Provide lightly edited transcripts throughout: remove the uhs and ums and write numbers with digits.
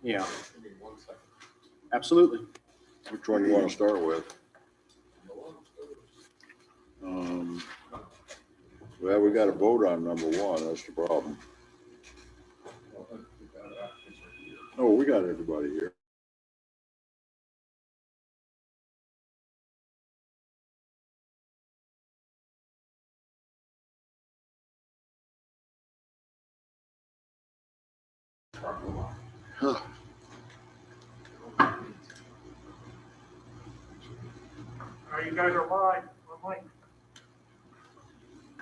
Yeah. Absolutely. Which one you want to start with? Well, we got to vote on number one. That's the problem. Oh, we got everybody here. Huh. You guys are live on mic.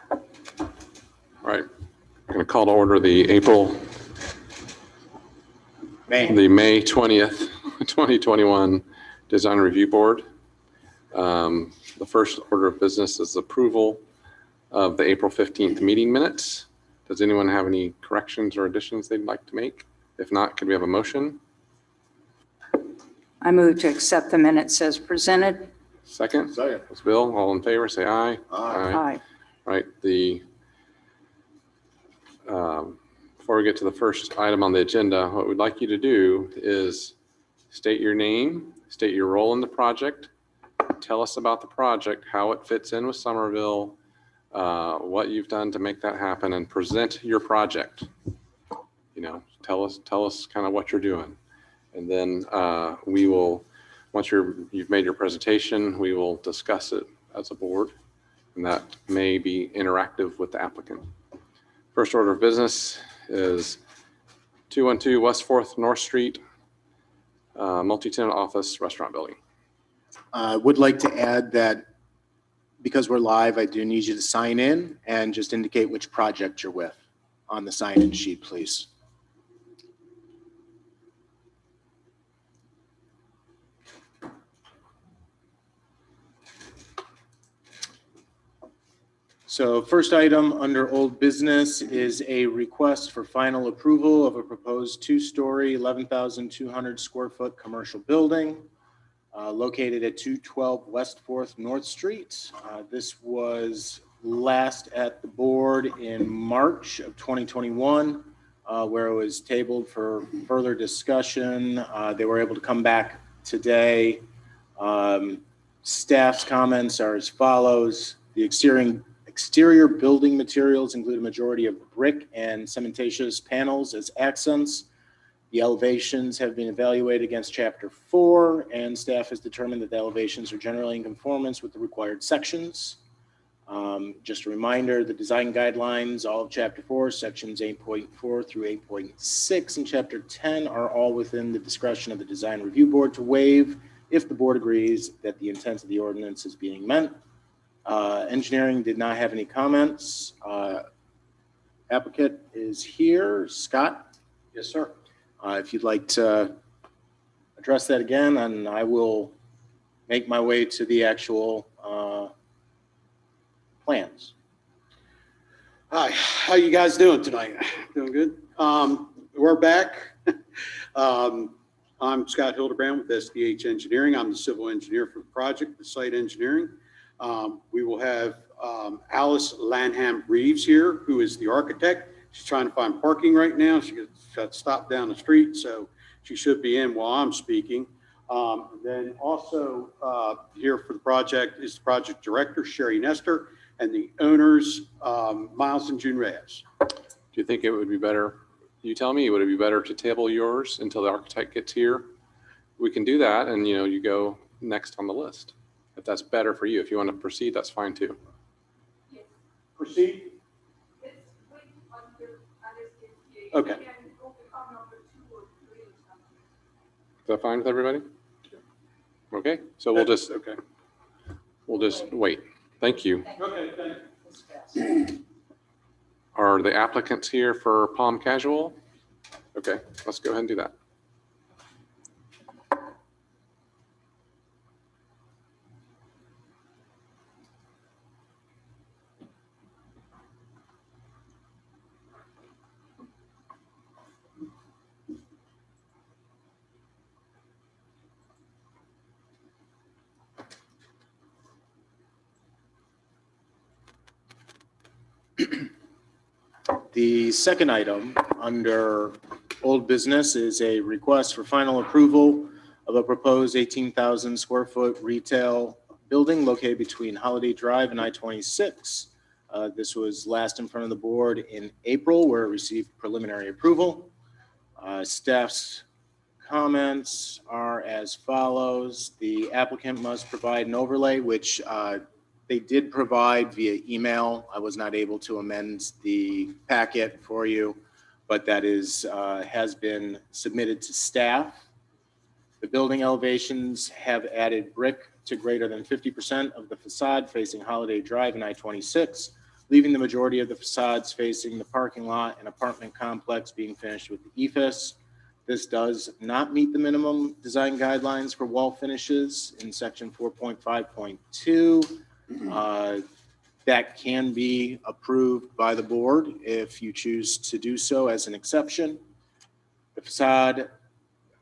All right, I'm going to call to order the May 20th, 2021 Design Review Board. The first order of business is approval of the April 15th meeting minutes. Does anyone have any corrections or additions they'd like to make? If not, could we have a motion? I move to accept the minutes as presented. Second? Second. That's Bill. All in favor, say aye. Aye. Right. Before we get to the first item on the agenda, what we'd like you to do is state your name, state your role in the project, tell us about the project, how it fits in with Somerville, what you've done to make that happen, and present your project. You know, tell us kind of what you're doing. And then we will, once you've made your presentation, we will discuss it as a board, and that may be interactive with the applicant. First order of business is 212 West 4th North Street, multi-tenant office restaurant building. Would like to add that because we're live, I do need you to sign in and just indicate which project you're with on the sign-in sheet, please. So first item under old business is a request for final approval of a proposed two-story, 11,200 square foot commercial building located at 212 West 4th North Street. This was last at the board in March of 2021, where it was tabled for further discussion. They were able to come back today. Staff's comments are as follows. The exterior building materials include a majority of brick and cementitious panels as accents. The elevations have been evaluated against Chapter 4, and staff has determined that the elevations are generally in conformance with the required sections. Just a reminder, the design guidelines, all of Chapter 4, sections 8.4 through 8.6, and Chapter 10 are all within the discretion of the Design Review Board to waive if the board agrees that the intent of the ordinance is being met. Engineering did not have any comments. Applicant is here. Scott? Yes, sir. If you'd like to address that again, and I will make my way to the actual plans. Hi, how you guys doing tonight? Doing good? We're back. I'm Scott Hildebrand with SDH Engineering. I'm the civil engineer for the project, the site engineering. We will have Alice Lanham Reeves here, who is the architect. She's trying to find parking right now. She got stopped down the street, so she should be in while I'm speaking. Then also here for the project is the project director, Sherry Nestor, and the owners, Miles and June Reyes. Do you think it would be better, you tell me, would it be better to table yours until the architect gets here? We can do that, and you go next on the list. If that's better for you. If you want to proceed, that's fine too. Yes. Proceed. Let's wait until Alice gets here. Okay. You can overcome number 2 or 3 or something. Is that fine with everybody? Okay, so we'll just wait. Thank you. Okay, thank you. Are the applicants here for Palm Casual? Okay, let's go ahead and do that. The second item under Old business is a request for final approval of a proposed 18,000 square foot retail building located between Holiday Drive and I-26. This was last in front of the board in April, where it received preliminary approval. Staff's comments are as follows. The applicant must provide an overlay, which they did provide via email. I was not able to amend the packet for you, but that has been submitted to staff. The building elevations have added brick to greater than 50% of the facade facing Holiday Drive and I-26, leaving the majority of the facades facing the parking lot and apartment complex being finished with the EFS. This does not meet the minimum design guidelines for wall finishes in section 4.5.2. That can be approved by the board if you choose to do so as an exception. The facade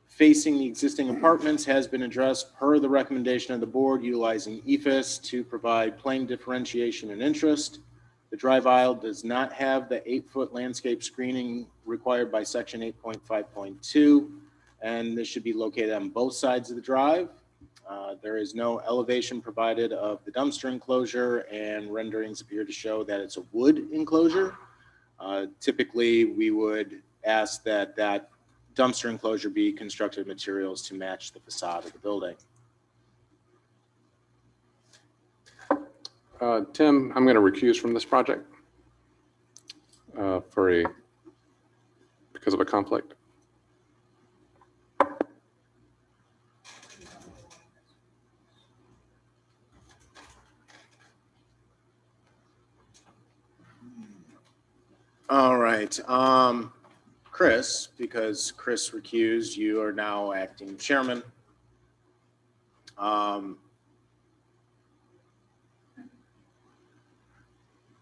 facing the existing apartments has been addressed per the recommendation of the board, utilizing EFS to provide plane differentiation and interest. The drive aisle does not have the 8-foot landscape screening required by section 8.5.2, and this should be located on both sides of the drive. There is no elevation provided of the dumpster enclosure, and renderings appear to show that it's a wood enclosure. Typically, we would ask that that dumpster enclosure be constructed materials to match the facade of the building. Tim, I'm going to recuse from this project because of a conflict. All right. Chris, because Chris recused, you are now acting chairman.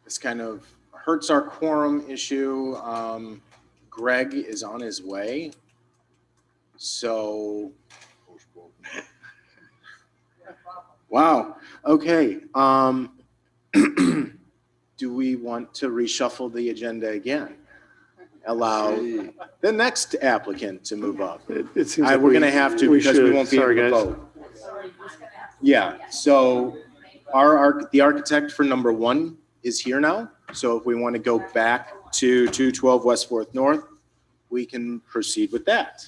This kind of hurts our quorum issue. Greg is on his way. So, wow. Okay. Do we want to reshuffle the agenda again? Allow the next applicant to move up? It seems We're going to have to because we should. won't be Sorry, able to guys. vote. Yeah, so the architect for number 1 is here now. So if we want to go back to 212 West 4th North, we can proceed with that.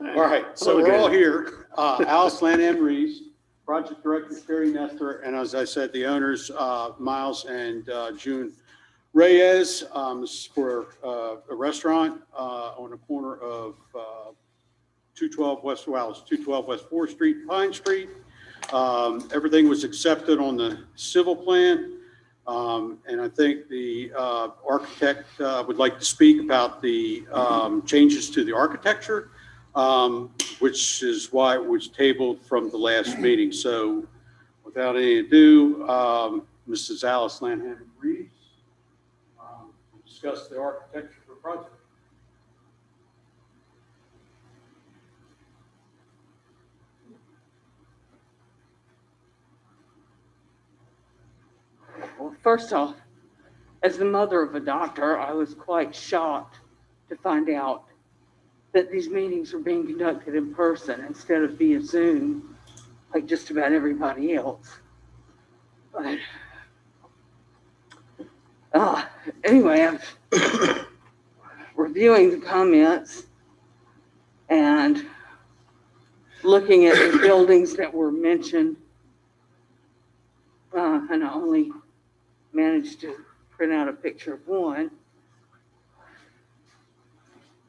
All right, so we're all here. Alice Lanham Reeves, Project Director Terry Nestor, and as I said, the owners, Miles and June Reyes. This is for a restaurant on the corner of 212 West 4th Street, Pine Street. Everything was accepted on the civil plan. And I think the architect would like to speak about the changes to the architecture, which is why it was tabled from the last meeting. So without any ado, Mrs. Alice Lanham Reeves will discuss the architecture for the project. Well, first off, as the mother of a doctor, I was quite shocked to find out that these meetings were being conducted in person instead of via Zoom, like just about everybody else. But anyway, I'm reviewing the comments and looking at the buildings that were mentioned, and I only managed to print out a picture of one.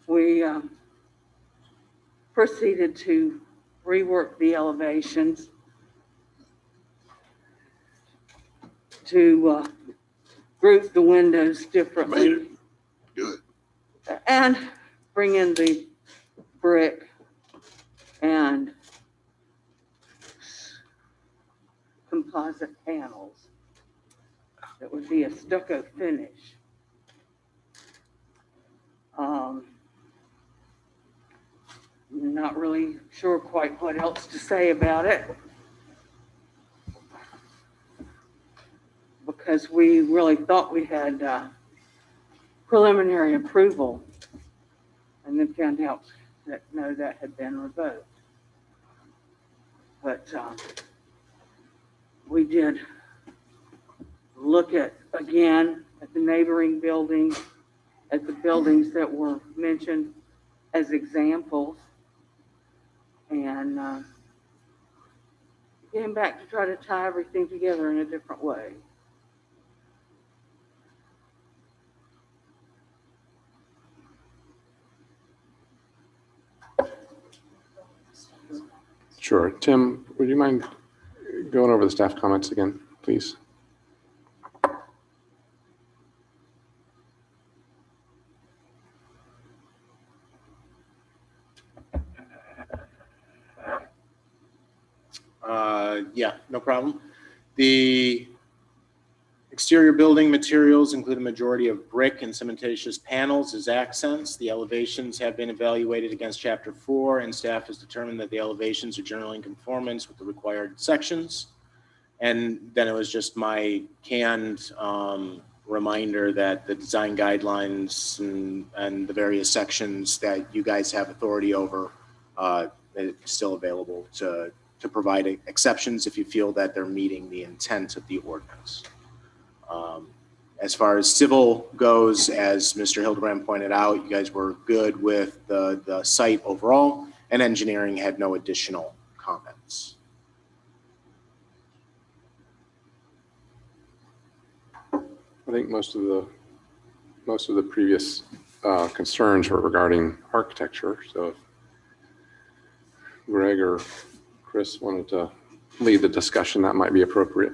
We proceeded to rework the elevations to group the windows differently. Good. And bring in the brick and composite panels. It would be a stucco finish. Not really sure quite what else to say about it, because we really thought we had preliminary approval and then found out that no, that had been revoked. But we did look at, again, at the neighboring buildings, at the buildings that were mentioned as examples, and came back to try to tie everything together in a different way. Sure. Tim, would you mind going over the staff comments again, please? Yeah, no problem. The exterior building materials include a majority of brick and cementatious panels as accents. The elevations have been evaluated against Chapter 4, and staff has determined that the elevations are generally in conformance with the required sections. And then it was just my canned reminder that the design guidelines and the various sections that you guys have authority over is still available to provide exceptions if you feel that they're meeting the intent of the ordinance. As far as civil goes, as Mr. Hildebrand pointed out, you guys were good with the site overall, and engineering had no additional comments. I think most of the previous concerns were regarding architecture. So if Greg or Chris wanted to lead the discussion, that might be appropriate.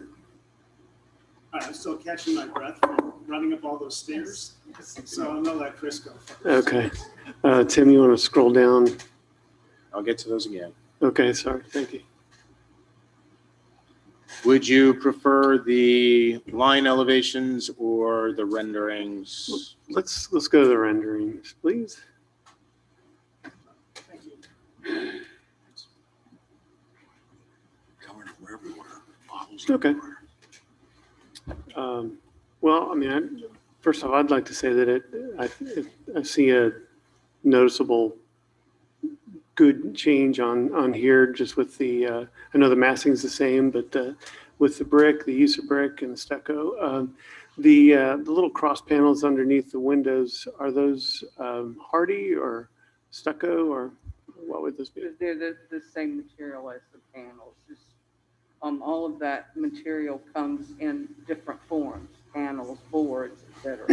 I'm still catching my breath from running up all those stairs, so I'm gonna let Chris go first. Okay. Tim, you want to scroll down? I'll get to those again. Okay, sorry. Thank you. Would you prefer the line elevations or the renderings? Let's go to the renderings, please. Thank you. Coming from everywhere. Bottles Okay. everywhere. Well, I mean, first of all, I'd like to say that I see a noticeable good change on here, just with the, I know the massing's the same, but with the brick, the use of brick and the stucco, the little cross panels underneath the windows, are those hardy or stucco, or what would this be? They're the same material as the panels. Just, all of that material comes in different forms, panels, boards, etc.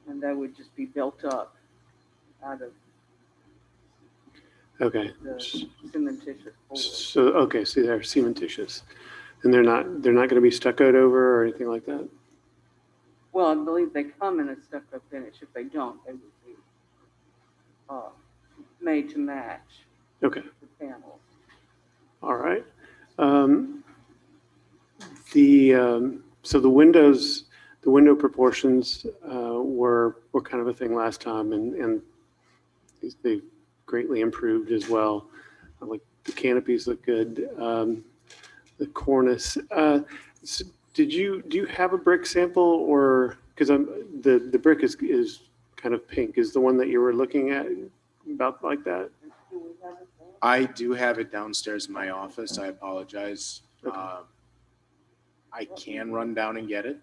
And that would just be built up out of Okay. the cementitious board. So, okay, so they're cementitious, and they're not going to be stuccoed over or anything like that? Well, I believe they come in a stucco finish. If they don't, they would be made to match Okay. the panels. All right. So the windows, the window proportions were kind of a thing last time, and they've greatly improved as well. Like the canopies look good. The cornice. So do you have a brick sample, or because the brick is kind of pink? Is the one that you were looking at about like that? I do have it downstairs in my office. I apologize. Okay. I can run down and get it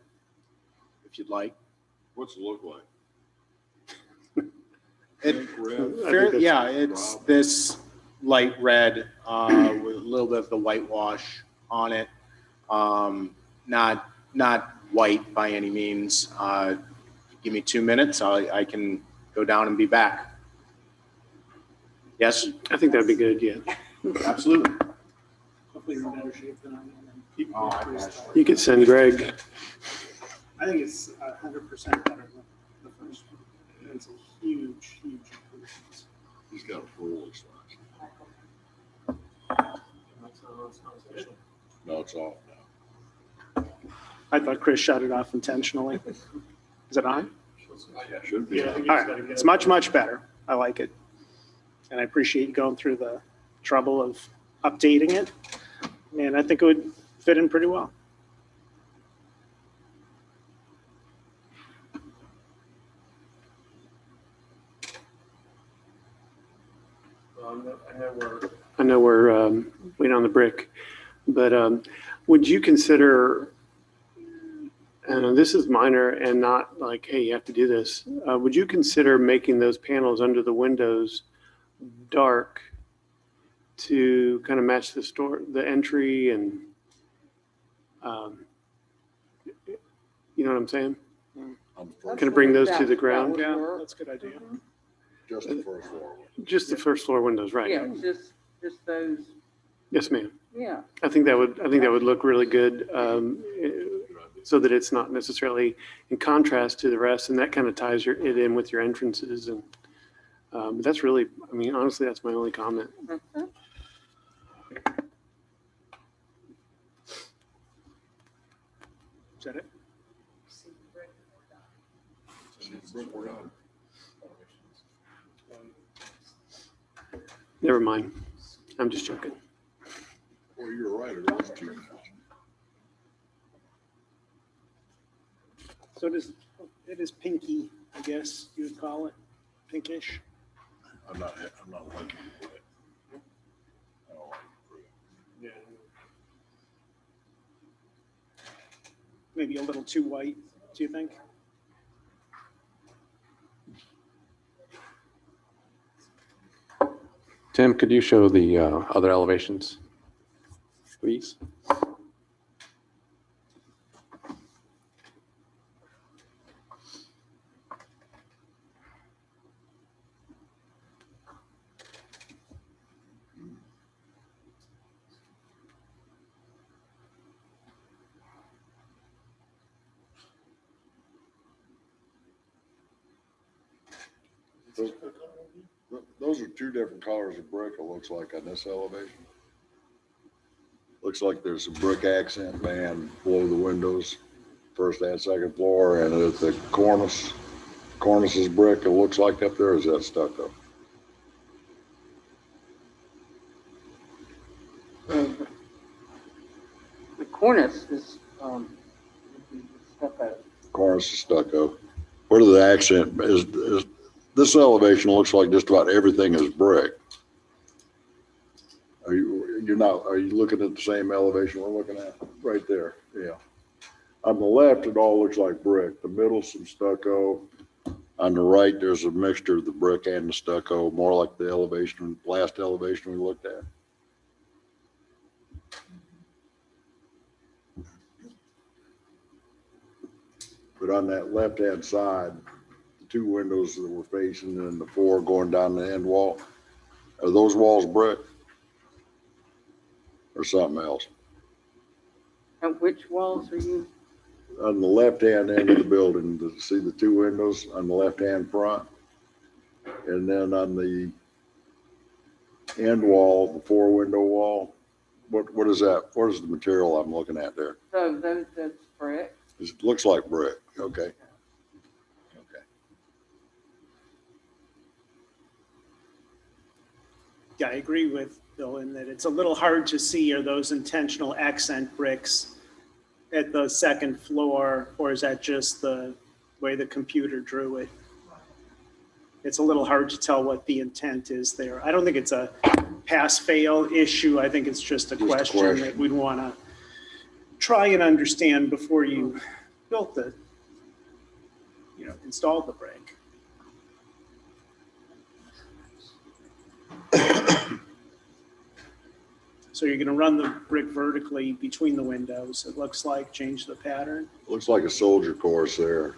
if you'd like. What's it look like? It, Pink, red? that's- yeah, it's this light red with a little bit of the whitewash on it. Not white by any means. Give me 2 minutes. I can go down and be back. Yes, I think that'd be good. Yeah. absolutely. Hopefully you're in better shape than I am. And Oh, I guess. You could send Greg. I think it's 100% better than the first one. It's a huge, huge improvement. He's got a full No, it's off now. I thought Chris shut it off intentionally. Is it on? Yeah, should be. All right. It's much, much better. I like it. And I appreciate you going through the trouble of updating it. And I think it would fit in pretty well. I know we're waiting on the brick, but would you consider, and this is minor and not like, hey, you have to do this. Would you consider making those panels under the windows dark to kind of match the entry and, you know what I'm saying? On the first Kind of bring those to the That ground? would Yeah, work. that's a good idea. Just the first floor. Just the first floor windows, right? Yeah, just those, Yes, ma'am. yeah. I think that would look really good, so that it's not necessarily in contrast to the rest, and that kind of ties it in with your entrances. And that's really, I mean, honestly, that's my only comment. Mhm. Is that it? Never mind. I'm just joking. Well, you're right, it is two. So it is pinky, I guess you would call it, pinkish. I'm not liking it. I don't like it. Maybe a little too white, do you think? Tim, could you show the other elevations, please? Those are two different colors of brick, it looks like on this elevation. Looks like there's a brick accent band below the windows, first and second floor, and at the cornice is brick, it looks like up there, is that stucco? The cornice is, stucco. Cornice is stucco. Where the accent is this elevation looks like just about everything is brick. Are you looking at the same elevation we're looking at? Right there, yeah. On the left, it all looks like brick. The middle, some stucco. On the right, there's a mixture of the brick and the stucco, more like the last elevation we looked at. But on that left-hand side, the two windows that we're facing and the four going down the end wall, are those walls brick? Or something else? And which walls are you? On the left-hand end of the building, see the two windows on the left-hand front? And then on the end wall, the four-window wall, what is that? What is the material I'm looking at there? So that's brick. It looks like brick, okay. Okay. Yeah, I agree with Bill in that it's a little hard to see, are those intentional accent bricks at the second floor, or is that just the way the computer drew it? It's a little hard to tell what the intent is there. I don't think it's a pass-fail issue. I think it's just a question that we'd want to try and understand before you built installed the brick. So you're going to run the brick vertically between the windows, it looks like, change the pattern. Looks like a soldier course there.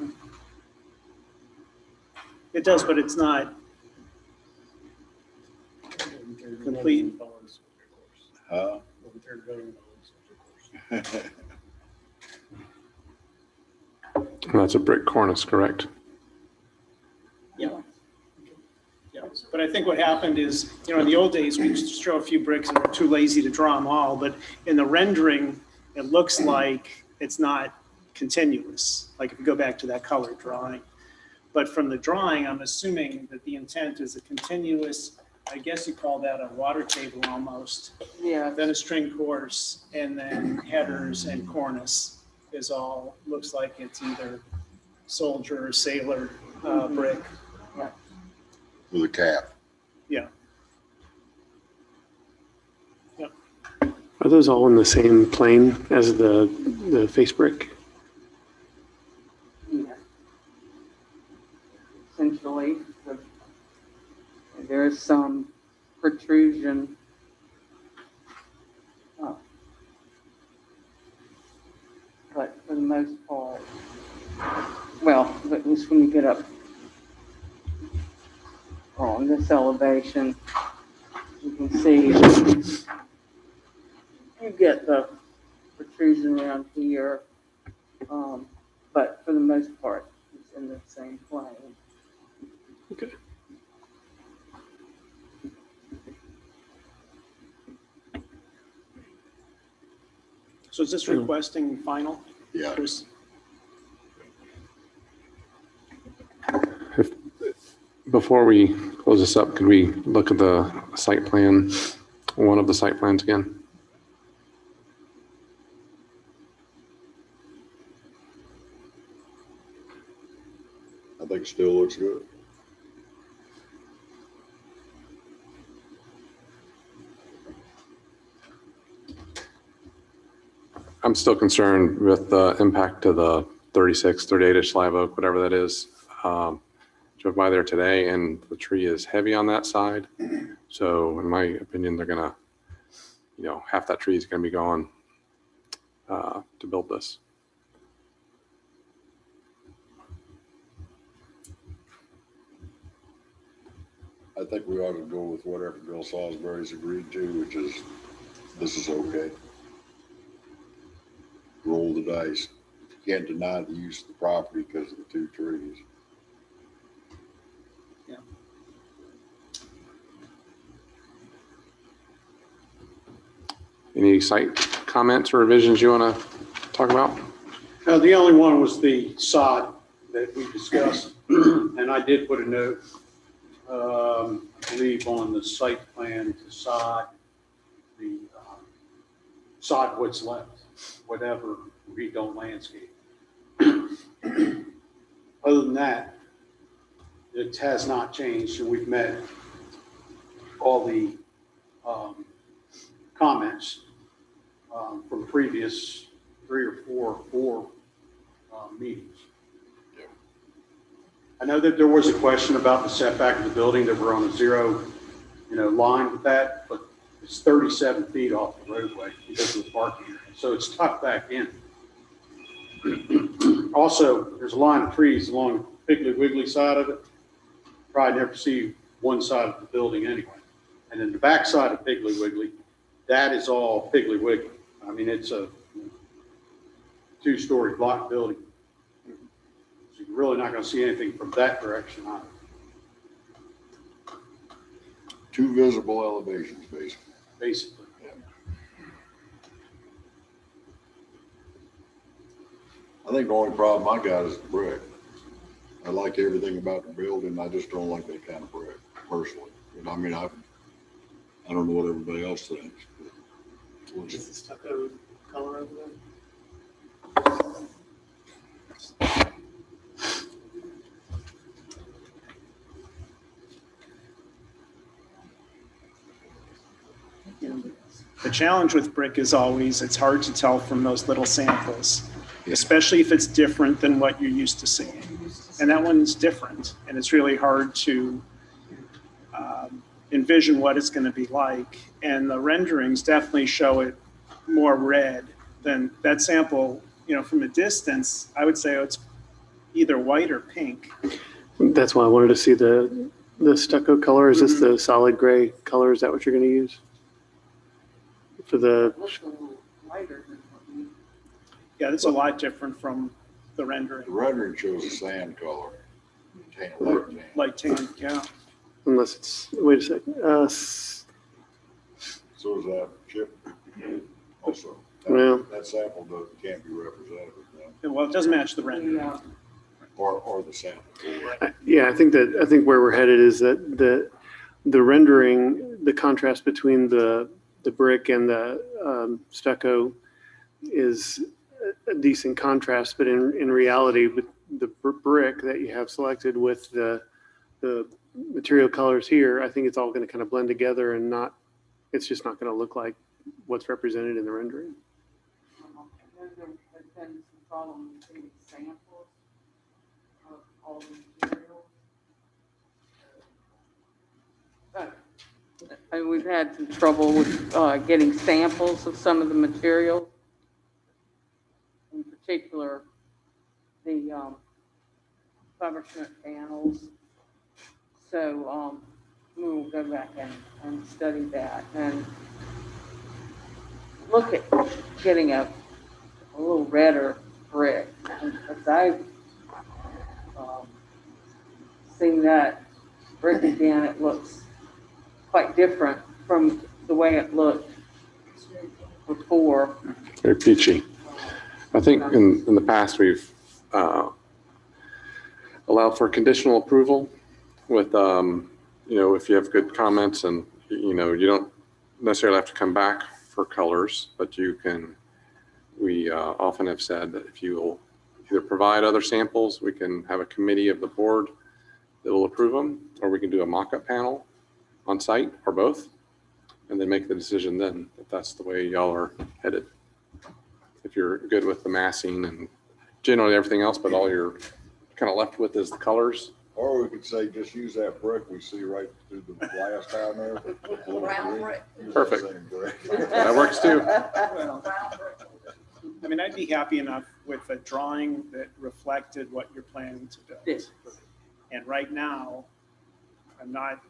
It does, but it's not complete. Huh? That's a brick cornice, correct? Yeah. Yeah. But I think what happened is, in the old days, we just throw a few bricks and we're too lazy to draw them all. But in the rendering, it looks like it's not continuous. Like if you go back to that color drawing. But from the drawing, I'm assuming that the intent is a continuous, I guess you call that a water table almost. Yeah. Then a string course, and then headers and cornice is all, looks like it's either soldier or sailor brick. With a cap. Yeah. Are those all in the same plane as the face brick? Yeah. Essentially, there is some protrusion. uh, But for the most part, well, at least when you get up on this elevation, you can see you get the protrusion around here. But for the most part, it's in the same plane. Okay. So is this requesting final? Yeah. Chris? Before we close this up, could we look at the site plan, one of the site plans again? I think it still looks good. I'm still concerned with the impact to the 36, 38-inch live oak, whatever that is. Drove by there today and the tree is heavy on that side. So in my opinion, they're gonna, half that tree is gonna be gone to build this. I think we ought to go with whatever Bill Salisbury's agreed to, which is, this is okay. Roll the dice. You can't deny the use of the property because of the two trees. Any site comments or revisions you want to talk about? The only one was the sod that we discussed, and I did put a note, I believe on the site plan to sod, the sod what's left, whatever, we don't landscape. Other than that, it has not changed, and we've met all the comments from previous 3 or 4 meetings. Yeah. I know that there was a question about the setback of the building, that we're on a 0, line with that, but it's 37 feet off the roadway because of the parking area. So it's tucked back in. Also, there's a line of trees along the Piggly Wiggly side of it. Probably never see one side of the building anyway. And then the back side of Piggly Wiggly, that is all Piggly Wiggly. I mean, it's a 2-story block building. So you're really not going to see anything from that direction either. 2 visible elevations, Basically. I think the only problem I got is the brick. I like everything about the building. I just don't like that kind of brick personally. And I mean, I don't know what everybody else thinks. Is the stucco color over there? The challenge with brick is always, it's hard to tell from those little samples, especially if it's different than what you're used to seeing. And that one's different, and it's really hard to envision what it's going to be like. And the renderings definitely show it more red than that sample. From a distance, I would say it's either white or pink. That's why I wanted to see the stucco color. Is this the solid gray color? Is that what you're going to use for the? It looks a little lighter than what you. Yeah, that's a lot different from the rendering. The rendering shows a sand color. Light tan. Light tan, yeah. Unless it's, wait a second. So is that chip. Also, Well. that sample can't be representative then, Well, it doesn't match the rendering. Yeah. or the sample. Yeah, I think where we're headed is that the rendering, the contrast between the brick and the stucco is a decent contrast, but in reality, with the brick that you have selected with the material colors here, I think it's all going to kind of blend together and it's just not going to look like what's represented in the rendering? I know there has been some problem getting samples of all the materials. And we've had some trouble with getting samples of some of the materials. In particular, the fiber cement panels. So we will go back and study that and look at getting a little redder brick. Because I've seen that brick again, it looks quite different from the way it looked before. Very peachy. I think in the past, we've allowed for conditional approval with, if you have good comments and, you don't necessarily have to come back for colors, but we often have said that if you will either provide other samples, we can have a committee of the board that will approve them, or we can do a mock-up panel on site or both, and then make the decision then if that's the way y'all are headed. If you're good with the massing and generally everything else, but all you're kind of left with is the colors. Or we could say, just use that brick we see right through the glass down there. Brown brick. Use that Perfect. same brick. That works too. Brown brick. I mean, I'd be happy enough with a drawing that reflected what you're planning to build. Yes. And right now, I'm not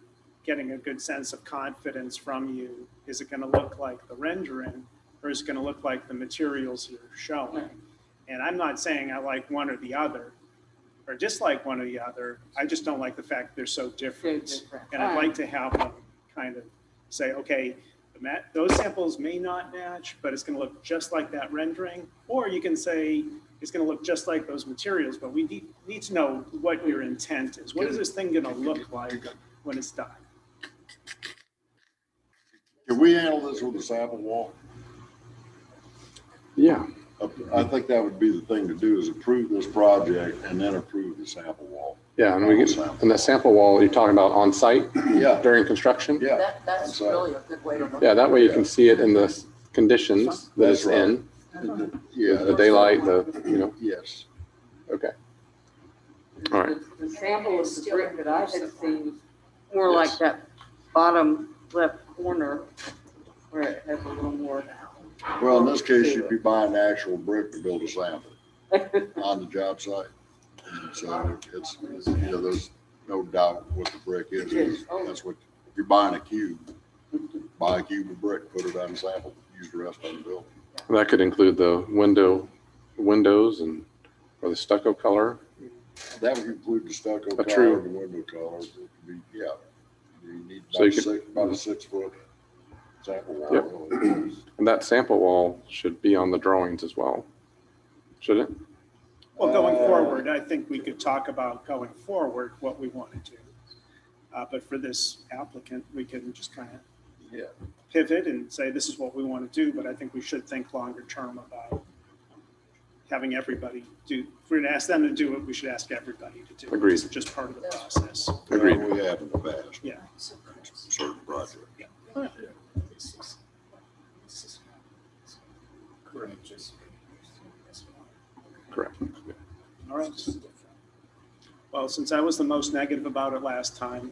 getting a good sense of confidence from you. Is it going to look like the rendering, or is it going to look like the materials you're showing? And I'm not saying I like one or the other, or dislike one or the other. I just don't like the fact they're so different. So different. And I'd like to have them kind of say, okay, those samples may not match, but it's going to look just like that rendering. Or you can say it's going to look just like those materials, but we need to know what your intent is. What is this thing going to look like when it's done? Can we handle this with a sample wall? Yeah. I think that would be the thing to do, is approve this project and then approve the sample wall. Yeah, and the sample wall you're talking about on site Yeah, during construction? yeah. That's I'm really a good way to look. Yeah, that way you can see it in the conditions that it's That's right. in, Yeah. the daylight, Yes. okay. All right. The sample of the brick that I had seen was more like that bottom left corner where it has a little more. Well, in this case, you'd be buying the actual brick to build a sample on the job site. And so it's, there's no doubt what the brick is. That's what, if you're buying a cube, buy a cube of brick, put it on a sample, use the rest on the building. That could include the windows or the stucco color. That would include the stucco color, true- the window color. It could be, yeah. You need So you about a 6 foot sample wall. Yep. And that sample wall should be on the drawings as well, should it? Well, going forward, I think we could talk about going forward what we want to do. But for this applicant, we can just kind of Yeah. pivot and say, this is what we want to do, but I think we should think longer term about having everybody do, if we're going to ask them to do it, we should ask everybody to do it. Agreed. It's just part of the process. Agreed. Well, we have in the past. Yeah. Certain projects. Correct. All right. Well, since I was the most negative about it last time,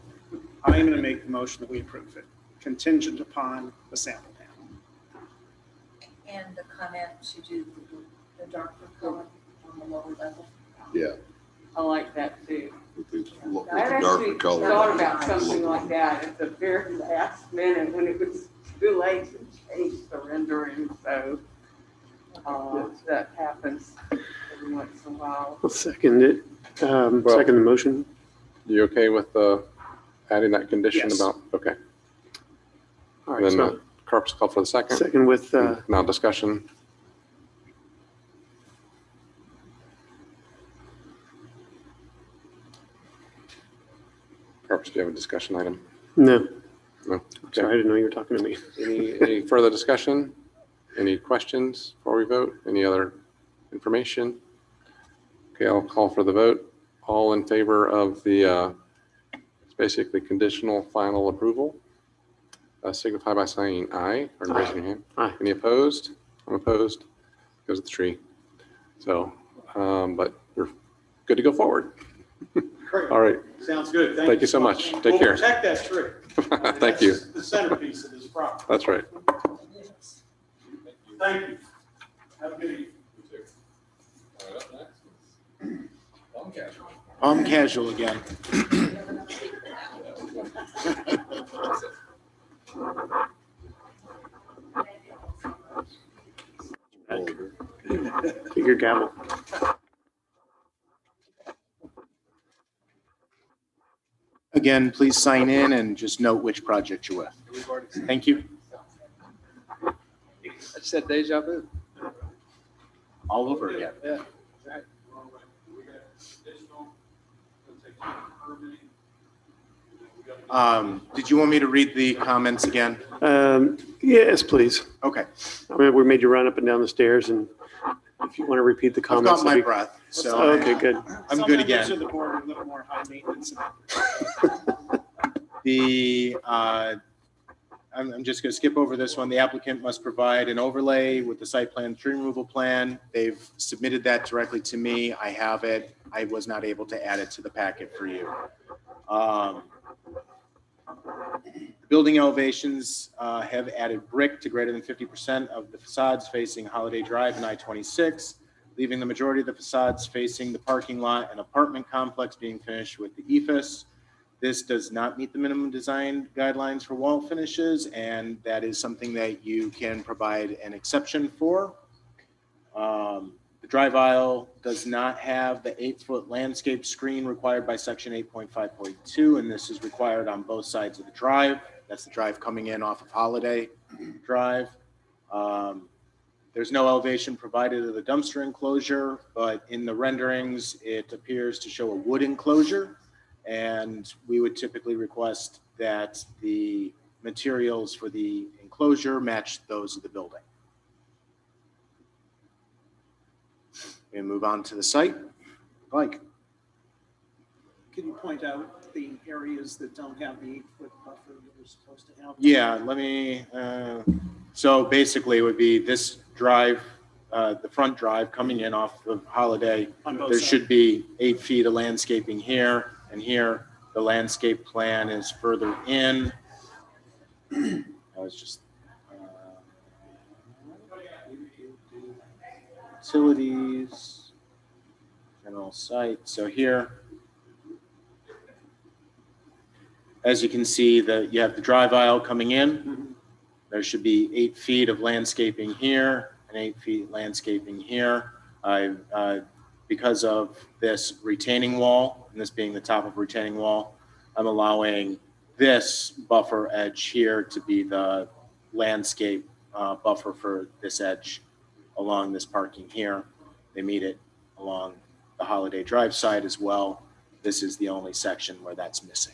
I am going to make the motion that we approve it, contingent upon the sample panel. And the comment to do the darker color on the lower level. Yeah. I like that too. With the I had darker actually color. thought about something like that at the very last minute when it was too late to change the rendering, so that happens every once in a while. I'll second it. Second the motion. You okay with adding that condition Yes. about, okay. All right, Then so Carp's called for the second. second with, Now discussion. Carp's, do you have a discussion item? no, No? Okay. sorry, I didn't know you were talking to me. Any further discussion? Any questions before we vote? Any other information? Okay, I'll call for the vote. All in favor of the, it's basically conditional final approval? signify by saying aye or raising your hand. Aye. Any opposed? I'm opposed. Goes with the tree. So, but you're good to go forward. Great. All right. Sounds good. Thank you so much. Take We'll care. protect that tree. Thank you. That's the centerpiece of this property. That's right. Thank you. Have a good evening. I'm casual again. Take your gavel. Again, please sign in and just note which project you're with. Thank you. I just said deja vu. All over again. Yeah. Did you want me to read the comments again? Yes, please. Okay. I mean, we made you run up and down the stairs, and if you want to repeat the I've comments. got my that'd be- breath, so Okay, good. I'm Some good members again. of the board are a little more high maintenance. I'm just going to skip over this one. The applicant must provide an overlay with the site plan tree removal plan. They've submitted that directly to me. I have it. I was not able to add it to the packet for you. Building elevations have added brick to greater than 50% of the facades facing Holiday Drive and I-26, leaving the majority of the facades facing the parking lot and apartment complex being finished with the EFS. This does not meet the minimum design guidelines for wall finishes, and that is something that you can provide an exception for. The drive aisle does not have the 8-foot landscape screen required by section 8.5.2, and this is required on both sides of the drive. That's the drive coming in off of Holiday Drive. There's no elevation provided of the dumpster enclosure, but in the renderings, it appears to show a wood enclosure. And we would typically request that the materials for the enclosure match those of the building. We move on to the site. Mike. Can you point out the areas that don't have the 8-foot buffer that we're supposed to have? Yeah, let me, so basically it would be this drive, the front drive coming in off of Holiday. On both There sides. should be 8 feet of landscaping here and here. The landscape plan is further in. I was just, utilities, general site. So here, as you can see, you have the drive aisle coming in. There should be 8 feet of landscaping here and 8 feet landscaping here. Because of this retaining wall, and this being the top of retaining wall, I'm allowing this buffer edge here to be the landscape buffer for this edge along this parking here. They meet it along the Holiday Drive side as well. This is the only section where that's missing.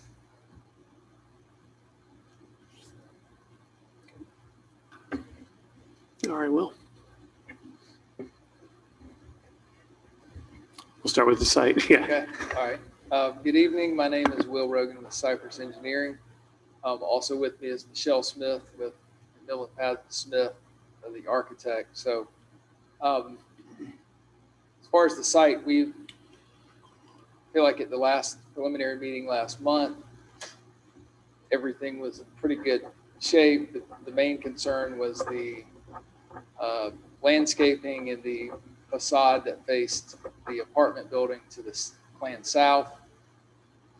All right, Will. We'll start with the site. Yeah. Okay, all right. Good evening. My name is Will Rogan with Cypress Engineering. Also with me is Michelle Smith with Miller Patton Smith, the architect. So as far as the site, we feel like at the last preliminary meeting last month, everything was in pretty good shape. The main concern was the landscaping in the facade that faced the apartment building to the plan south.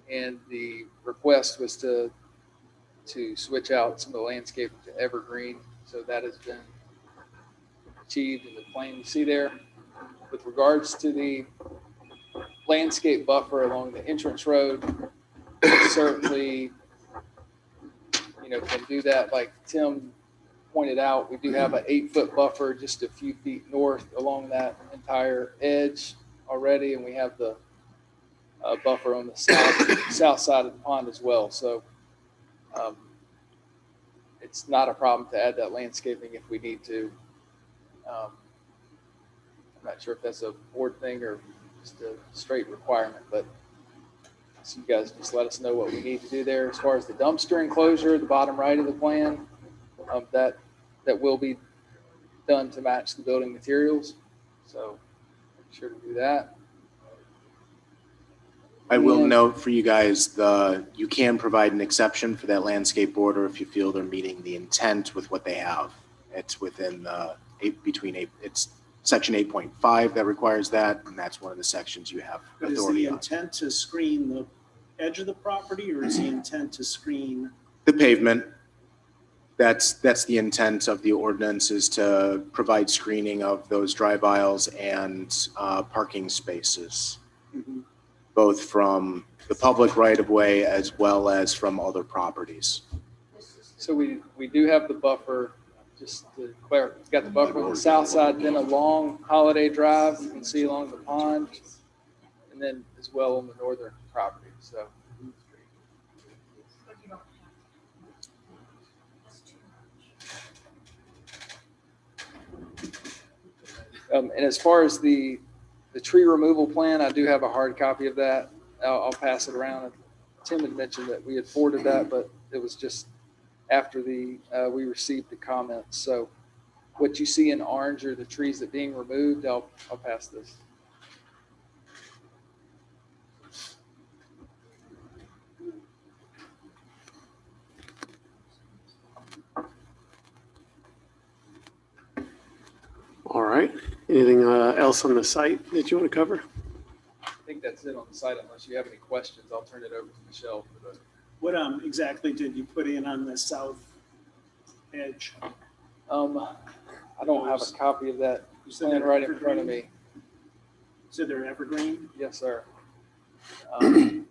And the request was to switch out some of the landscaping to evergreen. So that has been achieved in the plan you see there. With regards to the landscape buffer along the entrance road, certainly, can do that. Like Tim pointed out, we do have an 8-foot buffer just a few feet north along that entire edge already, and we have the buffer on the south side of the pond as well. So it's not a problem to add that landscaping if we need to. I'm not sure if that's a board thing or just a straight requirement, but So you guys just let us know what we need to do there. As far as the dumpster enclosure, the bottom right of the plan, that will be done to match the building materials. So make sure to do that. I will And- note for you guys, you can provide an exception for that landscape border if you feel they're meeting the intent with what they have. It's within it's section 8.5 that requires that, and that's one of the sections you have But is the authority on. intent to screen the edge of the property, or is the intent to screen? The pavement, that's the intent of the ordinance, is to provide screening of those drive aisles and parking spaces, both from the public right-of-way as well as from other properties. So we do have the buffer, just to clarify, we've got the buffer on the south side, then along Holiday Drive, you can see along the pond, and then as well on the northern property, so. But you don't have to. That's too much. And as far as the tree removal plan, I do have a hard copy of that. I'll pass it around. Tim had mentioned that we had forwarded that, but it was just after we received the comments. So what you see in orange are the trees that are being removed. I'll pass this. All right. Anything else on the site that you want to cover? I think that's it on the site. Unless you have any questions, I'll turn it over to Michelle for the. What exactly did you put in on the south edge? I don't have a copy of that You said plan they're right in front of evergreen? me. So they're evergreen? Yes, sir. We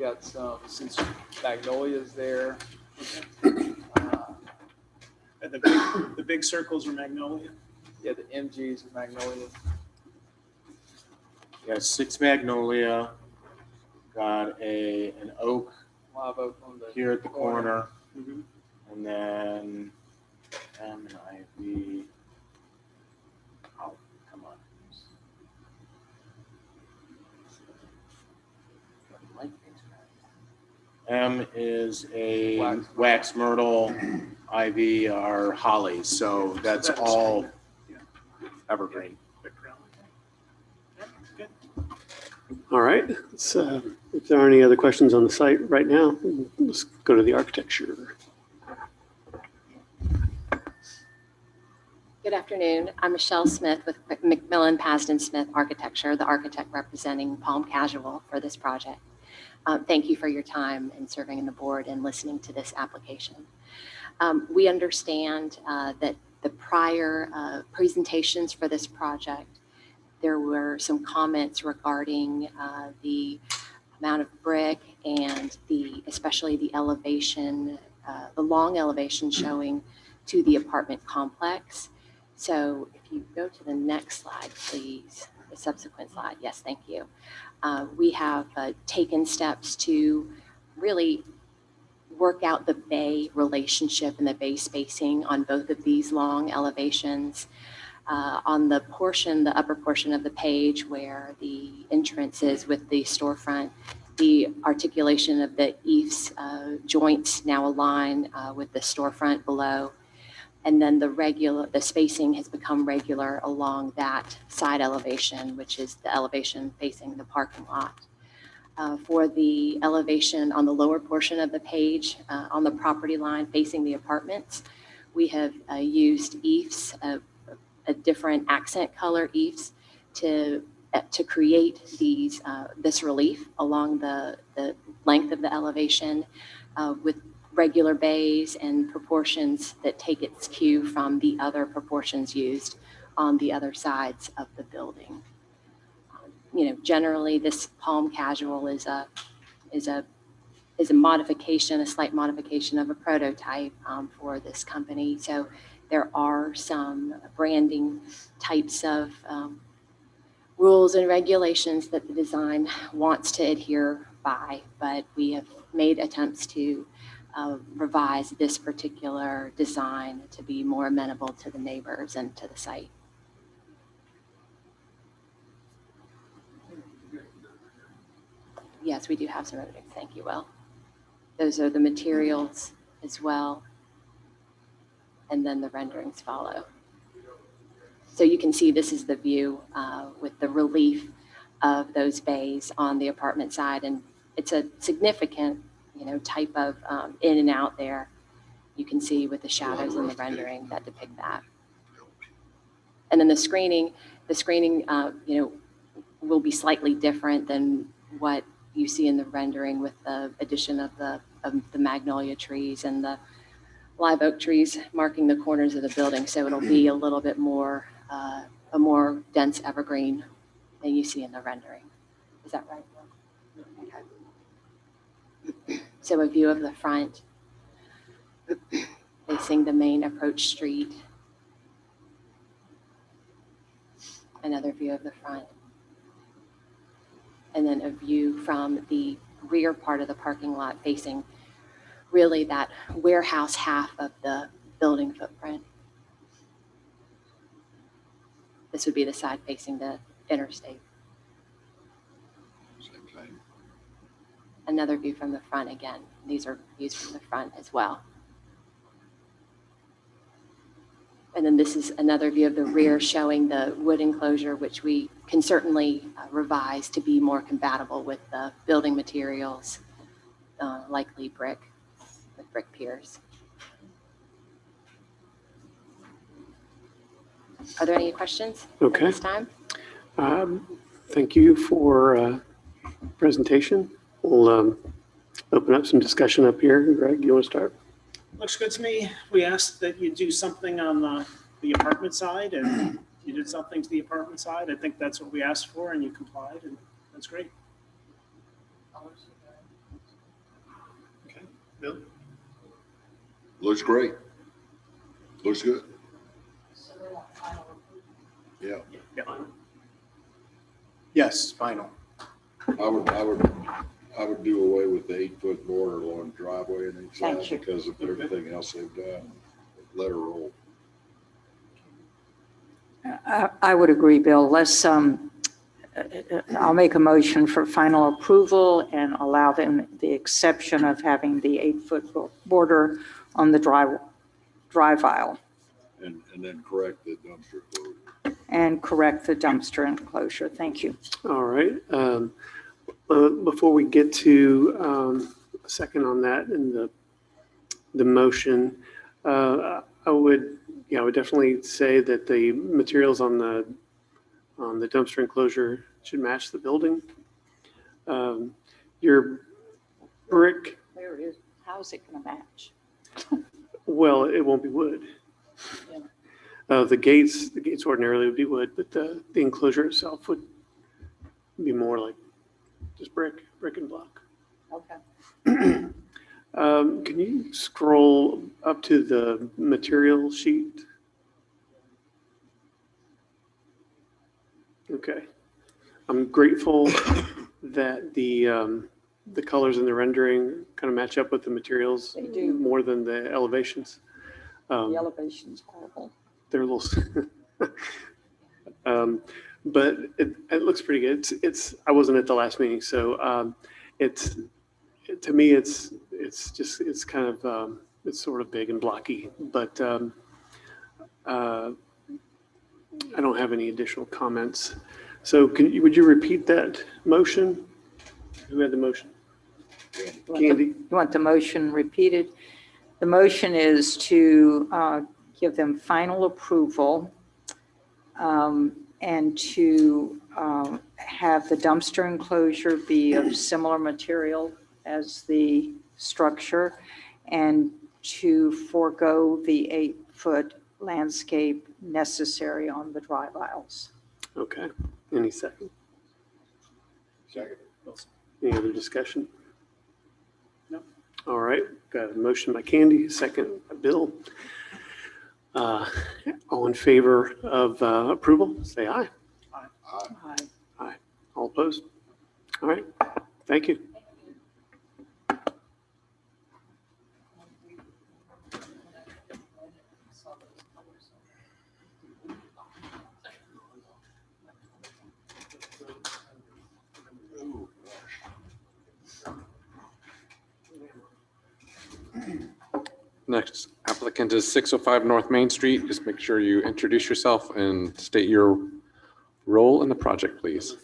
got some magnolias there. And the big circles are magnolia? Yeah, the MGs of magnolia. Yeah, 6 magnolia, got an oak Live oak on the. here at the corner, Mhm. and then M and ivy. Oh, come on. M is a wax myrtle, ivy are hollies, so that's all evergreen. Yeah, good. All right. If there are any other questions on the site right now, let's go to the architecture. Good afternoon. I'm Michelle Smith with McMillan Pasden Smith Architecture, the architect representing Palm Casual for this project. Thank you for your time in serving in the board and listening to this application. We understand that the prior presentations for this project, there were some comments regarding the amount of brick and especially the elevation, the long elevation showing to the apartment complex. So if you go to the next slide, please, the subsequent slide. Yes, thank you. We have taken steps to really work out the bay relationship and the bay spacing on both of these long elevations. On the upper portion of the page where the entrance is with the storefront, the articulation of the eaves joints now align with the storefront below. And then the spacing has become regular along that side elevation, which is the elevation facing the parking lot. For the elevation on the lower portion of the page, on the property line facing the apartments, we have used eaves, a different accent color eaves to create this relief along the length of the elevation with regular bays and proportions that take its cue from the other proportions used on the other sides of the building. Generally this Palm Casual is a modification, a slight modification of a prototype for this company. So there are some branding types of rules and regulations that the design wants to adhere by, but we have made attempts to revise this particular design to be more amenable to the neighbors and to the site. Yes, we do have some renderings. Thank you, Will. Those are the materials as well. And then the renderings follow. So you can see this is the view with the relief of those bays on the apartment side. And it's a significant, type of in and out there. You can see with the shadows in the rendering that depict that. And then the screening, will be slightly different than what you see in the rendering with the addition of the magnolia trees and the live oak trees marking the corners of the building. So it'll be a little bit more, a more dense evergreen than you see in the rendering. Is that right? Okay. So a view of the front facing the main approach street. Another view of the front. And then a view from the rear part of the parking lot facing really that warehouse half of the building footprint. This would be the side facing the interstate. Same thing. Another view from the front again. These are views from the front as well. And then this is another view of the rear showing the wood enclosure, which we can certainly revise to be more compatible with the building materials, likely brick, with brick piers. Are there any questions at Okay. this time? Thank you for presentation. We'll open up some discussion up here. Greg, you want to start? Looks good to me. We asked that you do something on the apartment side, and you did something to the apartment side. I think that's what we asked for, and you complied, and that's great. Okay, Bill? Looks great. Looks good. Yeah, Yes, final. I would do away with the 8-foot border along the driveway and each side Thank you. because of everything else they've done. Let her roll. I would agree, Bill. I'll make a motion for final approval and allow them the exception of having the 8-foot border on the drive aisle And then correct the dumpster closure. and correct the dumpster enclosure. Thank you. All right. Before we get to a second on that and the motion, I would definitely say that the materials on the dumpster enclosure should match the building. Your brick, How's it going to match? well, it won't be wood. The gates ordinarily would be wood, but the enclosure itself would be more like just brick and block. Okay. Can you scroll up to the material sheet? Okay. I'm grateful that the colors in the rendering kind of match up with the materials. They do. More than the elevations. The elevation's horrible. They're a little, but it looks pretty good. I wasn't at the last meeting, so to me it's sort of big and blocky, but I don't have any additional comments. So would you repeat that motion? Who had the motion? Candy. You want the motion repeated? The motion is to give them final approval and to have the dumpster enclosure be of similar material as the structure and to forego the 8-foot landscape necessary on the drive aisles. Okay. Any second? Second. Any other discussion? No. All right. Got a motion by Candy, second by Bill. All in favor of approval, say aye. Aye. Aye. All opposed? All right. Thank you. Next applicant is 605 North Main Street. Just make sure you introduce yourself and state your role in the project, please.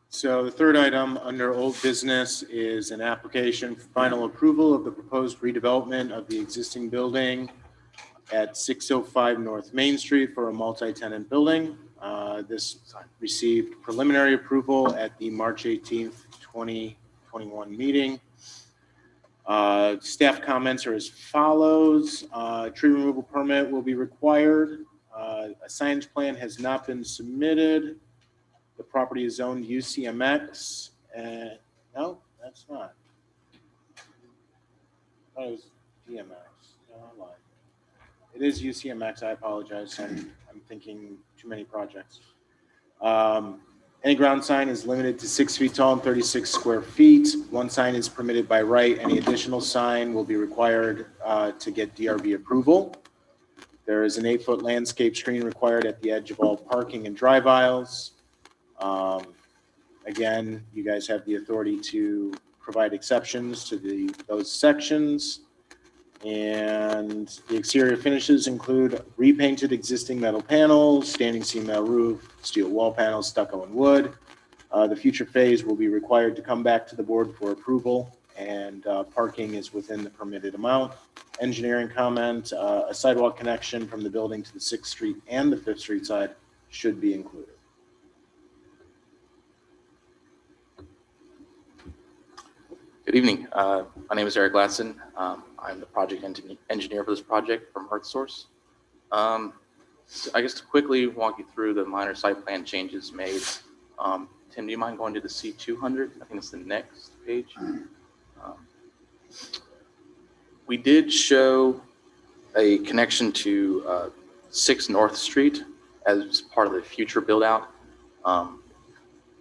So the third item under old business is an application for final approval of the proposed redevelopment of the existing building at 605 North Main Street for a multi-tenant building. This received preliminary approval at the March 18th, 2021 meeting. Staff comments are as follows. Tree removal permit will be required. A signage plan has not been submitted. The property is zoned UCMX. No, that's not. I thought it was DMX. No, I lied. It is UCMX. I apologize. I'm thinking too many projects. Any ground sign is limited to 6 feet tall and 36 square feet. One sign is permitted by right. Any additional sign will be required to get DRB approval. There is an 8-foot landscape screen required at the edge of all parking and drive aisles. Again, you guys have the authority to provide exceptions to those sections. And the exterior finishes include repainted existing metal panels, standing seam metal roof, steel wall panels, stucco and wood. The future phase will be required to come back to the board for approval, and parking is within the permitted amount. Engineering comment, a sidewalk connection from the building to the 6th Street and the 5th Street side should be included. Good evening. My name is Eric Latson. I'm the project engineer for this project from EarthSource. So I guess to quickly walk you through the minor site plan changes made. Tim, do you mind going to the C200? I think it's the next page. We did show a connection to 6 North Street as part of the future build out.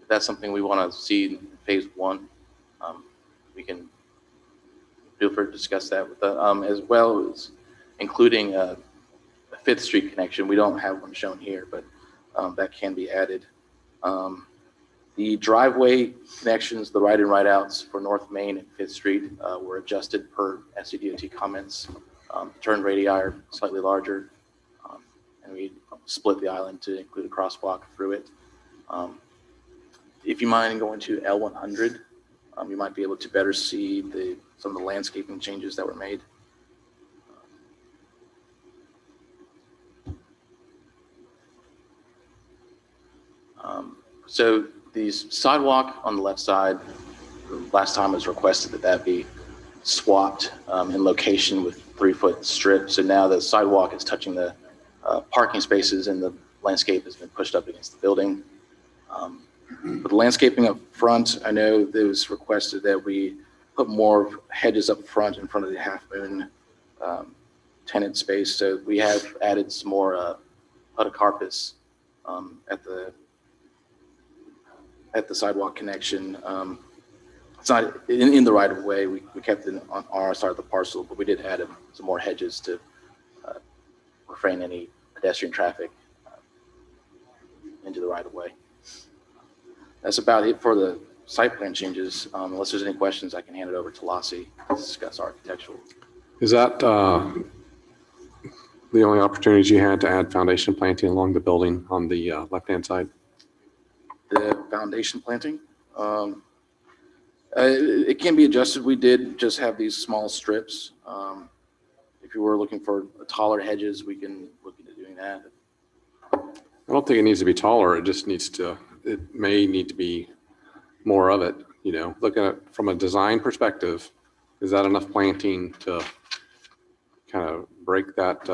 That's something we want to see in phase 1. We can feel free to discuss that with as well as including a 5th Street connection. We don't have one shown here, but that can be added. The driveway connections, the right and right outs for North Main and 5th Street were adjusted per SCDOT comments. Turn radii are slightly larger, and we split the island to include a crosswalk through it. If you mind going to L100, you might be able to better see some of the landscaping changes that were made. So the sidewalk on the left side, last time it was requested that be swapped in location with 3-foot strips. So now the sidewalk is touching the parking spaces and the landscape has been pushed up against the building. For the landscaping up front, I know it was requested that we put more hedges up front in front of the Half Moon tenant space. So we have added some more podocarpus at the sidewalk connection. It's not in the right of way. We kept it on our side of the parcel, but we did add some more hedges to refrain any pedestrian traffic into the right of way. That's about it for the site plan changes. Unless there's any questions, I can hand it over to Lassie to discuss architectural. Is that the only opportunities you had to add foundation planting along the building on the left-hand side? The foundation planting, it can be adjusted. We did just have these small strips. If you were looking for taller hedges, we can look into doing that. I don't think it needs to be taller. It just needs to, it may need to be more of it, you know, looking at it from a design perspective. Is that enough planting to kind of break that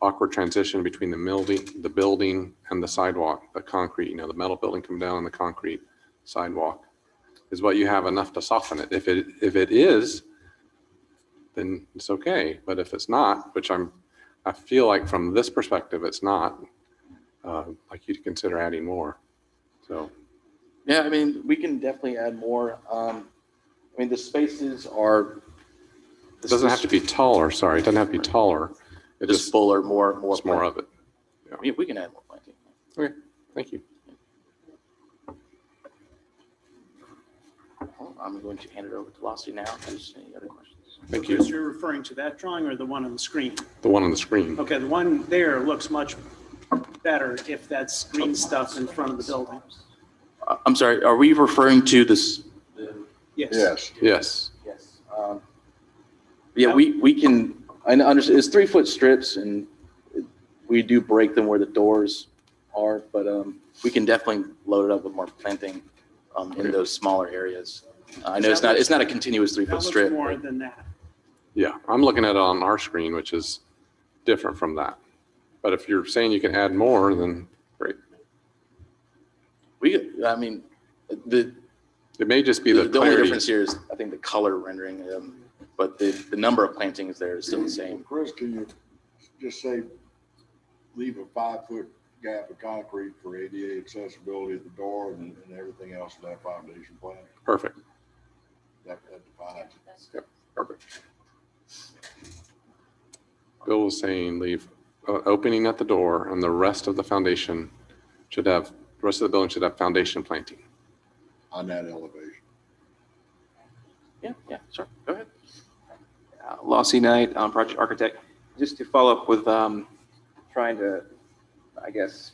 awkward transition between the building and the sidewalk, the concrete, you know, the metal building come down and the concrete sidewalk? Is what you have enough to soften it? If it is, then it's okay. But if it's not, which I feel like from this perspective, it's not, like you'd consider adding more. So. Yeah, I mean, we can definitely add more. I mean, the spaces are. It doesn't have to be taller. Sorry, it doesn't have to be taller. It just fuller, more of it. Yeah. I mean, we can add more planting. Okay, thank you. I'm going to hand it over to Lossie now. If there's any other questions. Thank Chris, you. you're referring to that drawing or the one on the screen? The one on the screen. Okay, the one there looks much better if that's green stuff in front of the building. I'm sorry, are we referring to this? Yes. Yes. Yes. Yes. Yeah, we can, I understand, it's 3-foot strips and we do break them where the doors are, but we can definitely load it up with more planting in those smaller areas. I know it's not a continuous 3-foot That looks strip. more than that. Yeah, I'm looking at it on our screen, which is different from that. But if you're saying you can add more, then great. I mean, the It may just be the only clarity. difference here is, I think, the color rendering, but the number of plantings there is still the same. Chris, can you just say, leave a 5-foot gap of concrete for ADA accessibility at the door and everything else of that foundation plan? Perfect. That defines it. Perfect. Bill was saying leave opening at the door and the rest of the foundation should have, the rest of the building should have foundation planting. On that elevation. Yeah, sure. Go ahead. Lossie Knight, project architect. Just to follow up with trying to, I guess,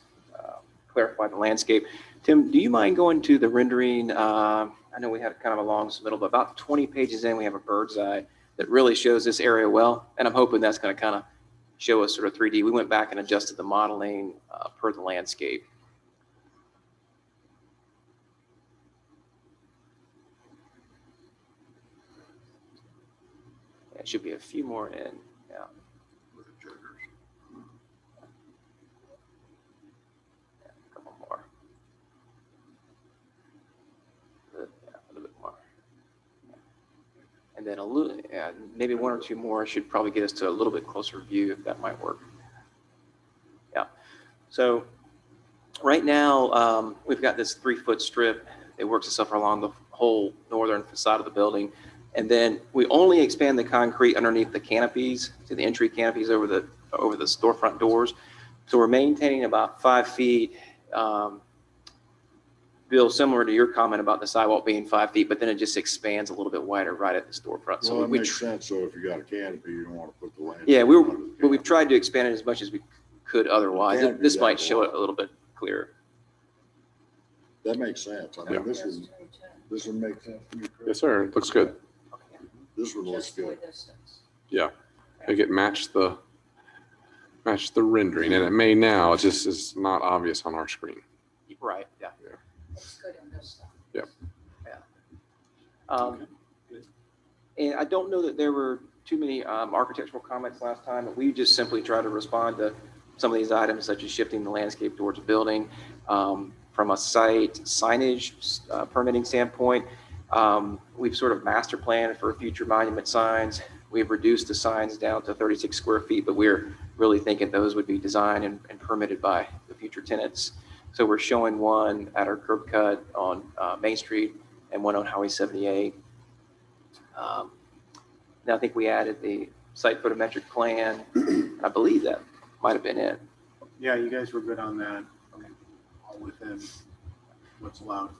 clarify the landscape. Tim, do you mind going to the rendering? I know we had kind of a long submittal, but about 20 pages in, we have a bird's eye that really shows this area well. And I'm hoping that's going to kind of show us sort of 3D. We went back and adjusted the modeling per the landscape. It should be a few more in, yeah. A couple more. Yeah, a little bit more. And then a little, yeah, maybe 1 or 2 more should probably get us to a little bit closer view, if that might work. Yeah. So right now, we've got this 3-foot strip. It works itself along the whole northern facade of the building. And then we only expand the concrete underneath the canopies, to the entry canopies over the storefront doors. So we're maintaining about 5 feet. Bill, similar to your comment about the sidewalk being 5 feet, but then it just expands a little bit wider right at the storefront. Well, that makes sense. So if you got a canopy, you don't want to put the land. Yeah, but we've tried to expand it as much as we could otherwise. This might show it a little bit clearer. That makes sense. I mean, this would make sense to me, Chris. Yes, sir. It looks good. This one looks Just for good. distance. Yeah. Make it match the rendering, and it may now. It just is not obvious on our screen. Right, yeah. It's good in this stuff. Yep. Yeah. And I don't know that there were too many architectural comments last time, but we just simply try to respond to some of these items, such as shifting the landscape towards a building. From a site signage permitting standpoint, we've sort of master planned for future monument signs. We've reduced the signs down to 36 square feet, but we're really thinking those would be designed and permitted by the future tenants. So we're showing one at our curb cut on Main Street and one on Highway 78. Now I think we added the site photometric plan. I believe that might have been it. Yeah, you guys were good on that. All within what's allowed.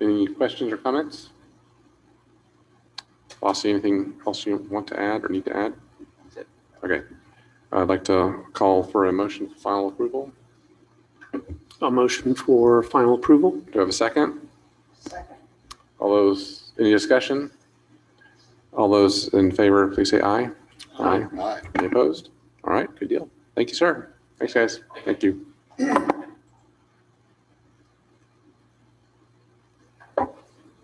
Any questions or comments? Lossie, anything else you want to add or need to add? That's it. Okay. I'd like to call for a motion for final approval. A motion for final approval. Do I have a second? Second. All those, any discussion? All those in favor, please say aye. Aye. Aye. Any opposed? All right, good deal. Thank you, sir. Thanks, guys. Thank you.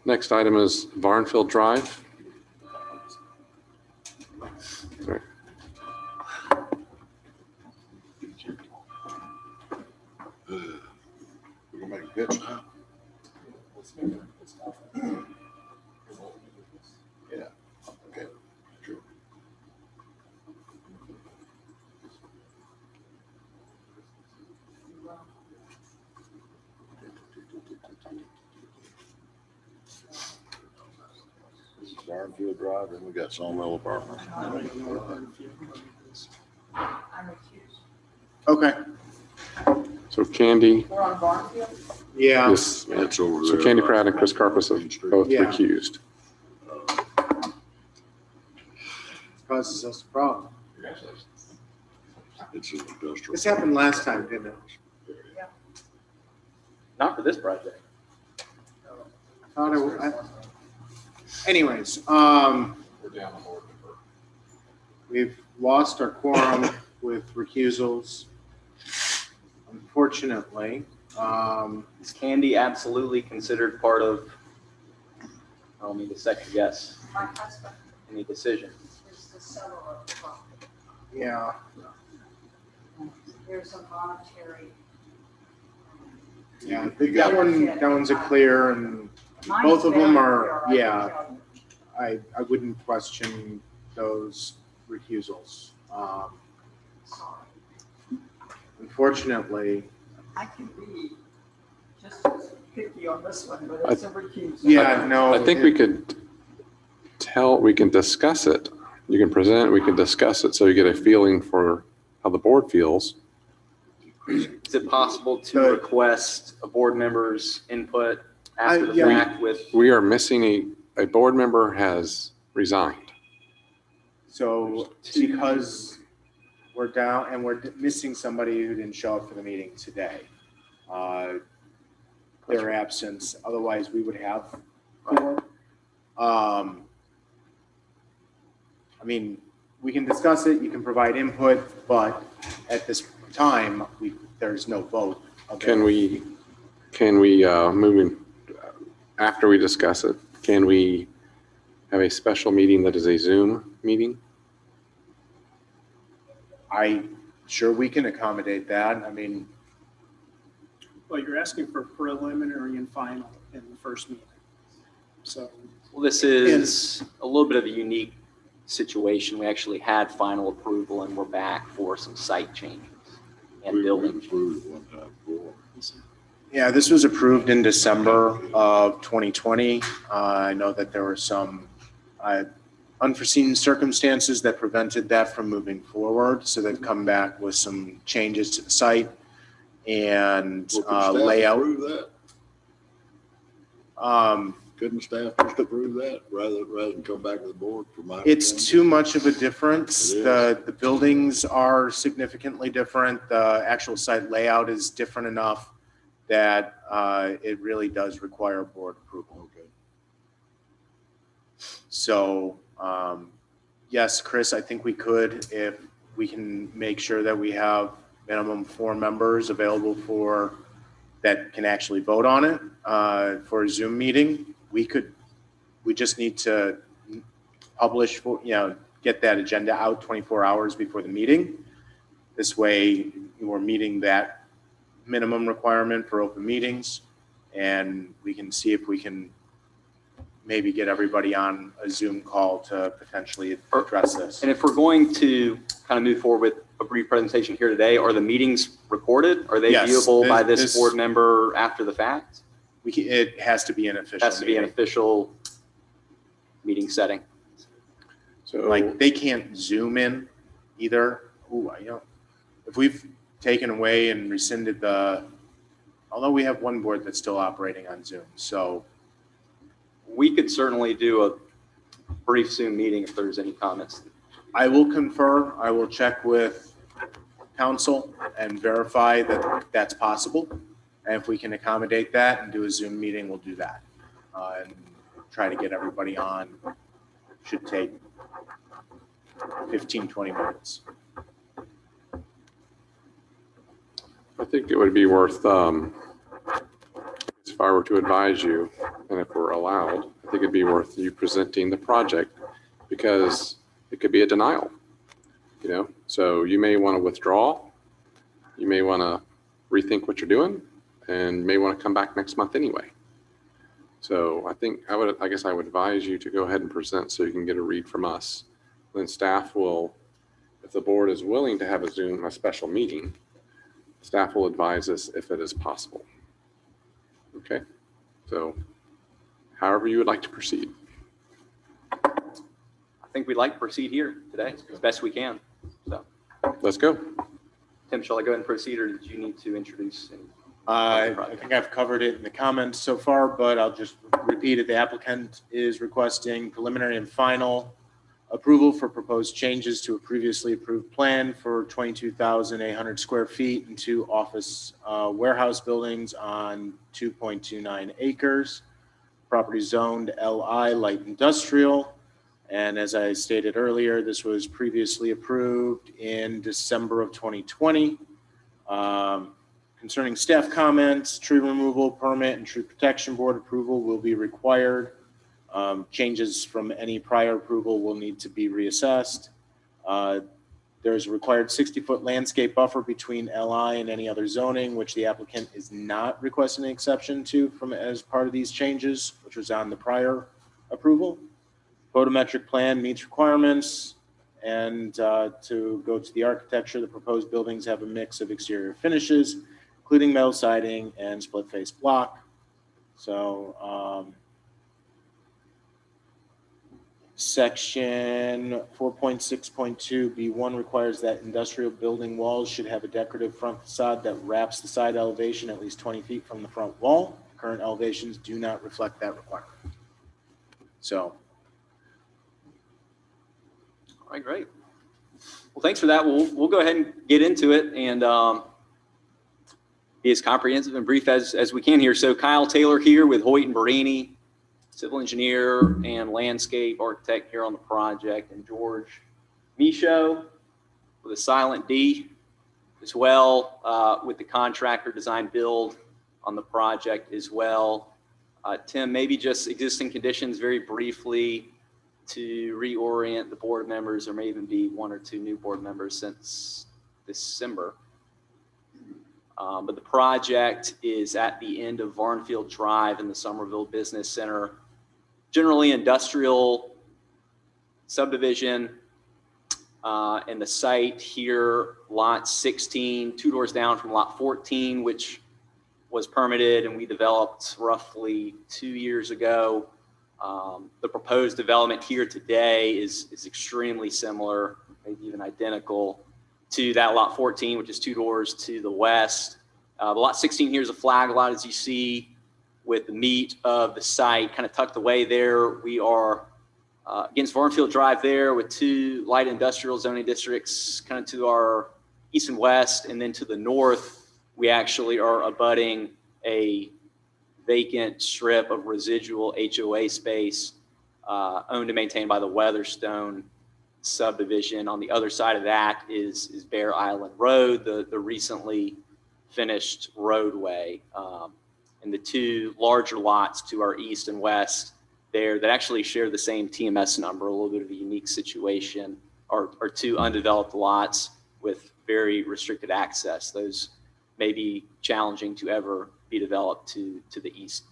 Next item is Varnfield Drive. Sorry. We're gonna make a pitch now. Yeah, okay, sure. This is Barnfield Drive, and we got Sawmill Apartments. I'm recused. Okay. So Candy, We're on Barnfield. Yeah. yes, That's over so there. Candy Pratt and Chris Carpus have both Yeah. recused. Causes us a problem. It's an industrial. This happened last time, didn't it? Not for this project. Anyways, we've lost our quorum with recusals. Unfortunately, Is Candy absolutely considered part of, I don't mean to second guess My husband any decision? is the seller of the property. yeah, There's a monetary. yeah, that one's a clear, and Mine's both of them very are, clear, I yeah. can tell you. I wouldn't question those recusals. Sorry. Unfortunately, I can be just as picky on this one, but it's a recusal. yeah, no. I think we could we can discuss it. You can present, we can discuss it so you get a feeling for how the board feels. Is it possible to Good. request a board member's input after the yeah. fact with? We are missing a board member has resigned. So because we're down and we're missing somebody who didn't show up for the meeting today, their absence, otherwise we would have four. I mean, we can discuss it, you can provide input, but at this time, there's no vote. Can we, moving, after we discuss it, can we have a special meeting that is a Zoom meeting? Sure, we can accommodate that. I mean, Well, you're asking for preliminary and final in the first meeting. So, Well, this is a little bit of a unique situation. We actually had final approval and we're back for some site changes and building. Approved one time before. yeah, this was approved in December of 2020. I know that there were some unforeseen circumstances that prevented that from moving forward. So they've come back with some changes to the site and Well, could staff layout. approve that? Couldn't staff just approve that rather than come back to the board for my? It's opinion? too much of a difference. It is. The buildings are significantly different. The actual site layout is different enough that it really does require board approval. Okay. So, yes, Chris, I think we could, if we can make sure that we have minimum 4 members available that can actually vote on it for a Zoom meeting. We just need to publish, get that agenda out 24 hours before the meeting. This way we're meeting that minimum requirement for open meetings, and we can see if we can maybe get everybody on a Zoom call to potentially address this. And if we're going to kind of move forward with a brief presentation here today, are the meetings recorded? Are they Yes, viewable by this this- board member after the fact? It has to be an official Has to be an meeting. official meeting setting. So Like, they can't Zoom in either. If we've taken away and rescinded although we have one board that's still operating on Zoom, so We could certainly do a brief Zoom meeting if there's any comments. I will confer, I will check with council and verify that that's possible. And if we can accommodate that and do a Zoom meeting, we'll do that. And try to get everybody on. Should take 15, 20 minutes. I think it would be worth, if I were to advise you, and if we're allowed, I think it'd be worth you presenting the project, because it could be a denial, So you may want to withdraw. You may want to rethink what you're doing, and may want to come back next month anyway. So I guess I would advise you to go ahead and present so you can get a read from us. Then staff will, if the board is willing to have a special meeting, staff will advise us if it is possible. Okay, so however you would like to proceed. I think we'd like to proceed here today as best we can. So Let's go. Tim, shall I go ahead and proceed, or did you need to introduce any? I think I've covered it in the comments so far, but I'll just repeat it. The applicant is requesting preliminary and final approval for proposed changes to a previously approved plan for 22,800 square feet and 2 office warehouse buildings on 2.29 acres. Property zoned LI light industrial. And as I stated earlier, this was previously approved in December of 2020. Concerning staff comments, tree removal permit and tree protection board approval will be required. Changes from any prior approval will need to be reassessed. There's a required 60-foot landscape buffer between LI and any other zoning, which the applicant is not requesting an exception to from as part of these changes, which was on the prior approval. Photometric plan meets requirements. And to go to the architecture, the proposed buildings have a mix of exterior finishes, including metal siding and split face block. So section 4.6.2 B1 requires that industrial building walls should have a decorative front facade that wraps the side elevation at least 20 feet from the front wall. Current elevations do not reflect that requirement. So. All right, great. Well, thanks for that. We'll go ahead and get into it and be as comprehensive and brief as we can here. So Kyle Taylor here with Hoyt and Barini, civil engineer and landscape architect here on the project, and George Michaud with a silent D as well, with the contractor design build on the project as well. Tim, maybe just existing conditions very briefly to reorient the board members. There may even be 1 or 2 new board members since December. But the project is at the end of Varnfield Drive in the Somerville Business Center. Generally industrial subdivision, and the site here, lot 16, 2 doors down from lot 14, which was permitted and we developed roughly 2 years ago. The proposed development here today is extremely similar, maybe even identical to that lot 14, which is 2 doors to the west. The lot 16 here is a flag lot, as you see, with the meat of the site kind of tucked away there. We are against Varnfield Drive there with 2 light industrial zoning districts kind of to our east and west, and then to the north, we actually are abutting a vacant strip of residual HOA space owned and maintained by the Weatherstone subdivision. On the other side of that is Bear Island Road, the recently finished roadway. And the 2 larger lots to our east and west there that actually share the same TMS number, a little bit of a unique situation, are 2 undeveloped lots with very restricted access. Those may be challenging to ever be developed to the east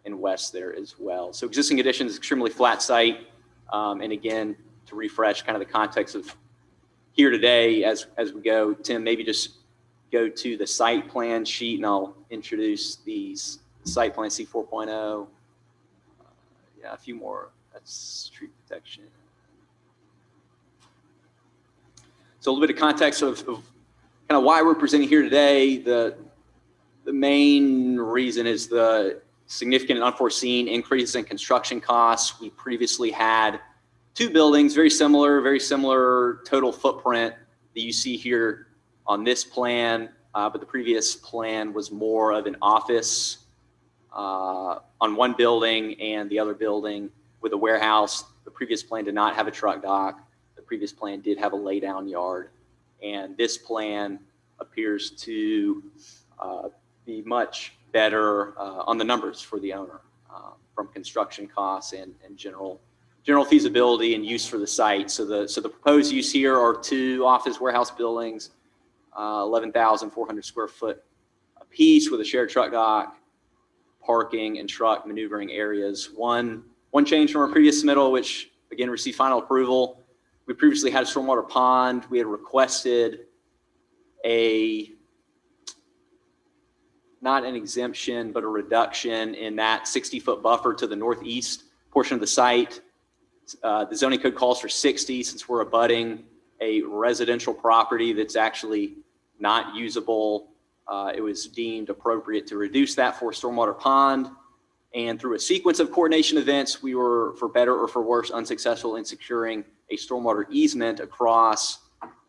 and west there as well. So existing conditions, extremely flat site. And again, to refresh kind of the context of here today as we go, Tim, maybe just go to the site plan sheet and I'll introduce these site plan C 4.0. Yeah, a few more. That's tree protection. So a little bit of context of kind of why we're presenting here today. The main reason is the significant and unforeseen increases in construction costs. We previously had 2 buildings, very similar total footprint that you see here on this plan, but the previous plan was more of an office on one building and the other building with a warehouse. The previous plan did not have a truck dock. The previous plan did have a laydown yard. And this plan appears to be much better on the numbers for the owner from construction costs and general feasibility and use for the site. So the proposed use here are 2 office warehouse buildings, 11,400 square foot a piece with a shared truck dock, parking and truck maneuvering areas. One change from our previous submittal, which again received final approval. We previously had a stormwater pond. We had requested not an exemption, but a reduction in that 60-foot buffer to the northeast portion of the site. The zoning code calls for 60 since we're abutting a residential property that's actually not usable. It was deemed appropriate to reduce that for a stormwater pond. And through a sequence of coordination events, we were, for better or for worse, unsuccessful in securing a stormwater easement across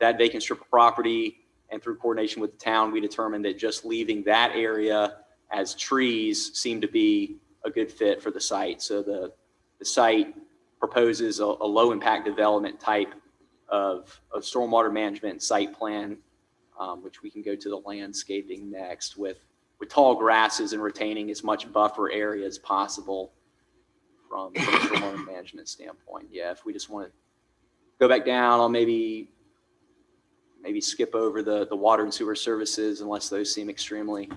that vacant strip of property. And through coordination with the town, we determined that just leaving that area as trees seemed to be a good fit for the site. So the site proposes a low impact development type of stormwater management site plan, which we can go to the landscaping next, with tall grasses and retaining as much buffer area as possible from a stormwater management standpoint. Yeah, if we just want to go back down, I'll maybe skip over the water and sewer services unless those seem extremely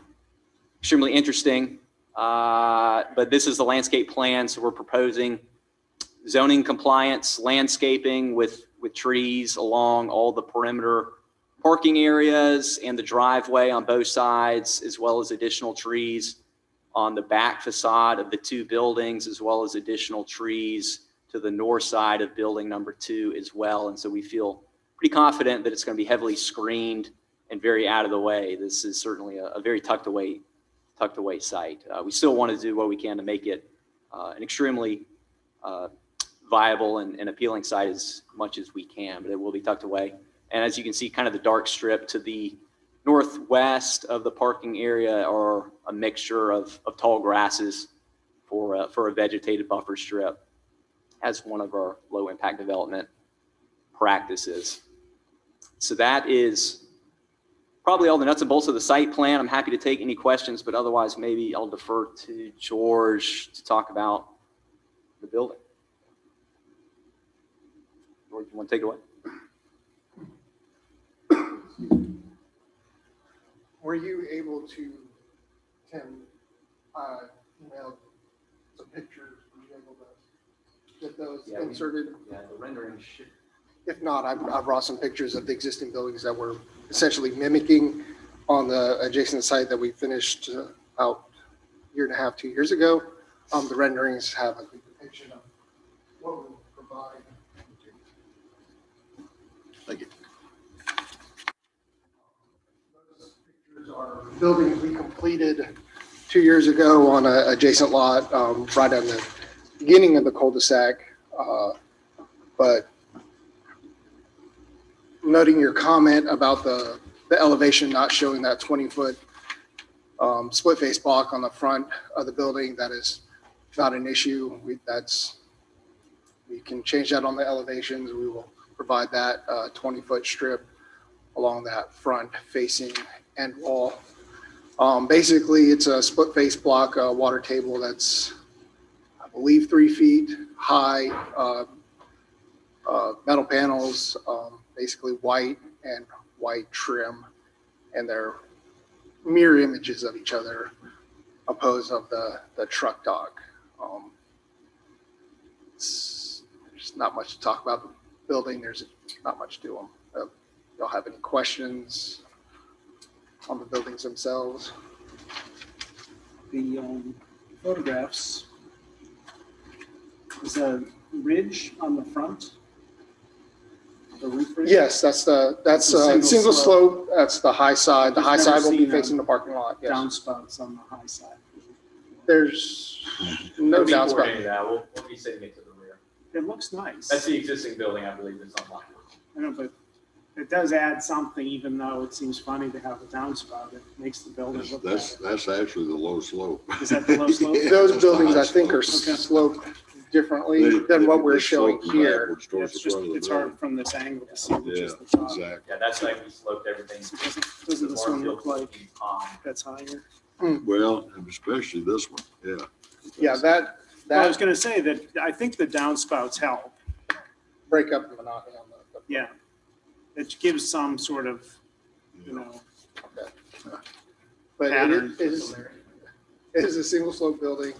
interesting. But this is the landscape plan. So we're proposing zoning compliance, landscaping with trees along all the perimeter parking areas and the driveway on both sides, as well as additional trees on the back facade of the two buildings, as well as additional trees to the north side of building number 2 as well. And so we feel pretty confident that it's going to be heavily screened and very out of the way. This is certainly a very tucked away site. We still want to do what we can to make it an extremely viable and appealing site as much as we can, but it will be tucked away. And as you can see, kind of the dark strip to the northwest of the parking area are a mixture of tall grasses for a vegetated buffer strip as one of our low impact development practices. So that is probably all the nuts and bolts of the site plan. I'm happy to take any questions, but otherwise maybe I'll defer to George to talk about the building. George, you want to take it away? Were you able to, Tim, email some pictures? Were you able to get those inserted? Yeah, the rendering should. If not, I brought some pictures of the existing buildings that we're essentially mimicking on the adjacent site that we finished out a year and a half, 2 years ago. The renderings have a good depiction of what we'll provide. Thank you. Are buildings we completed 2 years ago on an adjacent lot, right on the beginning of the cul-de-sac. But noting your comment about the elevation not showing that 20-foot split face block on the front of the building, that is not an issue. We can change that on the elevations. We will provide that 20-foot strip along that front facing end wall. Basically, it's a split face block water table that's, I believe, 3 feet high, metal panels, basically white and white trim, and they're mirror images of each other, opposed of the truck dock. There's not much to talk about the building. There's not much to them. Y'all have any questions on the buildings themselves? The photographs, is a ridge on the front? The roof ridge? Yes, that's a single slope. That's the high side. The high side will be facing the parking lot. Yes. Downspouts on the high side. There's no downspout. We'll be sitting it to the rear. It looks nice. That's the existing building, I believe, that's unlocked. I know, but it does add something, even though it seems funny to have a downspout. It makes the building look better. That's actually the low slope. Is that the low slope? Those buildings, I think, are sloped differently than what we're showing here. It's hard from this angle to see which is the top. Exactly. Yeah, that's like we sloped everything. Doesn't this one look like that's higher? Well, and especially this one, yeah. Yeah, that Well, I was going to say that I think the downspouts help. break up the monotony on the. Yeah. It gives some sort of, But pattern. it is a single slope building.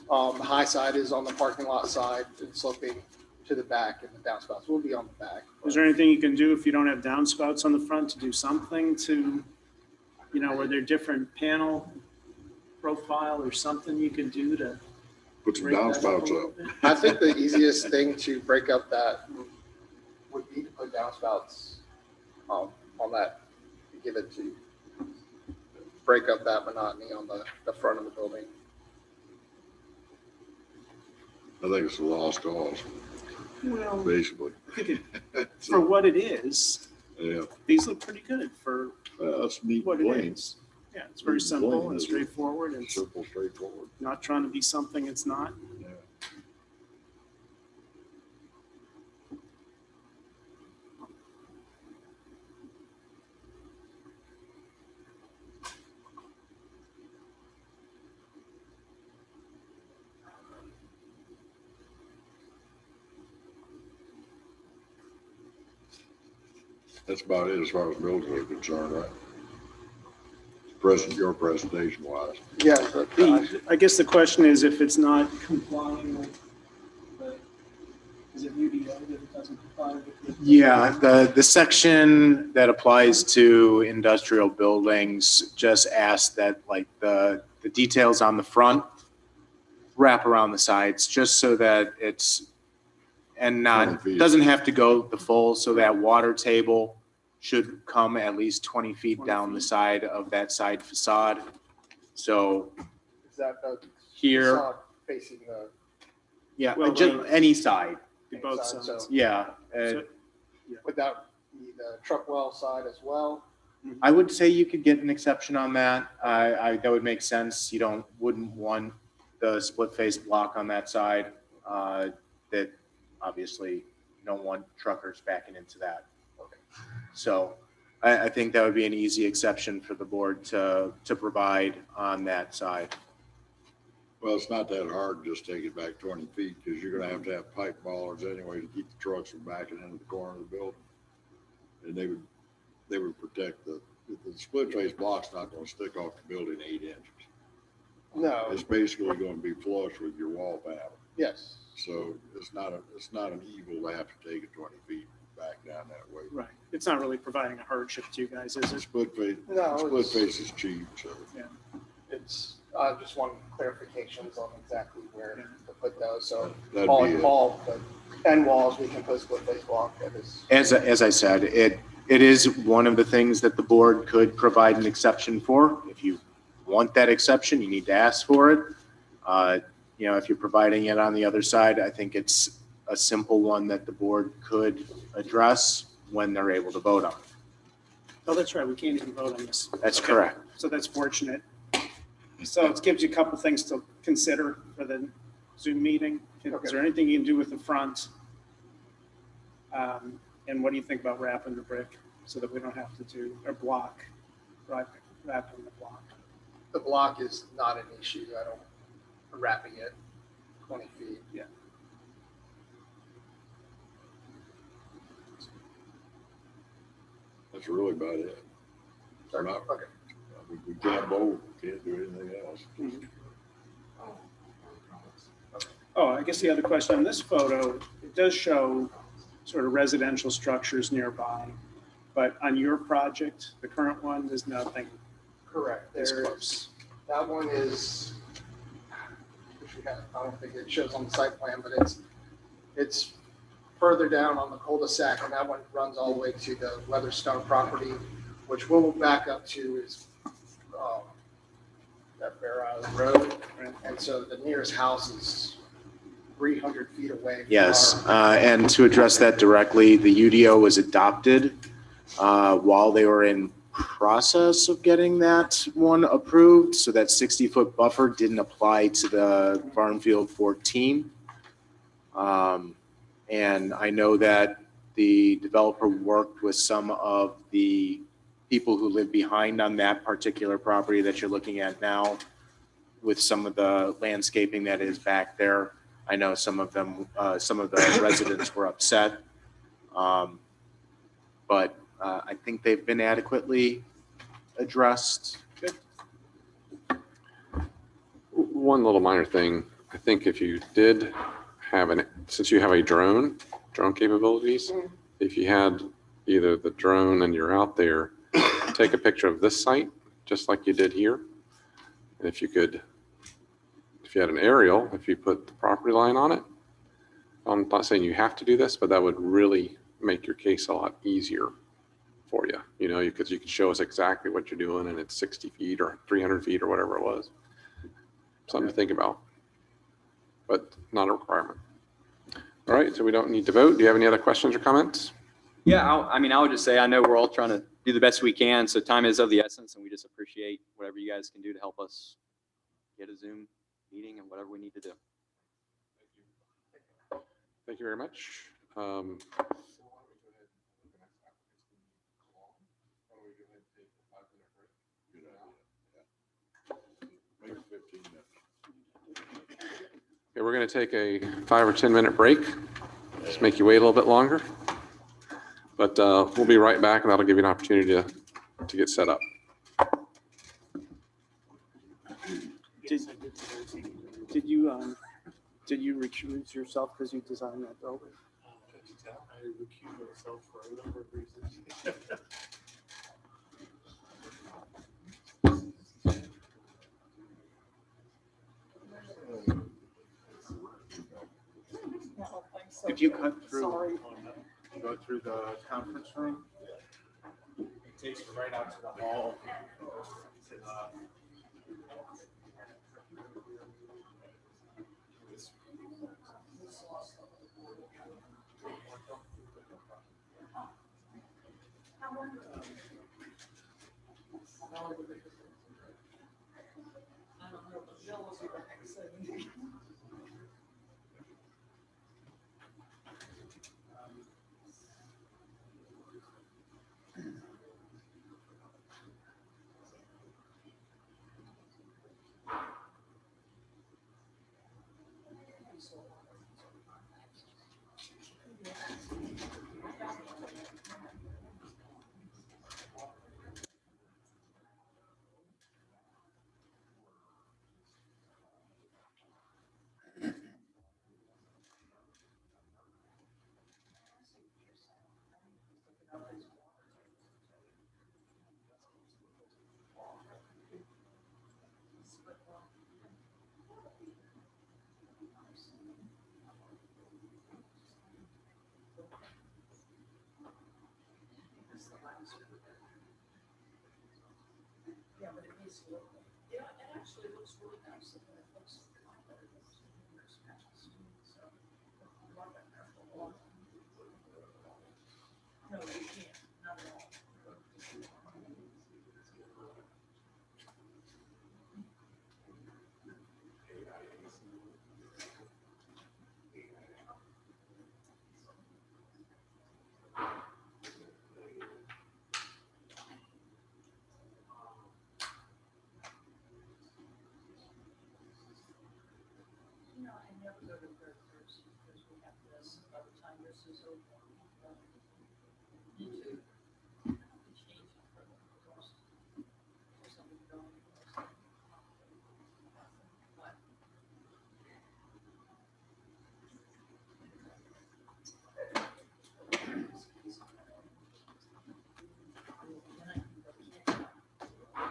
The high side is on the parking lot side and sloping to the back, and the downspouts will be on the back. Is there anything you can do if you don't have downspouts on the front to do something to, where they're different panel profile or something you could do to Put some break that up a downspouts little up. bit? I think the easiest thing to break up that would be to put downspouts on that, give it to, break up that monotony on the front of the building. I think it's a lost cause, Well, basically. for what it is, Yeah, these look pretty good for that's neat what and it plain. is. Yeah, it's very Neat and simple plain, and isn't it? straightforward. It's Simple, straightforward. not trying to be something it's not. Yeah. That's about it as far as buildings are concerned, right? Your presentation wise. Yeah, but I guess the question is if it's not complying with is it UDO that it doesn't comply with? Yeah, the section that applies to industrial buildings just asks that like the details on the front wrap around the sides, just so that it's, and 20 not, feet. doesn't have to go the full, so that water table should come at least 20 feet 20 down the feet. side of that side facade. So is that the here, facade facing the yeah, Well, just any side, Both side, sides. so yeah. So- would that be the truck well side as well? I would say you could get an exception on that. That would make sense. You wouldn't want the split face block on that side. That obviously you don't want truckers backing into that. Okay. So I think that would be an easy exception for the board to provide on that side. Well, it's not that hard to just take it back 20 feet because you're gonna have to have pipe bollards anyway to keep the trucks from backing into the corner of the building. And they would protect the split face block's not gonna stick off the building 8 inches. No, It's basically gonna be flush with your wall panel. yes. So it's not an evil to have to take it 20 feet back down that way. Right. It's not really providing a hardship to you guys, is it? Split face, No, split it's- face is cheap, so. It's, just want clarifications on exactly where to put those, so That'd all, be it. all the end walls, we can put split face block that is. As I said, it is one of the things that the board could provide an exception for. If you want that exception, you need to ask for it. If you're providing it on the other side, I think it's a simple one that the board could address when they're able to vote on it. Oh, that's right. We can't even vote on this. That's Okay. correct. So that's fortunate. So it gives you a couple things to consider for the Zoom meeting. Is there anything you can do with the front? And what do you think about wrapping the brick so that we don't have to do, or block, wrapping the block? The block is not an issue. I don't, wrapping it 20 feet. Yeah. That's really about it. We're not, Okay. we can't vote, can't do anything else. Oh, I guess the other question on this photo, it does show sort of residential structures nearby, but on your project, the current one, there's nothing Correct. this There's, close. that one is, which we have, I don't think it shows on the site plan, but it's further down on the cul-de-sac, and that one runs all the way to the Weatherstone property, which we'll back up to is that Bear Island Road. And so the nearest house is 300 feet away. from Yes, our- and to address that directly, the UDO was adopted while they were in process of getting that one approved. So that 60-foot buffer didn't apply to the Farmfield 14. And I know that the developer worked with some of the people who live behind on that particular property that you're looking at now with some of the landscaping that is back there. I know some of them, some of the residents were upset. But I think they've been adequately addressed. One little minor thing, I think if you did have since you have a drone capabilities, if you had either the drone and you're out there, take a picture of this site, just like you did here. And if you had an aerial, if you put the property line on it, I'm not saying you have to do this, but that would really make your case a lot easier. for you, you know, because you can show us exactly what you're doing and it's 60 feet or 300 feet or whatever it was. Something to think about, but not a requirement. All right, so we don't need to vote. Do you have any other questions or comments? Yeah, I mean, I would just say, I know we're all trying to do the best we can, so time is of the essence, and we just appreciate whatever you guys can do to help us get a Zoom meeting and whatever we need to do. Thank you very much. Okay, we're going to take a 5 or 10 minute break. Just make you wait a little bit longer. But we'll be right back, and that'll give you an opportunity to get set up. Did you recuse yourself because you designed that building? I recuse myself for a number of reasons. If you cut through, go through the conference room, it takes you right out to the hall.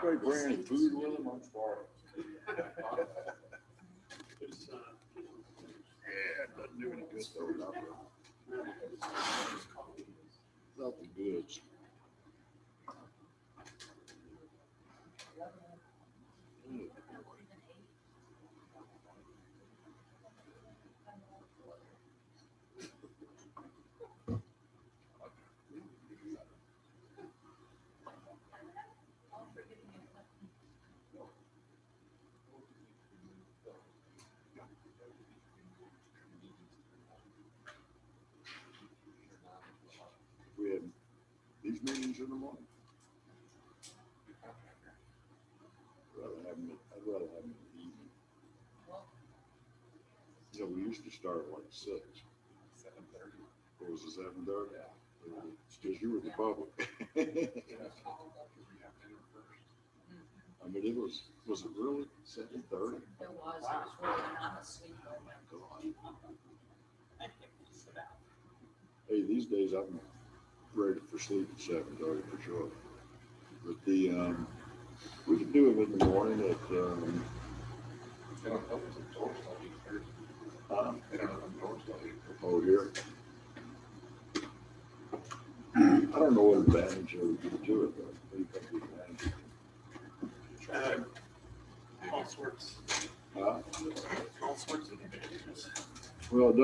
They bring food with them, I'm sorry. Yeah, it doesn't do any good though, not the goods. We had these meetings in the morning. I'd rather have them in the evening. You know, we used to start at like 6. 7:30. It was 7:30? Yeah. It's because you were the public. I mean, it was it really 7:30? It was really, I'm asleep. Oh my God. Hey, these days I'm ready for sleep at 7:30 for sure. But we can do them in the morning at, oh, here. I don't know what advantage there would be to it, though. What do you think the advantage? All sorts. Huh? All sorts of advantages. Well, it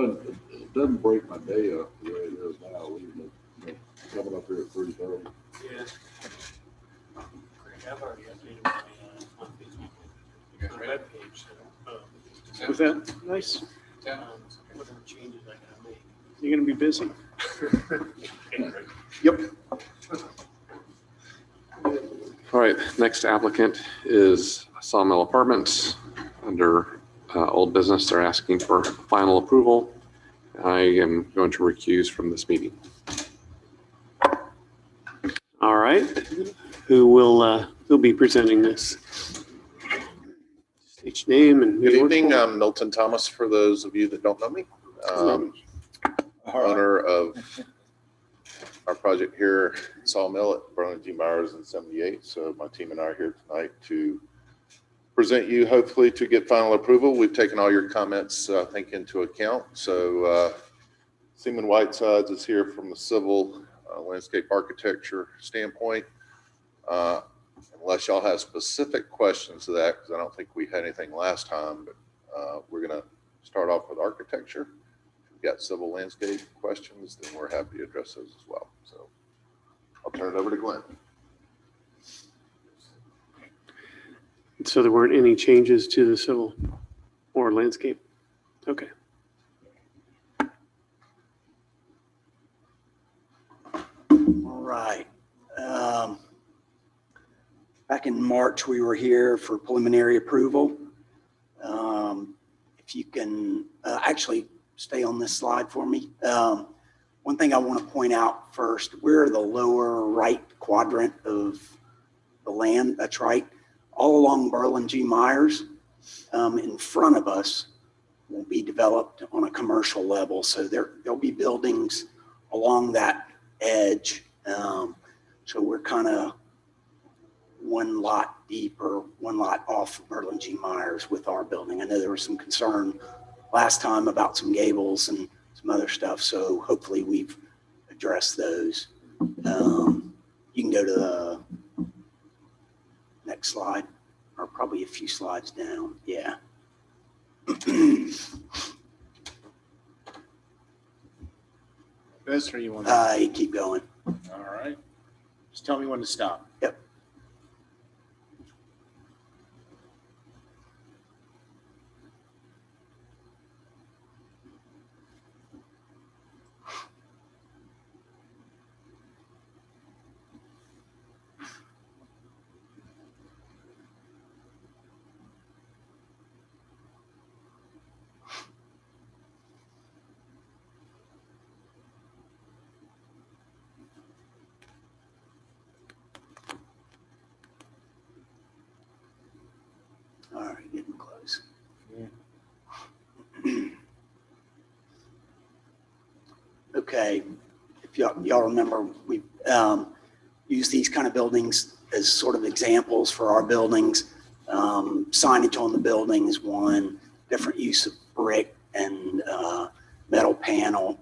doesn't break my day up the way it is now, leaving it, coming up here at 3:30. Yeah. I've already updated my Facebook webpage. Was that nice? Whatever changes I gotta make. You're gonna be busy? Yep. All right, next applicant is Sawmill Apartments. Under old business, they're asking for final approval. I am going to recuse from this meeting. All right. Who'll be presenting this? State your name and. Good evening, I'm Milton Thomas, for those of you that don't know me. Owner of our project here at Sawmill at Burlington G. Myers in 78. So my team and I are here tonight to present you, hopefully to get final approval. We've taken all your comments, I think, into account. So Seaman Whitesides is here from the civil landscape architecture standpoint. Unless y'all have specific questions to that, because I don't think we had anything last time, but we're going to start off with architecture. If you've got civil landscape questions, then we're happy to address those as well. So I'll turn it over to Glenn. So there weren't any changes to the civil or landscape? Okay. All right. Back in March, we were here for preliminary approval. If you can actually stay on this slide for me. One thing I want to point out first, we're the lower right quadrant of the land. That's right. All along Burlington G. Myers, in front of us will be developed on a commercial level. So there'll be buildings along that edge. So we're kind of one lot deep or one lot off of Burlington G. Myers with our building. I know there was some concern last time about some gables and some other stuff. So hopefully we've addressed those. You can go to the next slide, or probably a few slides down. Yeah. This, or you want to? You keep going. All right. Just tell me when to stop. Yep. All right, getting close. Okay, if y'all remember, we use these kind of buildings as sort of examples for our buildings. Signage on the building is one, different use of brick and metal panel,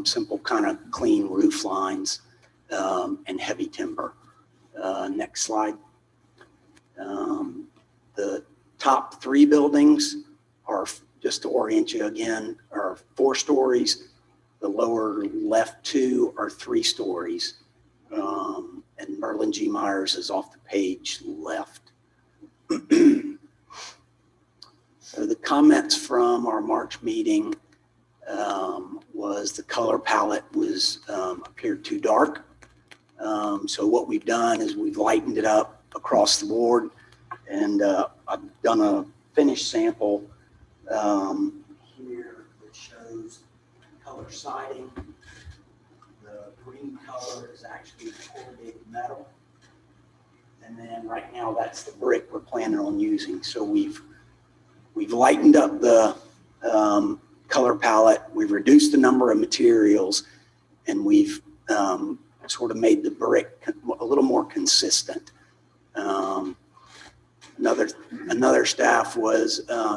simple kind of clean roof lines, and heavy timber. Next slide. The top three buildings are, just to orient you again, are 4 stories. The lower left 2 are 3 stories. And Burlington G. Myers is off the page left. So the comments from our March meeting was the color palette was appeared too dark. So what we've done is we've lightened it up across the board. And I've done a finished sample here that shows color siding. The green color is actually corrugated metal. And then right now that's the brick we're planning on using. So we've lightened up the color palette. We've reduced the number of materials, and we've sort of made the brick a little more consistent. Another staff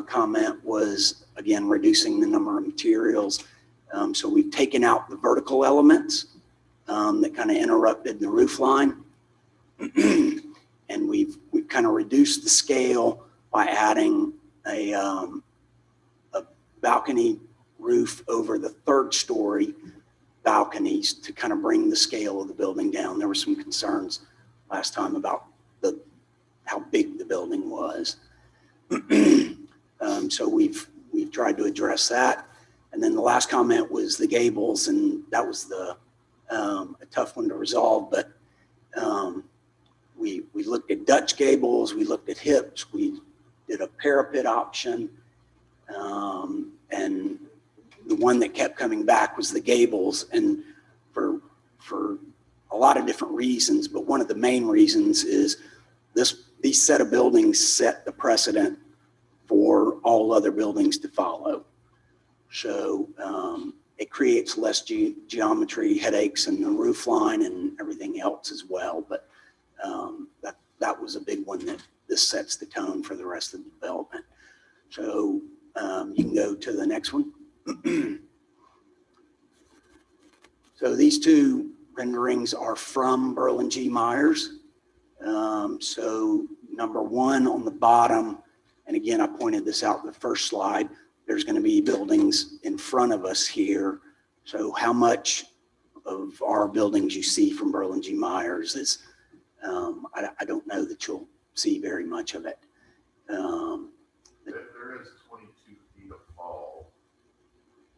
comment was, again, reducing the number of materials. So we've taken out the vertical elements that kind of interrupted the roof line. And we've kind of reduced the scale by adding a balcony roof over the third story balconies to kind of bring the scale of the building down. There were some concerns last time about how big the building was. So we've tried to address that. And then the last comment was the gables, and that was a tough one to resolve, but we looked at Dutch gables, we looked at hips, we did a parapet option, and the one that kept coming back was the gables, and for a lot of different reasons, but one of the main reasons is these set of buildings set the precedent for all other buildings to follow. So it creates less geometry headaches in the roof line and everything else as well. But that was a big one that this sets the tone for the rest of the development. So you can go to the next one. So these two renderings are from Berlin G. Myers. So number one on the bottom, and again, I pointed this out in the first slide, there's going to be buildings in front of us here. So how much of our buildings you see from Berlin G. Myers is, I don't know that you'll see very much of it. There is 22 feet of fall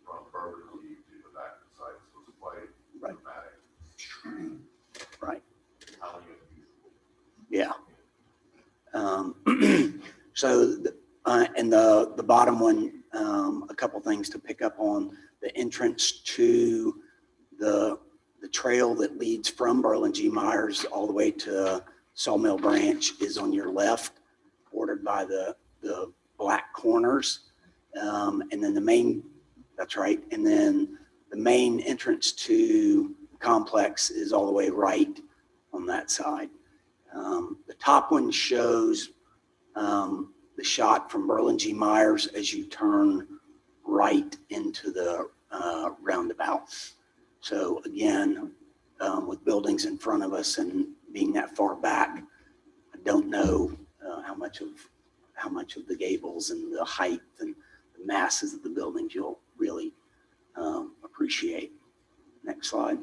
from Berlin G to the back of the site, so it's quite dramatic. Right. Highly unusual. Yeah. So, and the bottom one, a couple things to pick up on. The entrance to the trail that leads from Berlin G. Myers all the way to Sawmill Branch is on your left, bordered by the black corners. And then the main, that's right. And then the main entrance to the complex is all the way right on that side. The top one shows the shot from Berlin G. Myers as you turn right into the roundabout. So again, with buildings in front of us and being that far back, I don't know how much of the gables and the height and the masses of the buildings you'll really appreciate. Next slide.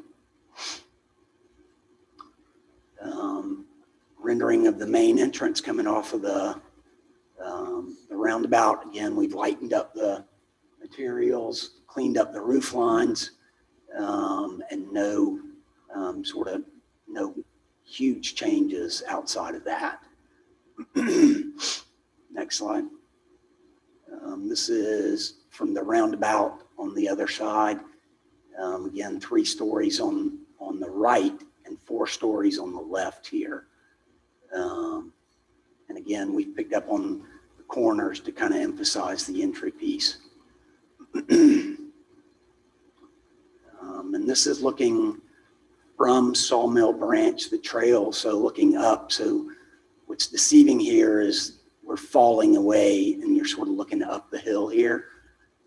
Rendering of the main entrance coming off of the roundabout. Again, we've lightened up the materials, cleaned up the roof lines, and no huge changes outside of that. Next slide. This is from the roundabout on the other side. Again, 3 stories on the right and 4 stories on the left here. And again, we picked up on the corners to kind of emphasize the entry piece. And this is looking from Sawmill Branch, the trail, so looking up. So what's deceiving here is we're falling away and you're sort of looking up the hill here.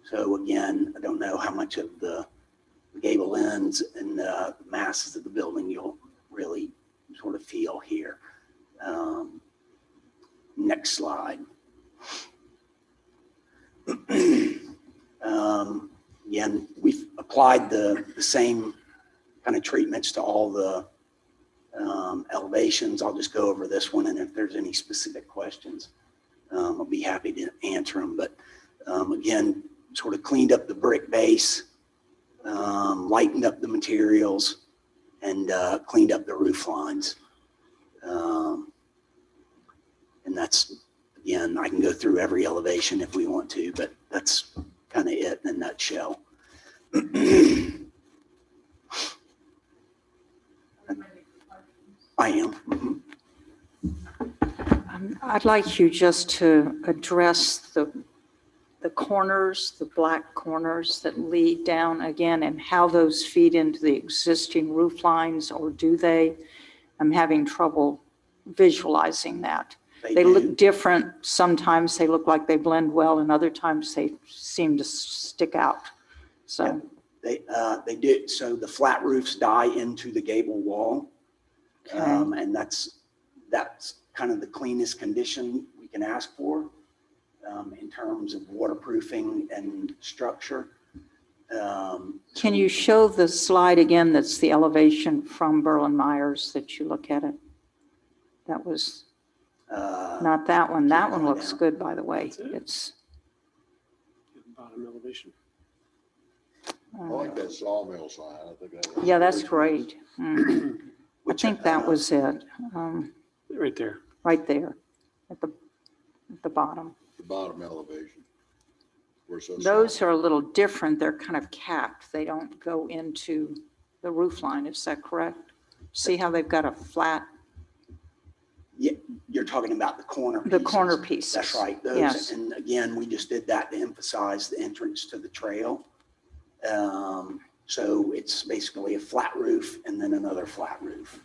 So again, I don't know how much of the gable ends and the masses of the building you'll really sort of feel here. Next slide. Again, we've applied the same kind of treatments to all the elevations. I'll just go over this one, and if there's any specific questions, I'll be happy to answer them. But again, sort of cleaned up the brick base, lightened up the materials, and cleaned up the roof lines. And that's, again, I can go through every elevation if we want to, but that's kind of it in a nutshell. I am. I'd like you just to address the corners, the black corners that lead down again, and how those feed into the existing roof lines, or do they? I'm having trouble visualizing that. They look different. Sometimes they look like they blend well, and other times they seem to stick out. So They did, so the flat roofs die into the gable wall. Okay. And that's kind of the cleanest condition we can ask for in terms of waterproofing and structure. Can you show the slide again? That's the elevation from Berlin-Myers that you look at it. That was not that one. That one looks good, by the way. It's. Bottom elevation. I like that sawmill sign. I think that. Yeah, that's great. I think that was it. Right there. Right there at the bottom. The bottom elevation. Those are a little different. They're kind of capped. They don't go into the roof line. Is that correct? See how they've got a flat? Yeah, you're talking about the corner pieces. The corner pieces. That's right. Those, yes. And again, we just did that to emphasize the entrance to the trail. So it's basically a flat roof and then another flat roof.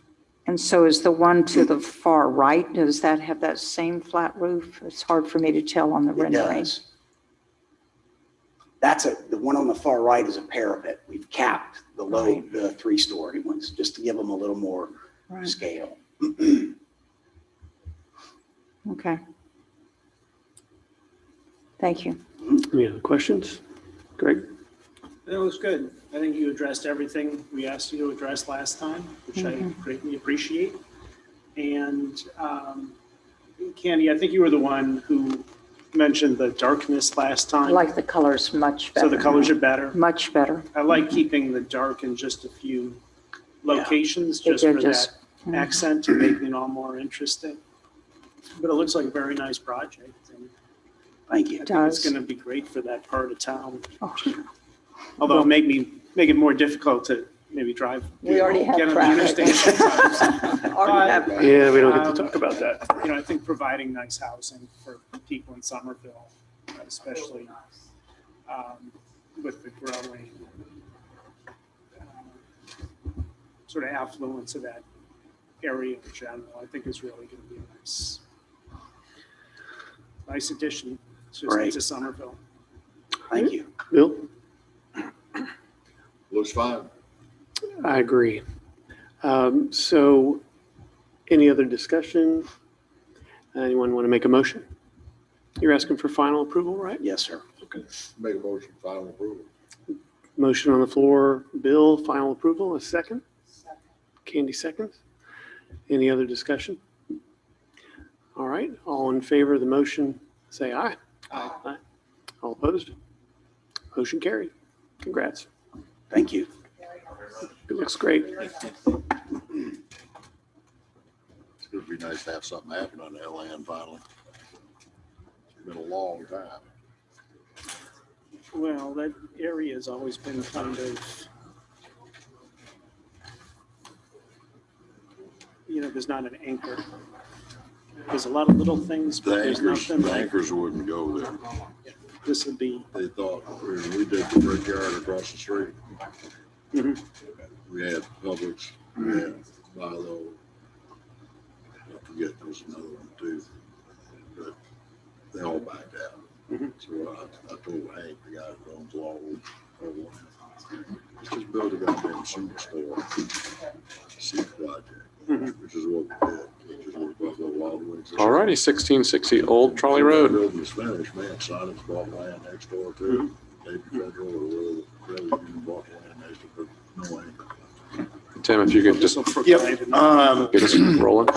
And so is the one to the far right, does that have that same flat roof? It's hard for me to tell on the rendering. The one on the far right is a parapet. We've capped the the 3-story ones just to give them a little more scale. Okay. Thank you. Any other questions? Greg? That was good. I think you addressed everything we asked you to address last time, which I greatly appreciate. And Candy, I think you were the one who mentioned the darkness last time. I like the colors much better. So the colors are better? Much better. I like keeping the dark in just a few locations, just for that accent to make it all more interesting. But it looks like a very nice project. And thank you. I think it's going to be great for that part of town. Oh. Although make it more difficult to maybe drive. We already have get on the traffic. interstate sometimes. Yeah, we don't get to talk about that. You know, I think providing nice housing for people in Somerville, especially with the growing sort of affluence of that area in general, I think is really going to be a nice addition to Somerville. Thank you. Bill? Looks fine. I agree. So any other discussion? Anyone want to make a motion? You're asking for final approval, right? Yes, sir. Okay. Make a motion, final approval. Motion on the floor. Bill, final approval. A second? Candy seconds. Any other discussion? All right. All in favor of the motion, say aye. Aye. Aye. All opposed? Motion carried. Congrats. Thank you. It looks great. It's going to be nice to have something happen on that land finally. It's been a long time. Well, that area has always been kind of, you know, there's not an anchor. There's a lot of little things, but there's nothing The like anchors wouldn't go there. this would be. They thought, we did the brickyard across the street. We had Publix, we had Milo. I forget, there was another one too. But they all backed out. So I told Hank, the guy that owns all just build a goddamn superstore. Seed project, which is what we did. Which is what Buffalo Wild Wings. All righty, 1660 Old Trolley Road. Building was finished, man, Simon's bought land next door too. Maybe Federal or really even bought land next door, but no anchor. Tim, if you could just Yep. get us rolling.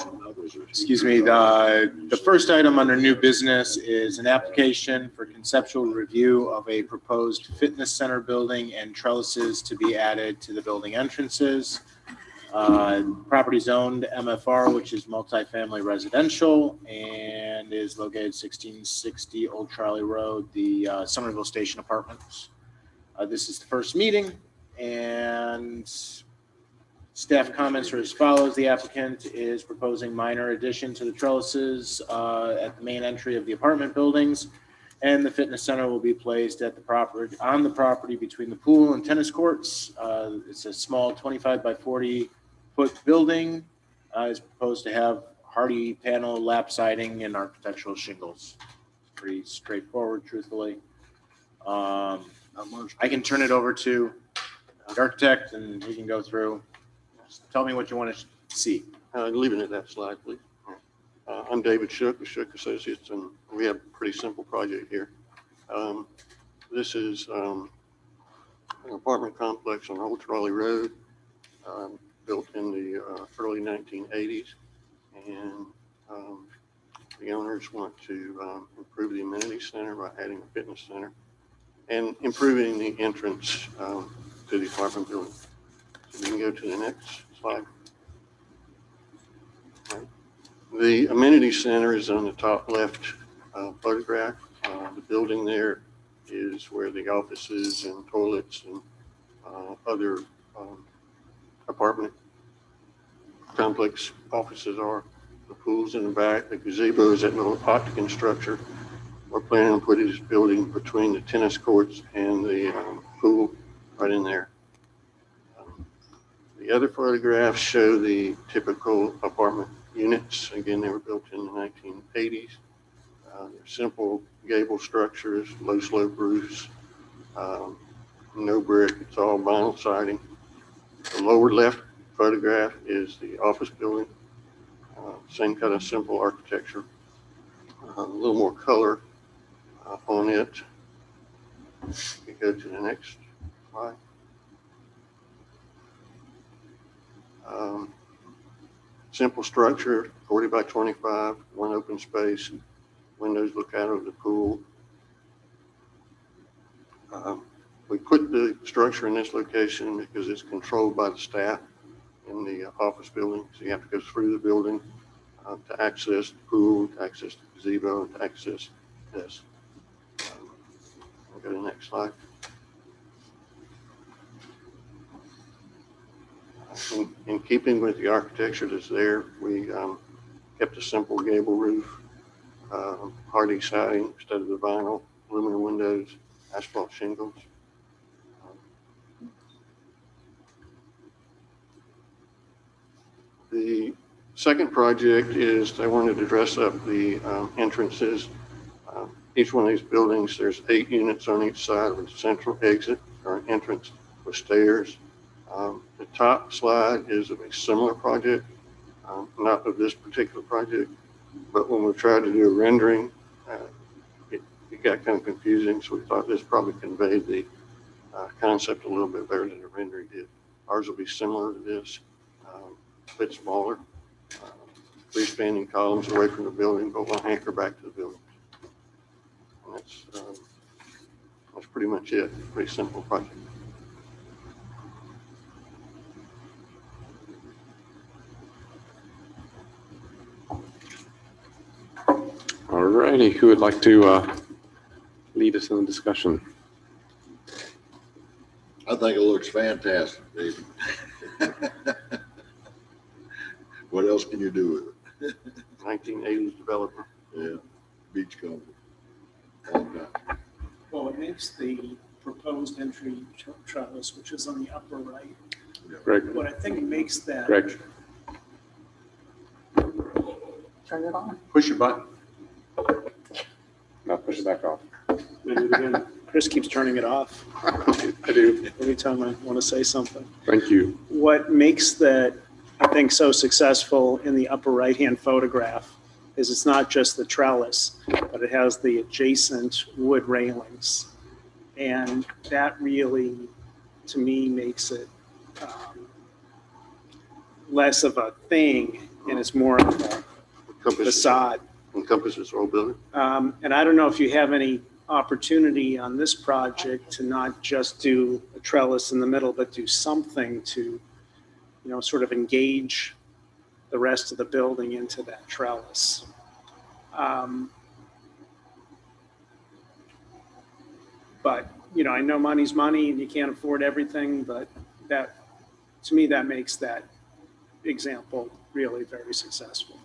Excuse me, the first item under new business is an application for conceptual review of a proposed fitness center building and trellises to be added to the building entrances. Property zoned MFR, which is multifamily residential, and is located 1660 Old Charlie Road, the Somerville Station Apartments. This is the first meeting, and staff comments are as follows. The applicant is proposing minor addition to the trellises at the main entry of the apartment buildings, and the fitness center will be placed at on the property between the pool and tennis courts. It's a small 25 by 40 foot building. Is proposed to have hardy panel lap siding and architectural shingles. Pretty straightforward, truthfully. I can turn it over to the architect, and he can go through. Just tell me what you want to see. Leaving it that slide, please. I'm David Shook with Shook Associates, and we have a pretty simple project here. This is an apartment complex on Old Trolley Road, built in the early 1980s. And the owners want to improve the amenity center by adding a fitness center and improving the entrance to the apartment building. So we can go to the next slide. Right. The amenity center is on the top left photograph. The building there is where the offices and toilets and other apartment complex offices are. The pool's in the back. The gazebo is that little octagon structure. We're planning on putting this building between the tennis courts and the pool right in there. The other photographs show the typical apartment units. Again, they were built in the 1980s. They're simple gable structures, low slope roofs, no brick. It's all vinyl siding. The lower left photograph is the office building. Same kind of simple architecture, a little more color on it. We go to the next slide. Simple structure, 40 by 25, one open space, windows look out of the pool. We put the structure in this location because it's controlled by the staff in the office building. So you have to go through the building to access the pool, to access the gazebo, to access this. We'll go to the next slide. In keeping with the architecture that's there, we kept a simple gable roof, hardy siding instead of the vinyl, aluminum windows, asphalt shingles. The second project is they wanted to dress up the entrances. Each one of these buildings, there's 8 units on each side with a central exit or an entrance with stairs. The top slide is of a similar project, not of this particular project, but when we tried to do a rendering, it got kind of confusing, so we thought this probably conveyed the concept a little bit better than the rendering did. Ours will be similar to this, a bit smaller, freestanding columns away from the building, but will anchor back to the building. And that's pretty much it. Pretty simple project. All righty, who would like to lead us in the discussion? I think it looks fantastic, David. What else can you do with it? 1980s developer. Yeah, beach comfort. All done. Well, it makes the proposed entry trellis, which is on the upper right. Greg. What I think makes that. Greg. Turn it on. Push your button. Now push it back off. Chris keeps turning it off. I do. Every time I want to say something. Thank you. What makes that, I think, so successful in the upper right-hand photograph is it's not just the trellis, but it has the adjacent wood railings. And that really, to me, makes it less of a thing and it's more of a facade. Encompasses the whole building. And I don't know if you have any opportunity on this project to not just do a trellis in the middle, but do something to, sort of engage the rest of the building into that trellis. But, I know money's money and you can't afford everything, but that, to me, that makes that example really very successful.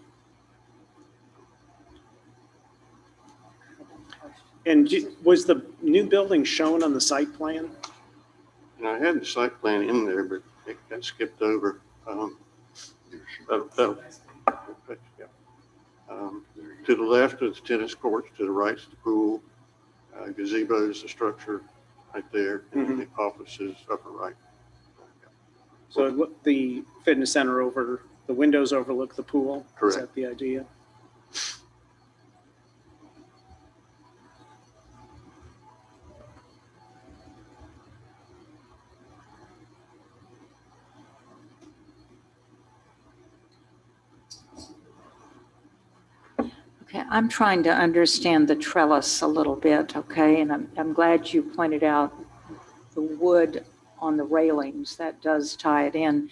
And was the new building shown on the site plan? I had the site plan in there, but it got skipped over. To the left is the tennis courts, to the right is the pool, gazebo is the structure right there, and the office is upper right. So the fitness center the windows overlook the pool? Correct. Is that the idea? Okay, I'm trying to understand the trellis a little bit, okay? And I'm glad you pointed out the wood on the railings. That does tie it in.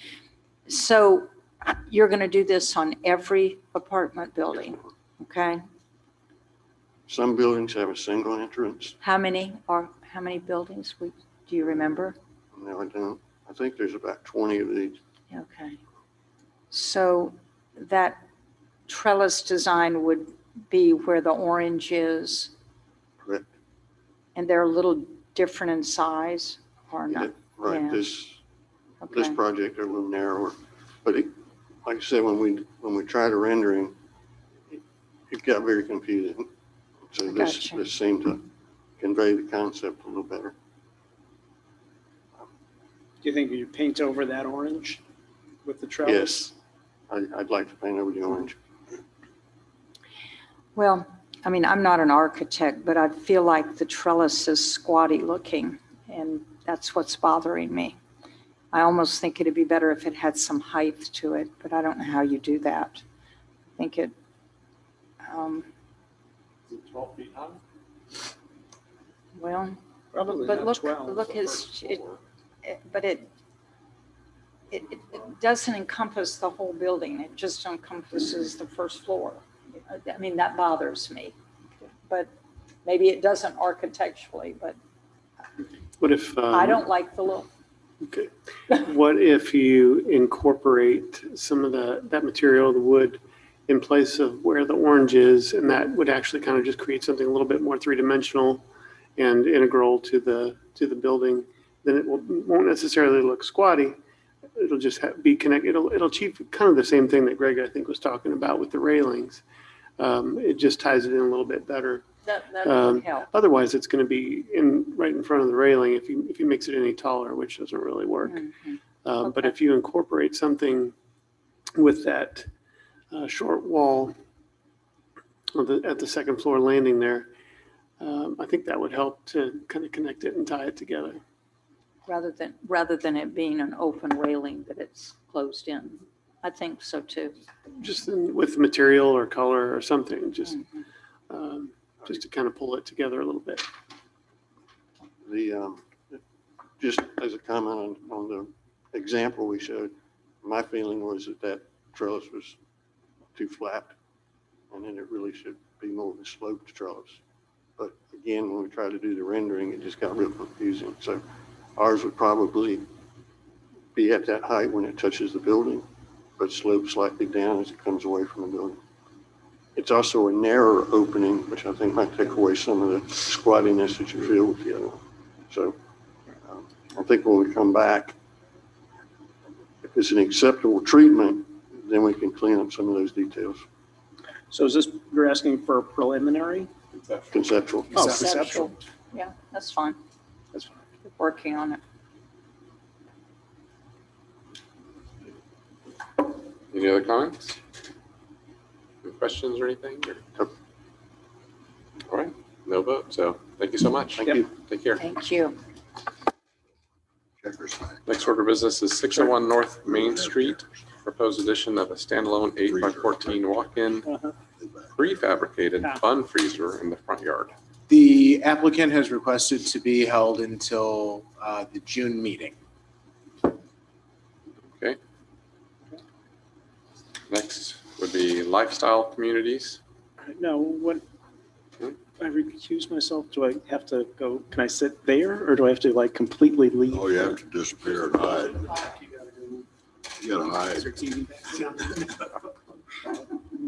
So you're going to do this on every apartment building, okay? Some buildings have a single entrance. How many buildings do you remember? No, I don't. I think there's about 20 of these. Okay. So that trellis design would be where the orange is, Correct. and they're a little different in size or not? Right. Yeah. This Okay. project are a little narrower, but like I said, when we tried a rendering, it got very confusing. So Gotcha. this seemed to convey the concept a little better. Do you think you paint over that orange with the trellis? Yes, I'd like to paint over the orange. Well, I mean, I'm not an architect, but I feel like the trellis is squatty looking, and that's what's bothering me. I almost think it'd be better if it had some height to it, but I don't know how you do that. I think it, 12 feet high? well, Probably but not look, 12. look but it doesn't encompass the whole building. It just encompasses the first floor. I mean, that bothers me, but maybe it doesn't architecturally, but What if? I don't like the look. Okay. What if you incorporate some of that material, the wood, in place of where the orange is, and that would actually kind of just create something a little bit more three-dimensional and integral to the building? Then it won't necessarily look squatty. It'll just be connected. It'll achieve kind of the same thing that Greg, I think, was talking about with the railings. It just ties it in a little bit better. That would help. Otherwise, it's going to be right in front of the railing if he makes it any taller, which doesn't really work. Mm-hmm. But if you incorporate something with that short wall at the second floor landing there, I think that would help to kind of connect it and tie it together. Rather than it being an open railing that it's closed in. I think so too. Just with material or color or something, just to kind of pull it together a little bit. Just as a comment on the example we showed, my feeling was that trellis was too flat, and then it really should be more of a sloped trellis. But again, when we tried to do the rendering, it just got real confusing. So ours would probably be at that height when it touches the building, but slope slightly down as it comes away from the building. It's also a narrower opening, which I think might take away some of the squattiness that you feel with the other one. So I think when we come back, if it's an acceptable treatment, then we can clean up some of those details. So is this, you're asking for a preliminary? Conceptual. Oh, Conceptual. Yeah, that's fine. That's fine. Working on it. Any other comments? Any questions or anything? All right, no vote. So thank you so much. Thank you. Take care. Thank you. Next order of business is 601 North Main Street. Proposed addition of a standalone 8x14 walk-in prefabricated bun freezer in the front yard. The applicant has requested to be held until the June meeting. Okay. Next would be Lifestyle Communities. No, what, I recuse myself. Do I have to go, can I sit there or do I have to like completely leave? Oh, you have to disappear and hide. You gotta hide.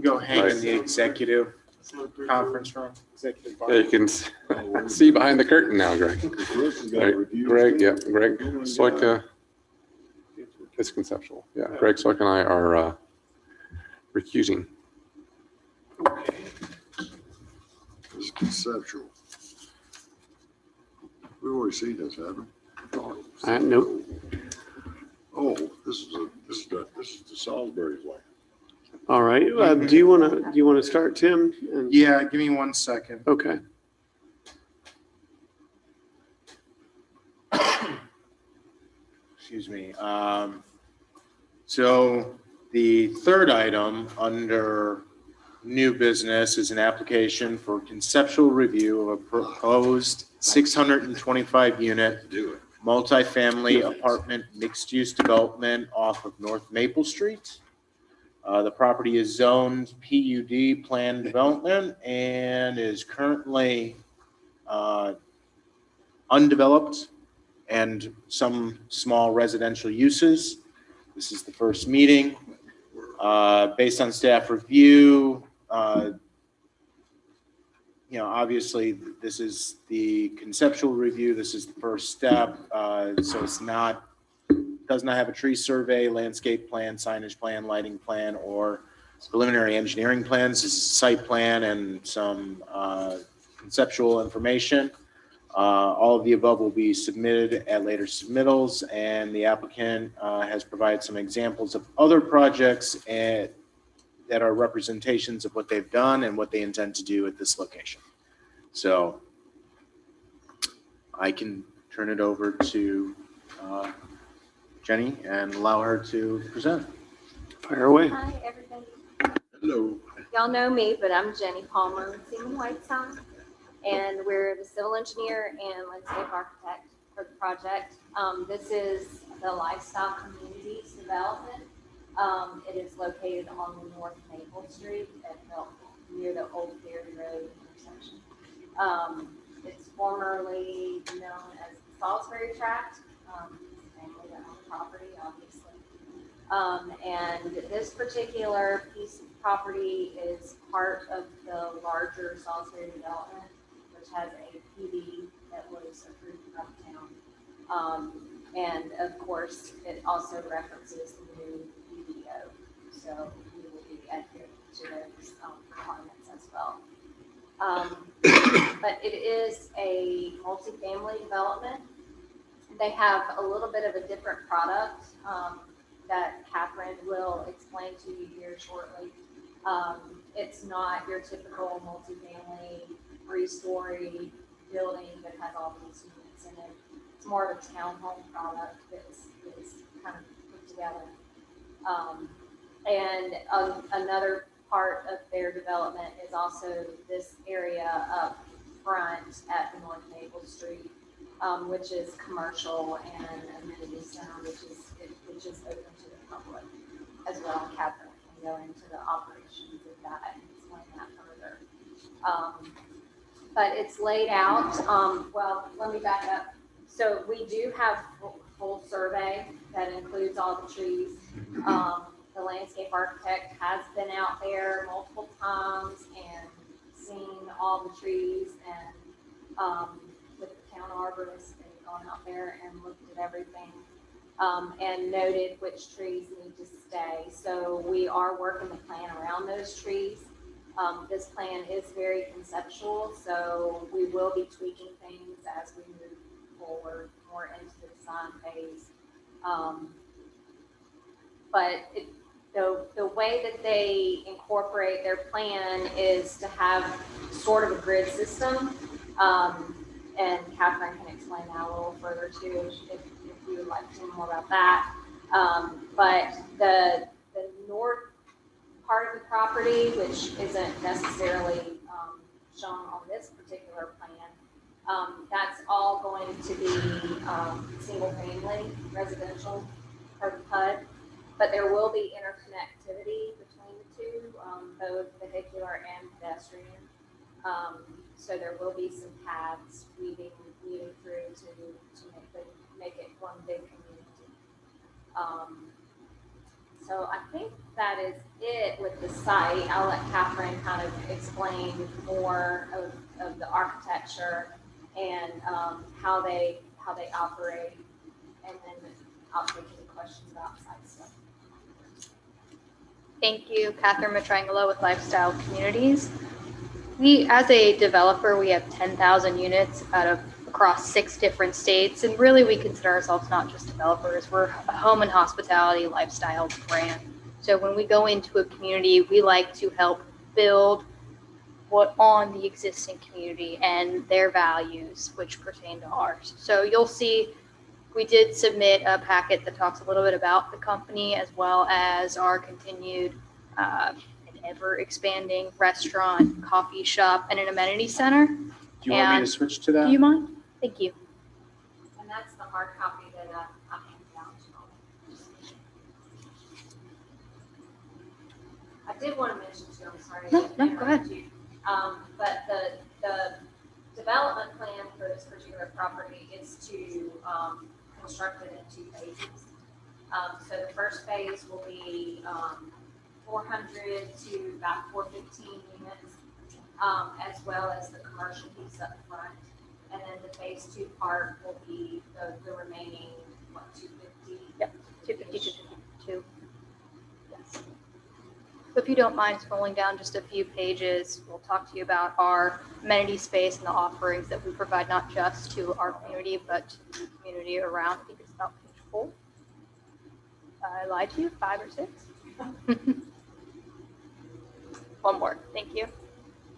Go hang Right. in the executive conference room. Executive bar. Yeah, you can see behind the curtain now, Greg. Greg, yeah, Greg Soika. It's conceptual. Yeah, Greg Soika and I are recusing. It's conceptual. We've already seen this, haven't we? Nope. Oh, this is the Salisbury's land. All right. Do you want to start, Tim? Yeah, give me 1 second. Okay. Excuse me. So the third item under new business is an application for conceptual review of a proposed 625 unit multifamily apartment mixed-use development off of North Maple Street. The property is zoned PUD planned development and is currently undeveloped and some small residential uses. This is the first meeting. Based on staff review, obviously this is the conceptual review. This is the first step. So it's does not have a tree survey, landscape plan, signage plan, lighting plan, or preliminary engineering plans. This is site plan and some conceptual information. All of the above will be submitted at later submittals, and the applicant has provided some examples of other projects that are representations of what they've done and what they intend to do at this location. So I can turn it over to Jenny and allow her to present. Fire away. Hi, everybody. Hello. Y'all know me, but I'm Jenny Palmer with Seaman Whiteside, and we're the civil engineer and landscape architect for the project. This is the Lifestyle Communities Development. It is located on the North Maple Street near the Old Ferry Road intersection. It's formerly known as the Salisbury Tract. Family that owned property, obviously. And this particular piece of property is part of the larger Salisbury development, which has a PD that was approved uptown. And of course, it also references the new UDO. So we will be adhering to those requirements as well. But it is a multifamily development. They have a little bit of a different product that Catherine will explain to you here shortly. It's not your typical multifamily 3-story building that has all these units in it. It's more of a townhome product that's kind of put together. And another part of their development is also this area up front at the North Maple Street, which is commercial and amenity center, which is open to the public as well. And Catherine can go into the operations of that and explain that further. But it's laid out. Well, let me back up. So we do have full survey that includes all the trees. The landscape architect has been out there multiple times and seen all the trees, and with the town arborist, they've gone out there and looked at everything and noted which trees need to stay. So we are working the plan around those trees. This plan is very conceptual, so we will be tweaking things as we move forward more into the design phase. But the way that they incorporate their plan is to have sort of a grid system. And Catherine can explain that a little further too, if you would like to know more about that. But the north part of the property, which isn't necessarily shown on this particular plan, that's all going to be single family residential per PUD. But there will be interconnectivity between the two, both vehicular and pedestrian. So there will be some paths weaving through to make it one big community. So I think that is it with the site. I'll let Catherine kind of explain more of the architecture and how they operate, and then I'll take any questions about site stuff. Thank you, Catherine Matrangelo with Lifestyle Communities. We, as a developer, we have 10,000 units out of across 6 different states. And really, we consider ourselves not just developers, we're a home and hospitality lifestyle brand. So when we go into a community, we like to help build what on the existing community and their values, which pertain to ours. So you'll see we did submit a packet that talks a little bit about the company as well as our continued and ever expanding restaurant, coffee shop, and an amenity center. Do you want me to switch to that? Do you mind? Thank you. And that's the hard copy that I'm handing out. I did want to mention too, I'm sorry. No, go ahead. But the development plan for this particular property is to construct it in 2 phases. So the first phase will be 400 to about 415 units, as well as the commercial piece up front. And then the phase 2 part will be the remaining, what, 250? Yep, 250, 252. Yes. So if you don't mind scrolling down just a few pages, we'll talk to you about our amenity space and the offerings that we provide not just to our community, but to the community around. I think it's about page 4. I lied to you, 5 or 6. One more, thank you.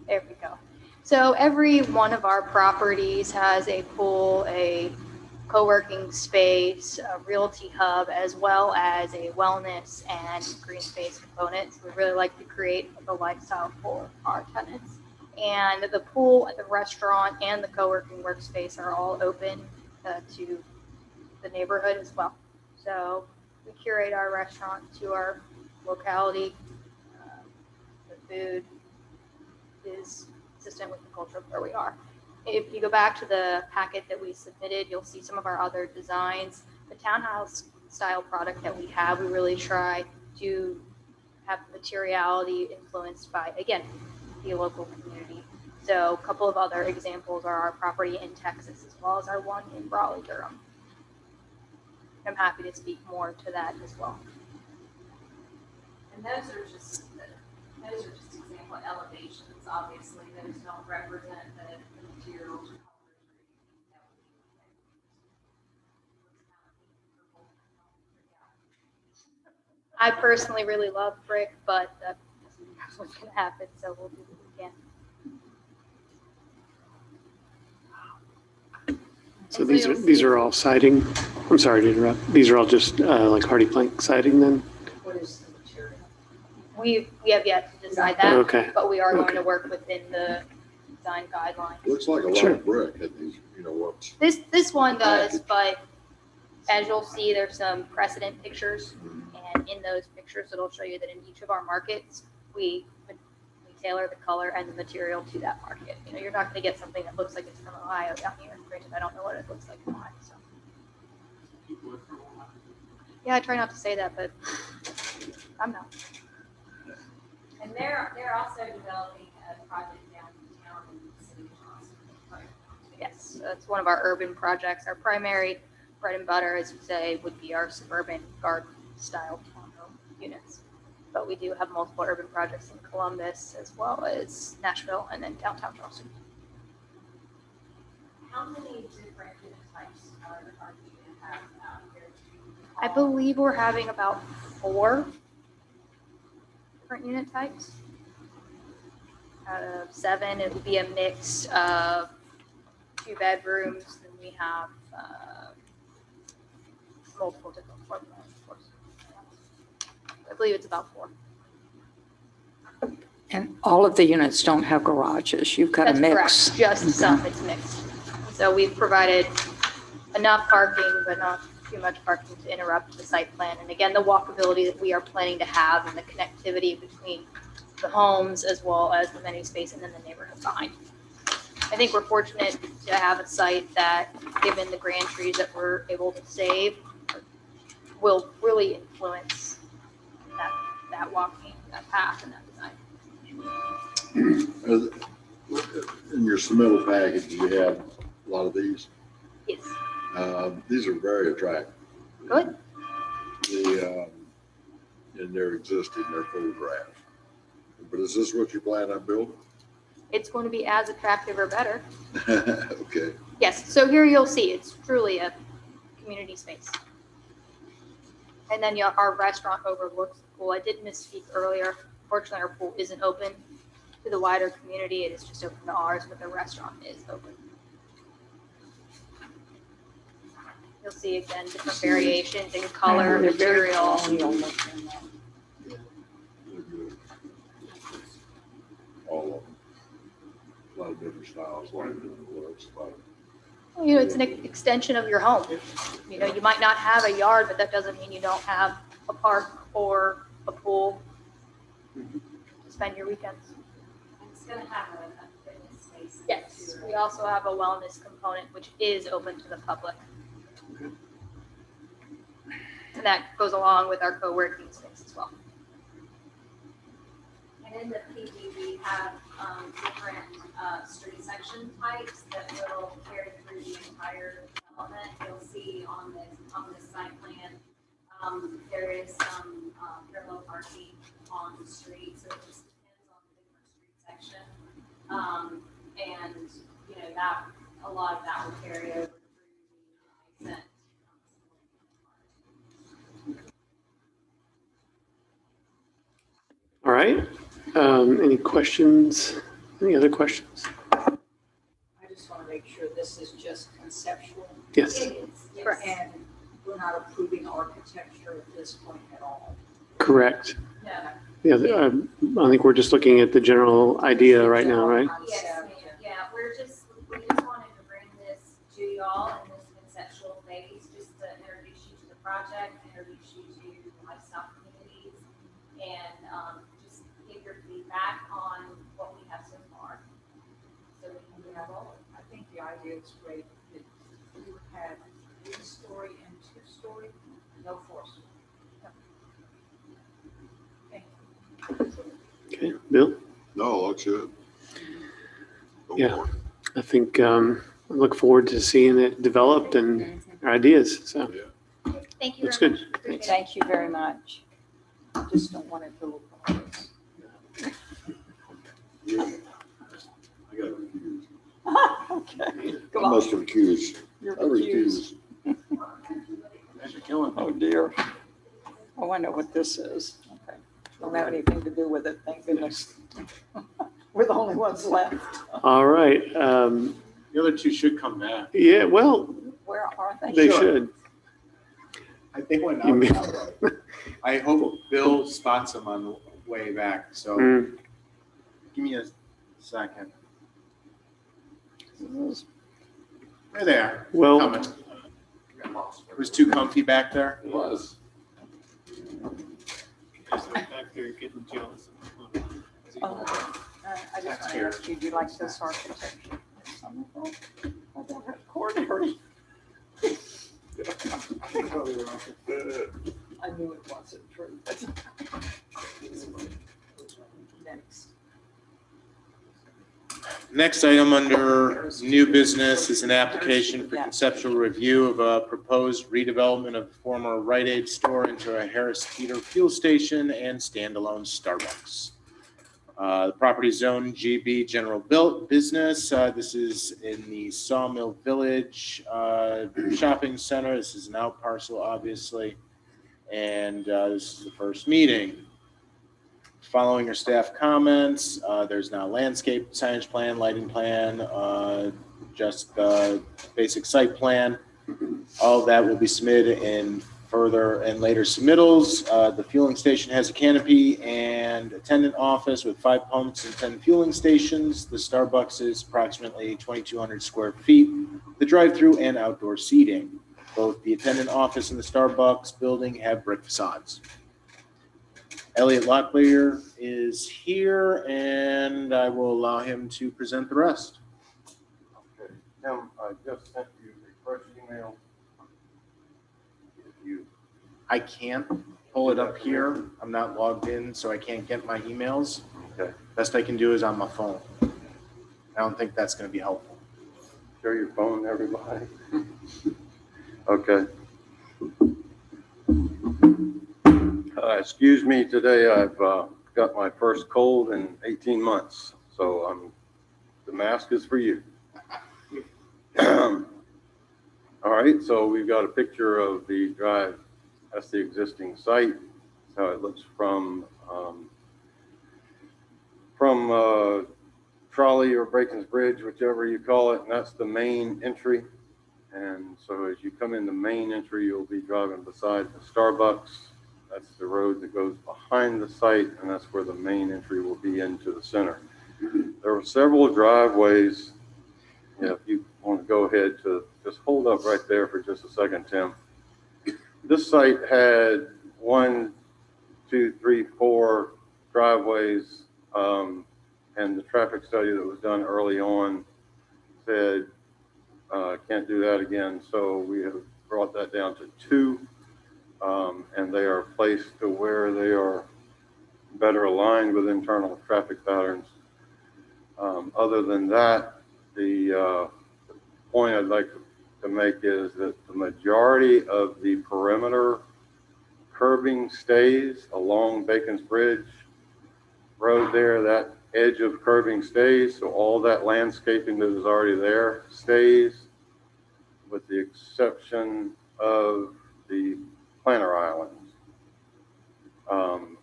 There we go. So every one of our properties has a pool, a co-working space, a realty hub, as well as a wellness and green space components. We really like to create the lifestyle for our tenants. And the pool, the restaurant, and the co-working workspace are all open to the neighborhood as well. So we curate our restaurant to our locality. The food is consistent with the culture of where we are. If you go back to the packet that we submitted, you'll see some of our other designs. The townhouse style product that we have, we really try to have materiality influenced by, again, the local community. So a couple of other examples are our property in Texas, as well as our one in Raleigh, Durham. I'm happy to speak more to that as well. And those are just example elevations. Obviously, those don't represent the materials. I personally really love brick, but that's what's going to happen, so we'll do what we can. So these are all siding. I'm sorry to interrupt. These are all just like hardy plank siding then? What is the material? We have yet to decide that, Okay. but we are going to work within the design guidelines. Looks like a lot Sure. of brick, and these, you know, what's. This one does, but as you'll see, there's some precedent pictures, and in those pictures, it'll show you that in each of our markets, we tailor the color and the material to that market. You know, you're not going to get something that looks like it's from Ohio down here. Granted, I don't know what it looks like in Ohio, so. Yeah, I try not to say that, but I'm not. And they're also developing a project downtown in the city of Austin. Yes, that's one of our urban projects. Our primary bread and butter, as you say, would be our suburban garden style townhome units. But we do have multiple urban projects in Columbus, as well as Nashville, and then downtown Charleston. How many different unit types are you going to have out here? I believe we're having about 4 different unit types. Out of 7, it will be a mix of 2 bedrooms, and we have multiple different floor plans, of course. I believe it's about 4. And all of the units don't have garages. You've got a That's mix. correct. Just some, it's mixed. So we've provided enough parking, but not too much parking to interrupt the site plan. And again, the walkability that we are planning to have and the connectivity between the homes as well as the amenity space and then the neighborhood behind. I think we're fortunate to have a site that, given the grand trees that we're able to save, will really influence that walking, that path, and that design. In your submittal package, you have a lot of these. Yes. These are very attractive. Good. And they're existing, they're full draft. But is this what you plan on building? it's going to be as attractive or better. Okay. Yes, so here you'll see, it's truly a community space. And then our restaurant overlooks the pool. I did misspeak earlier. Fortunately, our pool isn't open to the wider community. It is just open to ours, but the restaurant is open. You'll see again different variations in color, material. All of them. A lot of different styles, a lot of different looks, but You know, it's an extension of your home. You know, you might not have a yard, but that doesn't mean you don't have a park or a pool to spend your weekends. It's gonna have a fitness space. Yes, we also have a wellness component, which is open to the public. And that goes along with our co-working space as well. And in the PD, we have different street section types that will carry through the entire development. You'll see on this site plan, there is some parallel parking on the street, so it just depends on the different street section. And you know that a lot of that will carry over through the adjacent. All right. Any questions? Any other questions? I just want to make sure this is just conceptual. Yes. It is, yes. And we're not approving architecture at this point at all. Correct. No. Yeah, I think we're just looking at the general idea right now, right? Yes, ma'am. Yeah, we just wanted to bring this to y'all in this conceptual phase, just to introduce you to the project, introduce you to lifestyle communities, and just give your feedback on what we have so far. So we can Yeah, well, I think the idea is great. That we would have 1-story and 2-story, no 4-story. Okay, Bill? no, looks good. Yeah, I think I look forward to seeing it developed and our ideas. So Thank you looks very good. much. Thanks. Thank you very much. I just don't want it to look like this. I got confused. Okay, I come on. must have accused. You're I refuse. Oh, dear. Oh, I know what this is. Okay. Don't have anything to do with it, thank goodness. We're the only ones left. All right. The other two should come back. Yeah, well, Where are they? they should. I think when You mean- I hope Bill spots them on the way back, so Mm. give me a second. There they are. Well- Coming. It was too comfy back there. It was. Back there getting jealous. I just want to ask you, do you like this architecture? I don't have coronary. I knew it wasn't true. Next. Next item under new business is an application for conceptual review of a proposed redevelopment of the former Rite Aid store into a Harris Teeter fuel station and standalone Starbucks. The property zone GB General Business. This is in the Sawmill Village Shopping Center. This is an out parcel, obviously. And this is the first meeting. Following your staff comments, there's now landscape signage plan, lighting plan, just basic site plan. All of that will be submitted in further and later submittals. The fueling station has a canopy and attendant office with 5 pumps and 10 fueling stations. The Starbucks is approximately 2,200 square feet. The drive-through and outdoor seating. Both the attendant office and the Starbucks building have brick facades. Elliot Locklear is here, and I will allow him to present the rest. Okay, Tim, I just sent you a fresh email. I can't pull it up here. I'm not logged in, so I can't get my emails. Okay. Best I can do is on my phone. I don't think that's going to be helpful. Share your phone, everybody. Okay. Excuse me, today I've got my first cold in 18 months, so I'm the mask is for you. All right, so we've got a picture of the drive. That's the existing site. That's how it looks from Trolley or Bacon's Bridge, whichever you call it, and that's the main entry. And so as you come in the main entry, you'll be driving beside the Starbucks. That's the road that goes behind the site, and that's where the main entry will be into the center. There were several driveways. Yeah, if you want to go ahead to just hold up right there for just a second, Tim. This site had 1, 2, 3, 4 driveways, and the traffic study that was done early on said, can't do that again. So we have brought that down to 2, and they are placed to where they are better aligned with internal traffic patterns. Other than that, the point I'd like to make is that the majority of the perimeter curbing stays along Bacon's Bridge Road there. That edge of curbing stays, so all that landscaping that is already there stays, with the exception of the planter islands.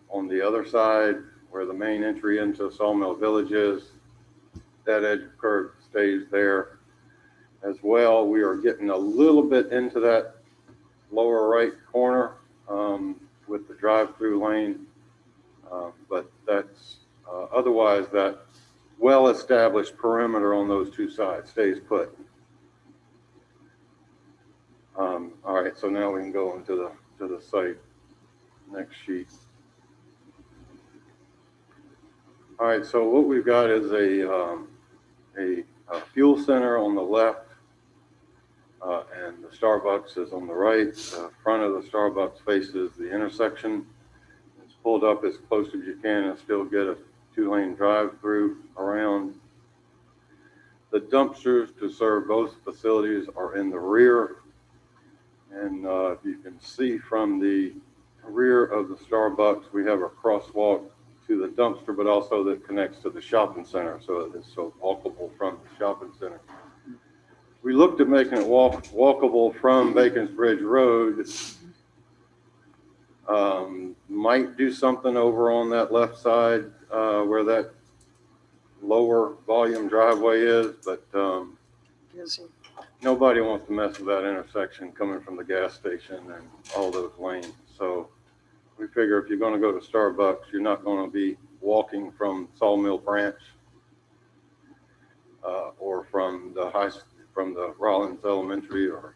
On the other side, where the main entry into Sawmill Village is, that edge of curb stays there as well. We are getting a little bit into that lower right corner with the drive-through lane, but that's otherwise that well-established perimeter on those 2 sides stays put. All right, so now we can go into the site. Next sheet. All right, so what we've got is a fuel center on the left, and the Starbucks is on the right. The front of the Starbucks faces the intersection. It's pulled up as close as you can and still get a 2-lane drive-through around. The dumpsters to serve both facilities are in the rear. And if you can see from the rear of the Starbucks, we have a crosswalk to the dumpster, but also that connects to the shopping center. So it's so walkable from the shopping center. We looked at making it walkable from Bacon's Bridge Road. Might do something over on that left side where that lower volume driveway is, but nobody wants to mess with that intersection coming from the gas station and all those lanes. So we figure if you're going to go to Starbucks, you're not going to be walking from Sawmill Branch or from the Rollins Elementary, or,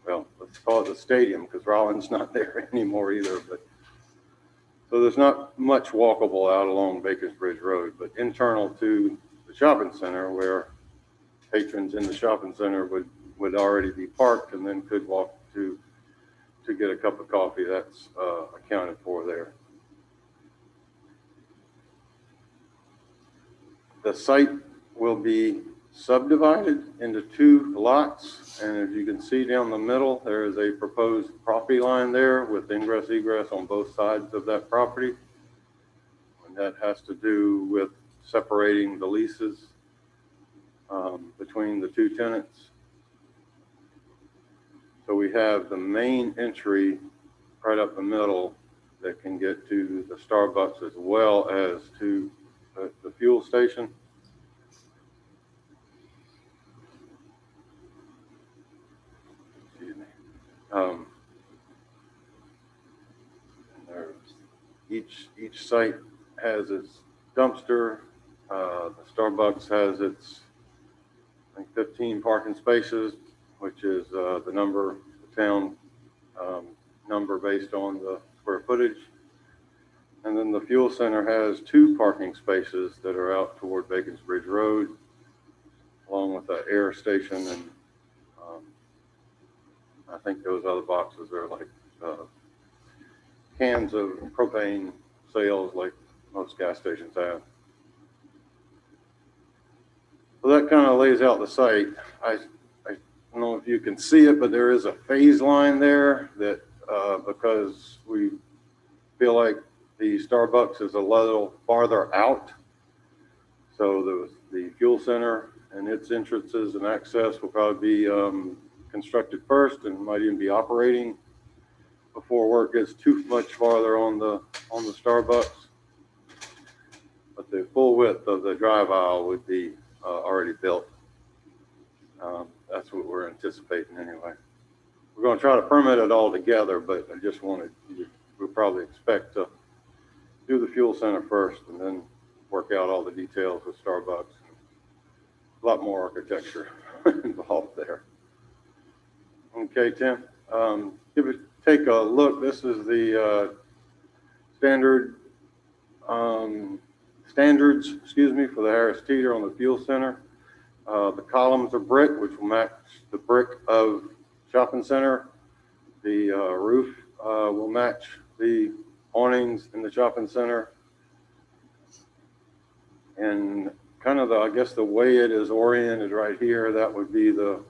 well, let's call it the stadium, because Rollins not there anymore either. But so there's not much walkable out along Baker's Bridge Road, but internal to the shopping center, where patrons in the shopping center would already be parked and then could walk to get a cup of coffee. That's accounted for there. The site will be subdivided into 2 lots, and as you can see down the middle, there is a proposed property line there with ingress egress on both sides of that property, and that has to do with separating the leases between the 2 tenants. So we have the main entry right up the middle that can get to the Starbucks as well as to the fuel station. Excuse me. Each site has its dumpster. The Starbucks has its, I think, 15 parking spaces, which is the number, the town number based on the square footage. And then the fuel center has 2 parking spaces that are out toward Bacon's Bridge Road, along with the air station. And I think those other boxes are like cans of propane sales, like most gas stations have. So that kind of lays out the site. I don't know if you can see it, but there is a phase line there that because we feel like the Starbucks is a little farther out. So the fuel center and its entrances and access will probably be constructed first and might even be operating before work gets too much farther on the Starbucks. But the full width of the drive aisle would be already built. That's what we're anticipating anyway. We're going to try to permit it all together, but I just wanted, we'll probably expect to do the fuel center first and then work out all the details with Starbucks. A lot more architecture involved there. Okay, Tim, take a look. This is the standards, for the Harris Teeter on the fuel center. The columns are brick, which will match the brick of shopping center. The roof will match the awnings in the shopping center. And kind of I guess the way it is oriented right here, that would be the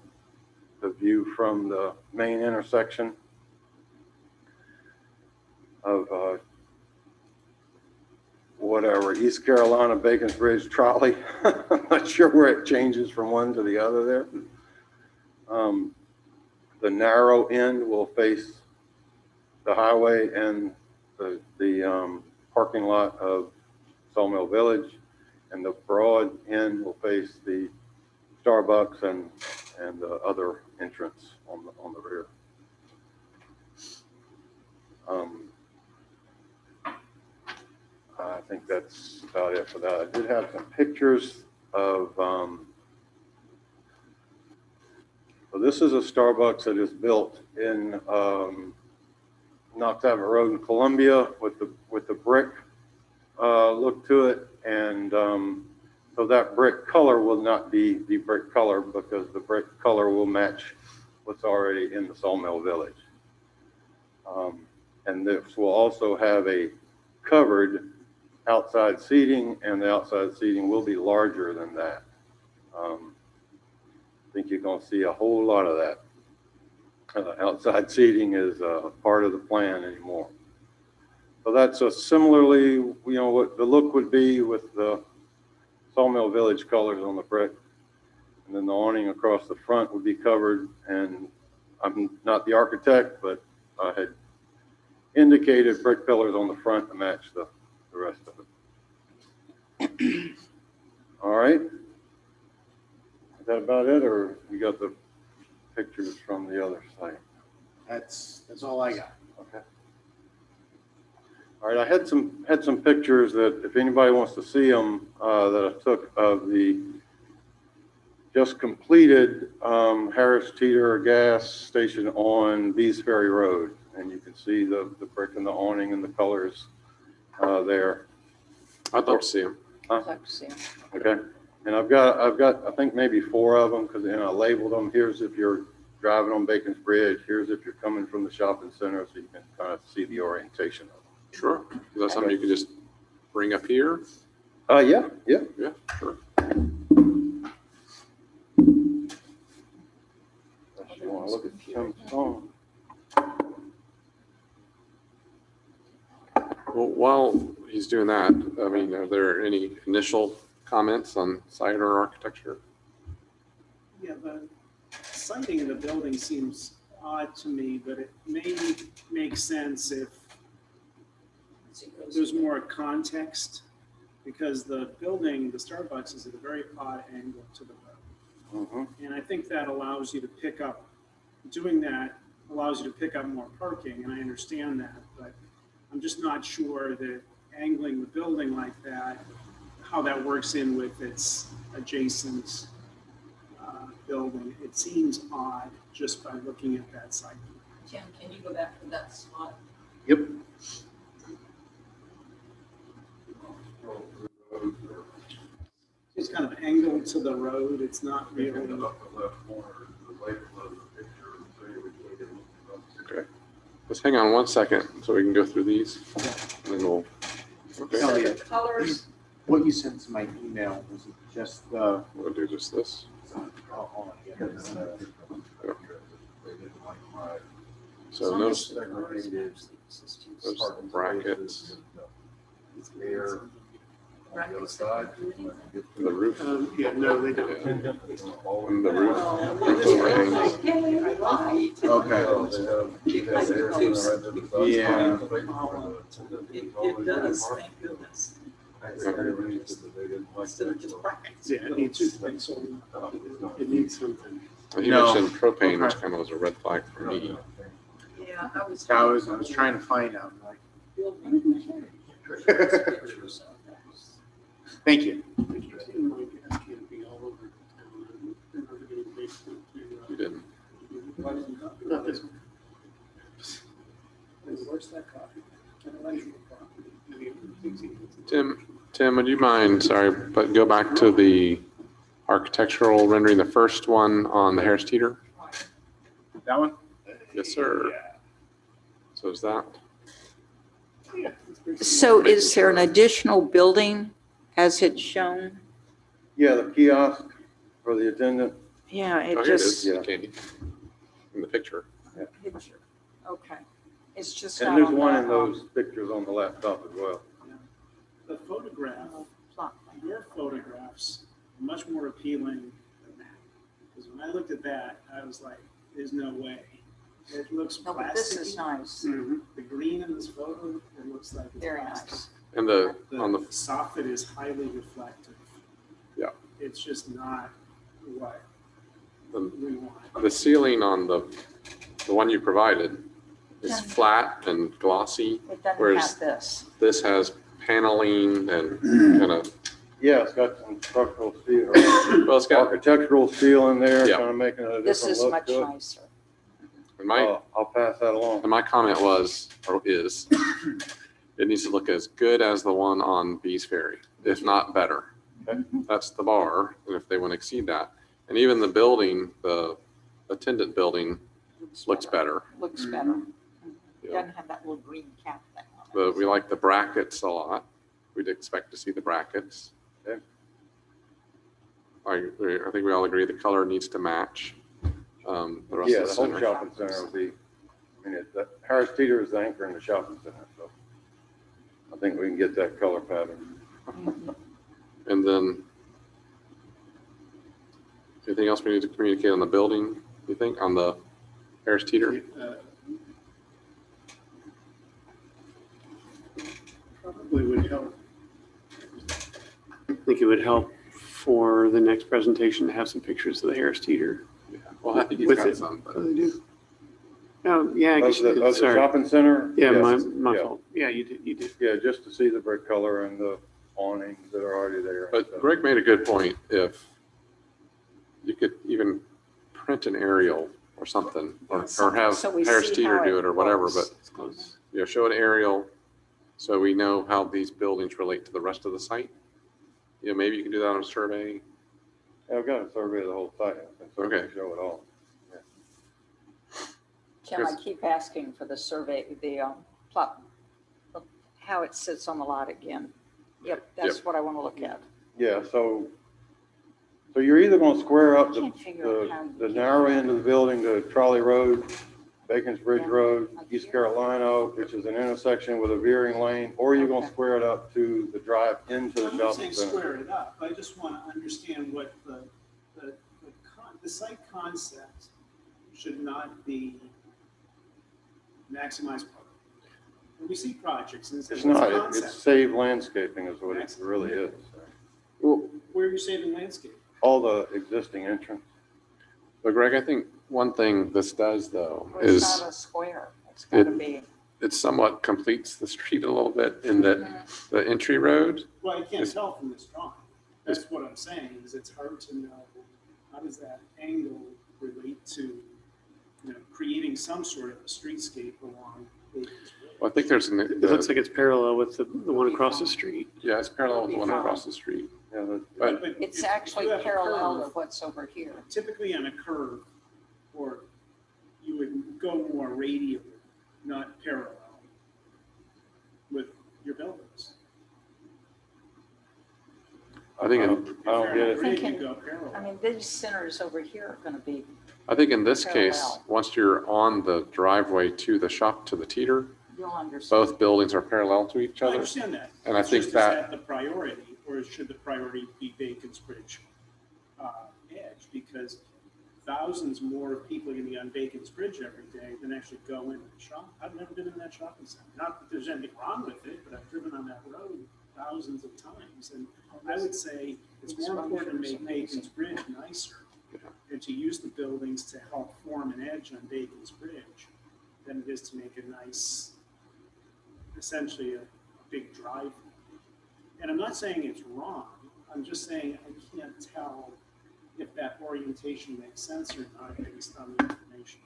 view from the main intersection of whatever, East Carolina, Bacon's Bridge Trolley. I'm not sure where it changes from one to the other there. The narrow end will face the highway and the parking lot of Sawmill Village, and the broad end will face the Starbucks and the other entrance on the rear. I think that's about it for that. I did have some pictures of, so this is a Starbucks that is built in Knox Abbott Road in Columbia with the brick look to it. And so that brick color will not be the brick color because the brick color will match what's already in the Sawmill Village. And this will also have a covered outside seating, and the outside seating will be larger than that. I think you're going to see a whole lot of that. Outside seating is part of the plan anymore. So that's similarly, you know, what the look would be with the Sawmill Village colors on the brick. And then the awning across the front would be covered. And I'm not the architect, but I had indicated brick pillars on the front to match the rest of it. All right. Is that about it, or you got the pictures from the other site? That's all I got. Okay. All right, I had some pictures that if anybody wants to see them, that I took of the just completed Harris Teeter gas station on Bees Ferry Road. And you can see the brick and the awning and the colors there. I'd love to see them. I'd like to see them. Okay. And I've got, I think maybe 4 of them, because I labeled them. Here's if you're driving on Bacon's Bridge. Here's if you're coming from the shopping center, so you can kind of see the orientation of them. Sure. Is that something you could just bring up here? Yeah, sure. Unless you want to look at Tim's phone. Well, while he's doing that, I mean, are there any initial comments on site or architecture? Yeah, the sighting of the building seems odd to me, but it may make sense if there's more context, because the building, the Starbucks, is at a very odd angle to the road. Mm-hmm. And I think that allows you to pick up, doing that allows you to pick up more parking, and I understand that, but I'm just not sure that angling the building like that, how that works in with its adjacent building. It seems odd just by looking at that site. Tim, can you go back to that spot? Yep. It's kind of angled to the road. It's not really. Okay. Let's hang on one second so we can go through these. And then we'll. Okay. So the colors. What you sent to my email, was it just the? We'll do just this. So those brackets. The roof. Yeah, no, they don't. And the roof overhangs. Okay. Yeah. It does, thank goodness. Instead of just brackets. Yeah, it needs, it needs something. You No. mentioned propane, which Okay. kind of was a red flag for me. Yeah, I was. I was trying to find out. Thank you. You didn't. Not this one. Tim, would you mind, sorry, but go back to the architectural rendering, the first one on the Harris Teeter? That one? Yes, sir. So is that? So is there an additional building as it's shown? Yeah, the kiosk for the attendant. Yeah, Oh, it here it just. is, Candy, in the picture. Picture. Okay. It's just And not there's on one that, in those pictures on the laptop as well. The photograph, plot. your photographs, are much more appealing than that. Because when I looked at that, I was like, there's no way. It looks No, but this plastic. is nice. The green in this photo, it looks like it's Very plastic. nice. And the, on The the, soffit is highly reflective. Yeah. It's just not what the, we want. the ceiling on the one you provided is flat and glossy, It doesn't whereas have this. this has paneling and kind of, Yeah, it's got some structural steel, well, it's got, architectural steel in there, Yeah. kind of making it a This different is look much to it. nicer. and my, I'll pass that along. and my comment was, or is, it needs to look as good as the one on Bees Ferry, if not better. That's the bar, and if they want to exceed that. And even the building, the attendant building looks better. Looks better. Yeah. Doesn't have that little green cap thing on it. But we like the brackets a lot. We'd expect to see the brackets. Okay. I think we all agree the color needs to match the rest Yeah, of the the whole center. shopping center will be, I mean, Harris Teeter is the anchor in the shopping center, so I think we can get that color pattern. And then, anything else we need to communicate on the building, you think, on the Harris Teeter? Probably would help. I think it would help for the next presentation to have some pictures of the Harris Teeter. Yeah. Well, I think you've With got it. some, but Oh, they do? Oh, yeah, I guess Of you the did, sorry. shopping center? Yeah, Yes. my Yeah. fault. Yeah, you did. Yeah, just to see the brick color and the awnings that are already there. But Greg made a good point. If you could even print an aerial or something, or have So we Harris see Teeter how do it it or whatever, looks. but, you know, show an aerial so we know how these buildings relate to the rest of the site. You know, maybe you can do that on a survey. Yeah, I've got a survey of the whole site. I can certainly Okay. show it all. Tim, I keep asking for the survey, the plot, how it sits on the lot again. Yep, that's what I want to look at. Yeah, so you're either gonna square up Can't figure out how you the get narrow that. end of the building to Trolley Road, Bacon's Bridge Road, East Carolina, which is an intersection with a veering lane, or you're gonna Okay. square it up to the drive into the I'm not shopping saying center. square it up, I just want to understand what the site concept should not be maximized. When we see projects and It's it's not, a it's concept, save landscaping is what it really is. where are you saving landscape? All the existing entrance. But Greg, I think one thing this does though Well, It's is not a square. It's got to it- be. it somewhat completes the street a little bit in that the entry road. Well, I can't Is- tell from this drawing. That's what I'm saying, is it's hard to know, how does that angle relate to, you know, creating some sort of a streetscape along Bacon's Road? Well, I think there's an, It looks like it's parallel with the one across the street. yeah, it's parallel with the one across the street. Yeah, But It's if actually you have a parallel curve, to what's over here. typically on a curve, or you would go more radially, not parallel with your buildings. I think, I in, don't get it. Thinking- You go parallel. I mean, these centers over here are going to be, I think in this case, Parallel. once you're on the driveway to the shop, to the teeter, you'll understand. both buildings are parallel to each I other. understand that. And I It's think just, that- is that the priority, or should the priority be Bacon's Bridge edge? Because thousands more people are going to be on Bacon's Bridge every day than actually go in and shop. I've never been in that shopping center. Not that there's anything wrong with it, but I've driven on that road thousands of times. And I would say it's more important to make Bacon's Bridge nicer and to use the buildings to help form an edge on Bacon's Bridge than it is to make a nice, essentially a big drive. And I'm not saying it's wrong. I'm just saying I can't tell if that orientation makes sense or not based on the information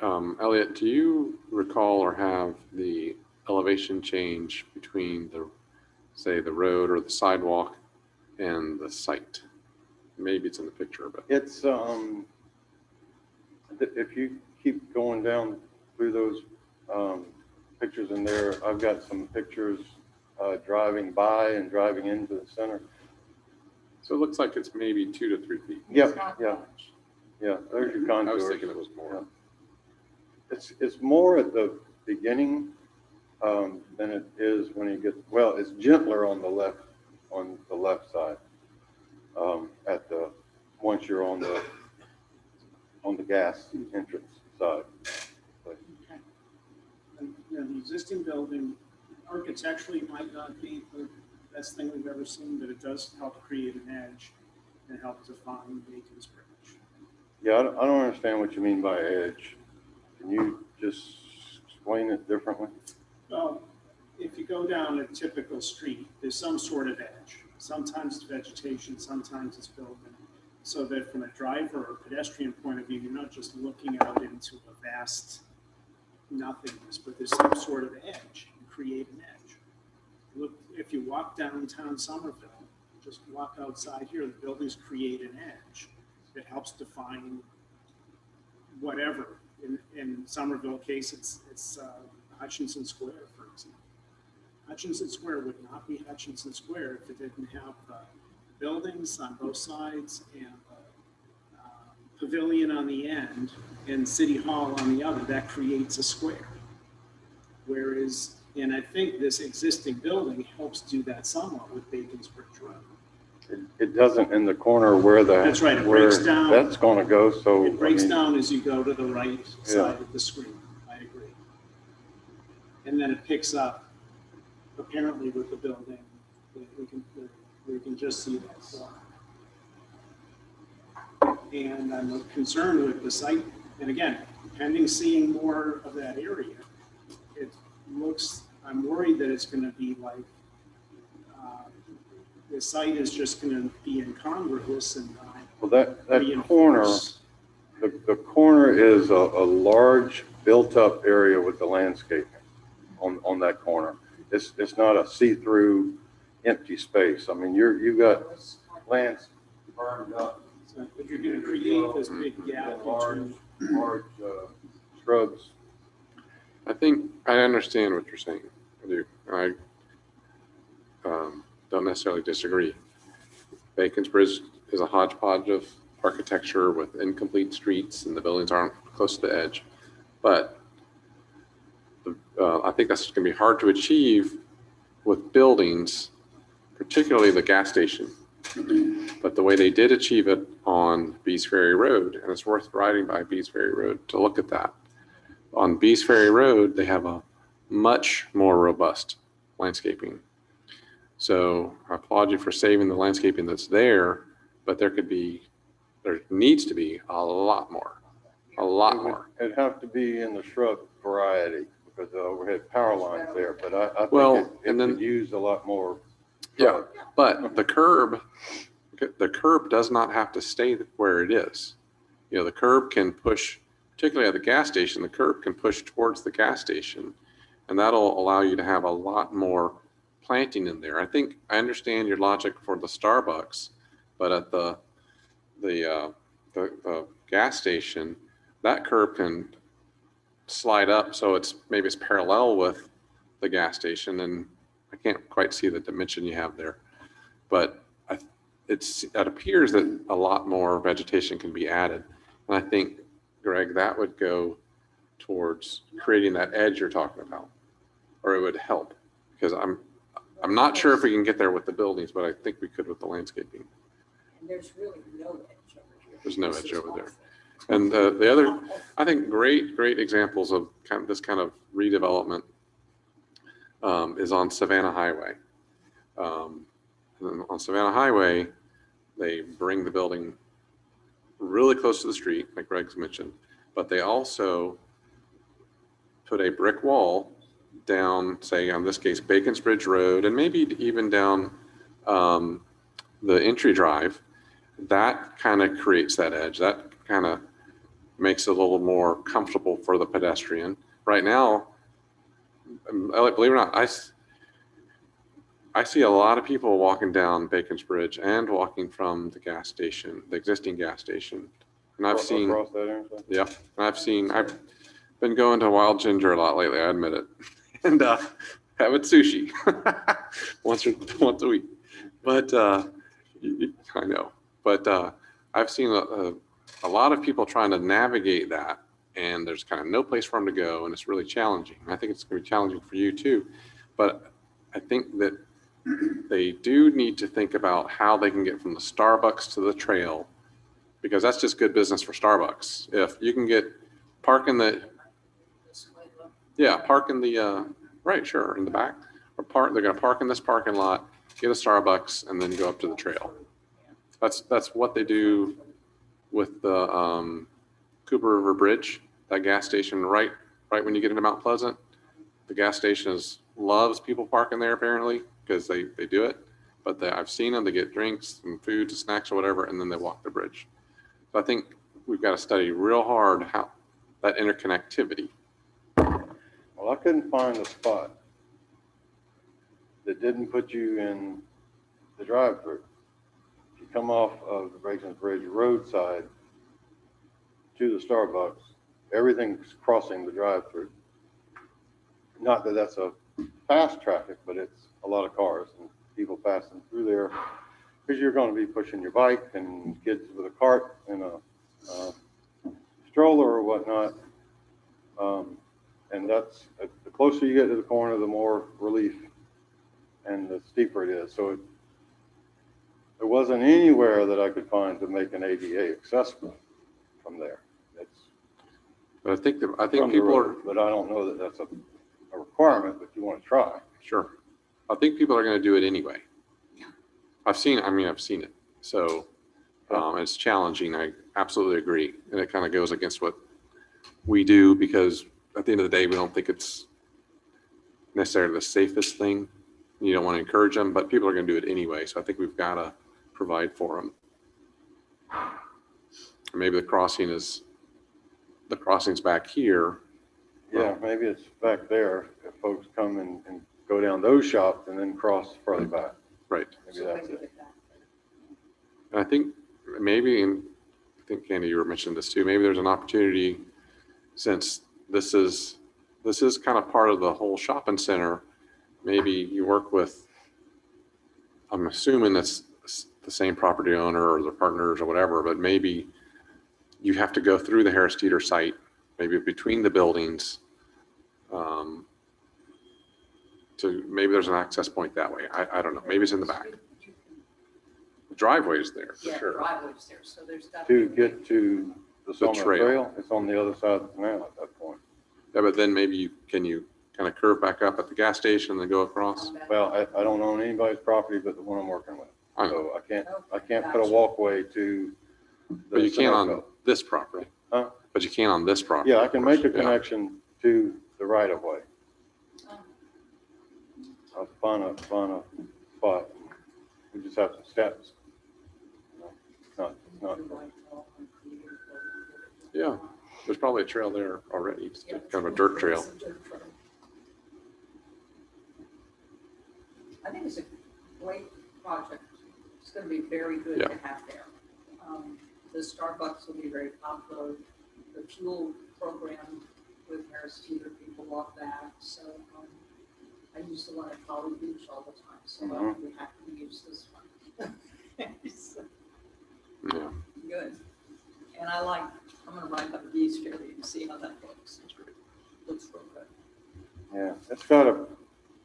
provided. Elliot, do you recall or have the elevation change between the, say, the road or the sidewalk and the site? Maybe it's in the picture, but It's, if you keep going down through those pictures in there, I've got some pictures driving by and driving into the center. so it looks like it's maybe 2 to 3 feet. Yep, yeah, yeah, there's your I was contours. thinking it was more. It's more at the beginning than it is when you get, well, it's gentler on the left side. At the, once you're on the gas entrance side. And, you know, the existing building architecturally might not be the best thing we've ever seen, but it does help create an edge and help define Bacon's Bridge. Yeah, I don't understand what you mean by edge. Can you just explain it differently? Well, if you go down a typical street, there's some sort of edge. Sometimes it's vegetation, sometimes it's building. So that from a driver or pedestrian point of view, you're not just looking out into a vast nothingness, but there's some sort of edge. You create an edge. Look, if you walk downtown Somerville, just walk outside here, the buildings create an edge that helps define whatever. In Somerville case, it's Hutchinson Square, for example. Hutchinson Square would not be Hutchinson Square if it didn't have buildings on both sides and pavilion on the end and City Hall on the other. That creates a square. Whereas, and I think this existing building helps do that somewhat with Bacon's Bridge Road. It doesn't in the corner where the, That's right, it where breaks down. that's going to go. So It breaks I mean, down as you go to the right Yeah. side of the screen. I agree. And then it picks up apparently with the building. We can just see that form. And I'm concerned with the site. And again, pending seeing more of that area, it looks, I'm worried that it's going to be like, the site is just going to be incongruous and well, that corner, the corner is a large built-up area with the landscaping on that corner. It's not a see-through empty space. I mean, you've got lands burned up. So if you're going to create this big gap between large shrubs. I think I understand what you're saying. I do. I don't necessarily disagree. Bacon's Bridge is a hodgepodge of architecture with incomplete streets and the buildings aren't close to the edge. But I think that's going to be hard to achieve with buildings, particularly the gas station. But the way they did achieve it on Bees Ferry Road, and it's worth riding by Bees Ferry Road to look at that. On Bees Ferry Road, they have a much more robust landscaping. So I applaud you for saving the landscaping that's there, but there needs to be a lot more, more. It'd have to be in the shrub variety because the overhead power line's there, but I think Well, it could use a lot more. Yeah, but the curb does not have to stay where it is. You know, the curb can push, particularly at the gas station, the curb can push towards the gas station, and that'll allow you to have a lot more planting in there. I think I understand your logic for the Starbucks, but at the gas station, that curb can slide up so maybe it's parallel with the gas station, and I can't quite see the dimension you have there, but it appears that a lot more vegetation can be added. And I think, Greg, that would go towards creating that edge you're talking about, or it would help, because I'm not sure if we can get there with the buildings, but I think we could with the landscaping. And there's really no edge over here. There's no This edge is over there. awful. And the other, I think, great examples of this kind of redevelopment is on Savannah Highway. And on Savannah Highway, they bring the building really close to the street, like Greg's mentioned, but they also put a brick wall down, say, in this case, Bacon's Bridge Road, and maybe even down the entry drive. That kind of creates that edge. That kind of makes it a little more comfortable for the pedestrian. Right now, believe it or not, I see a lot of people walking down Bacon's Bridge and walking from the gas station, the existing gas station. And I've seen, Across that intersection? yeah, I've been going to Wild Ginger a lot lately, I admit it. And having sushi once a week. But I know, but I've seen a lot of people trying to navigate that, and there's kind of no place for them to go, and it's really challenging. I think it's going to be challenging for you too, but I think that they do need to think about how they can get from the Starbucks to the trail, because that's just good business for Starbucks. If you can park in the right, sure, in the back, or they're going to park in this parking lot, get a Starbucks, and then go up to the trail. That's what they do with the Cooper River Bridge, that gas station right when you get into Mount Pleasant. The gas station loves people parking there apparently, because they do it. But I've seen them, they get drinks and food, snacks or whatever, and then they walk the bridge. So I think we've got to study real hard how that interconnectivity. Well, I couldn't find a spot that didn't put you in the drive-through. If you come off of the Bacon's Bridge roadside to the Starbucks, everything's crossing the drive-through. Not that that's a fast traffic, but it's a lot of cars and people passing through there, because you're going to be pushing your bike and kids with a cart and a stroller or whatnot. And that's, the closer you get to the corner, the more relief and the steeper it is. So there wasn't anywhere that I could find to make an ADA accessible from there. But I think people are, but I don't know that that's a requirement, but you want to try. Sure. I think people are going to do it anyway. I've seen it. So it's challenging. I absolutely agree. And it kind of goes against what we do, because at the end of the day, we don't think it's necessarily the safest thing. You don't want to encourage them, but people are going to do it anyway. So I think we've got to provide for them. Maybe the crossing's back here. Yeah, maybe it's back there. If folks come and go down those shops and then cross further back. Right. Maybe that's it. And I think maybe, and I think Candy, you were mentioning this too, maybe there's an opportunity, since this is kind of part of the whole shopping center. Maybe you work with, I'm assuming it's the same property owner or the partners or whatever, but maybe you have to go through the Harris Teeter site, maybe between the buildings. Maybe there's an access point that way. I don't know. Maybe it's in the back. The driveway is there for sure. Driveway's there, so there's got To get to the Sawmill trail. Trail, it's on the other side of the canal at that point. Yeah, but then maybe can you kind of curve back up at the gas station and then go across? Well, I don't own anybody's property but the one I'm working with. I know. So I can't put a walkway to the. But you can on Sunoco. this property. Huh? But you can on this property. Yeah, I can make a Yeah. connection to the right of way. I'll find a spot. We just have some steps. It's not. Yeah, there's probably a trail there already. It's kind of a dirt trail. I think it's a great project. It's going to be very good Yeah. to have there. The Starbucks will be very popular. The fuel program with Harris Teeter, people love that. So I use the one at Holly Beach all the time, so we have to use this one. So, Yeah. good. And I'm going to write up the East area and see how that looks. Looks real good. Yeah, it's got a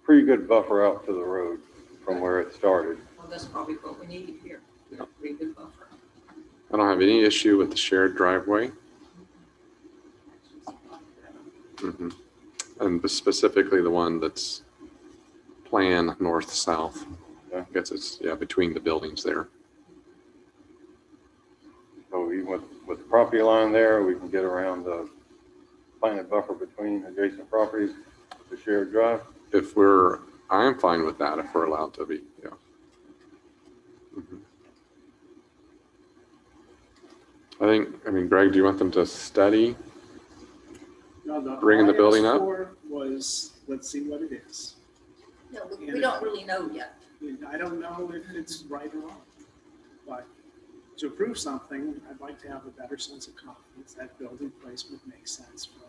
pretty good buffer out to the road. from where it started. Well, that's probably what we need here. A pretty good buffer. I don't have any issue with the shared driveway. Mhm. And specifically the one that's plan north-south. I guess it's, yeah, between the buildings there. So even with the property line there, we can get around the planted buffer between adjacent properties, the shared drive. I'm fine with that if we're allowed to be, yeah. I mean, Greg, do you want them to study No, bringing the all I building asked up? for Was, let's see what it is. No, we don't really know yet. I don't know if it's right or wrong, but to approve something, I'd like to have a better sense of confidence that building placement makes sense from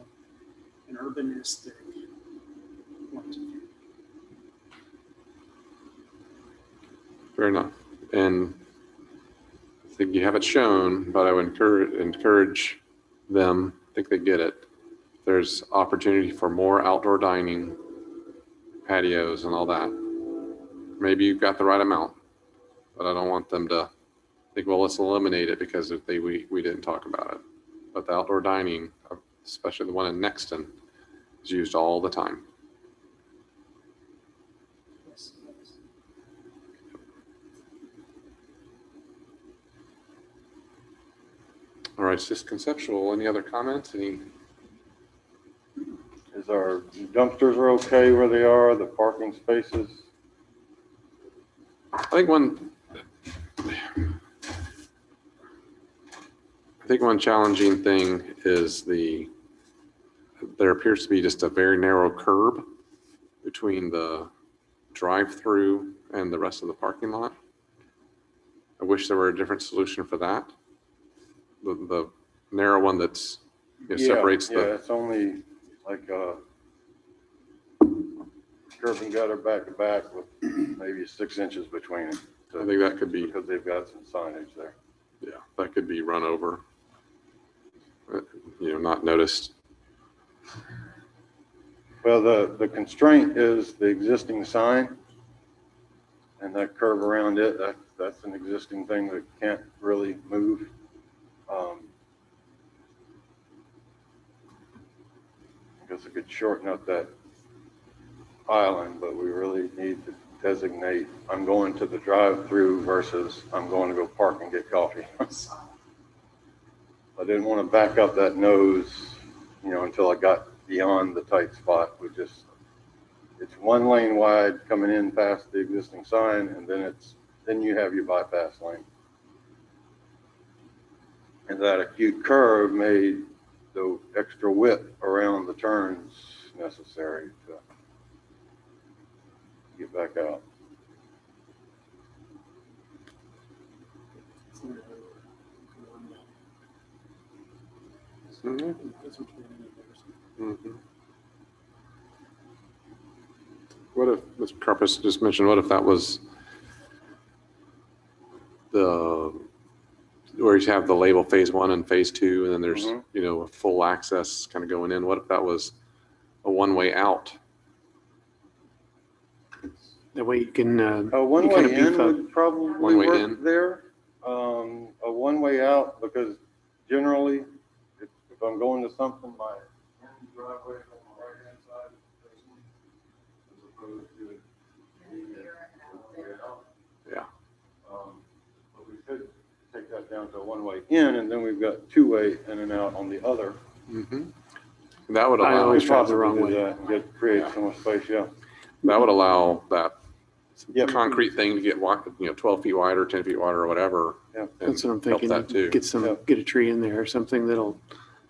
an urbanistic point of view. Fair enough. And I think you have it shown, but I would encourage them, I think they get it. There's opportunity for more outdoor dining, patios and all that. Maybe you've got the right amount, but I don't want them to think, well, let's eliminate it because we didn't talk about it. But the outdoor dining, especially the one in Nexton, is used all the time. All right, it's just conceptual. Any other comments? Is our dumpsters are okay where they are, the parking spaces? I think one challenging thing is there appears to be just a very narrow curb between the drive-through and the rest of the parking lot. I wish there were a different solution for that. The narrow one that's separates the. Yeah, it's only like a curb and gutter back to back with maybe 6 inches between it. I think that could be. Because they've got some signage there. Yeah, that could be run over. Not noticed. Well, the constraint is the existing sign and that curve around it. That's an existing thing that can't really move. I guess it could shorten up that island, but we really need to designate, I'm going to the drive-through versus I'm going to go park and get coffee. I didn't want to back up that nose, until I got beyond the tight spot. It's 1 lane wide coming in past the existing sign, and then you have your bypass lane. And that acute curve made the extra width around the turns necessary to get back out. What if, Mr. Carpus just mentioned, what if that was where you have the label phase 1 and phase 2, and then there's, a full access kind of going in. What if that was a one-way out? That way you can. A one-way in would probably One-way work in. there. A one-way out, because generally, if I'm going to something, my driveway is on the right-hand side, as opposed to it being a one-way out. Yeah. But we could take that down to a one-way in, and then we've got 2-way in and out on the other. Mm-hmm. That would allow. I always drive the wrong way. And create so much space, yeah. That would allow that concrete thing to get 12 feet wider, 10 feet wider, or whatever. Yeah. That's what I'm help thinking. that too. Get a tree in there or something that'll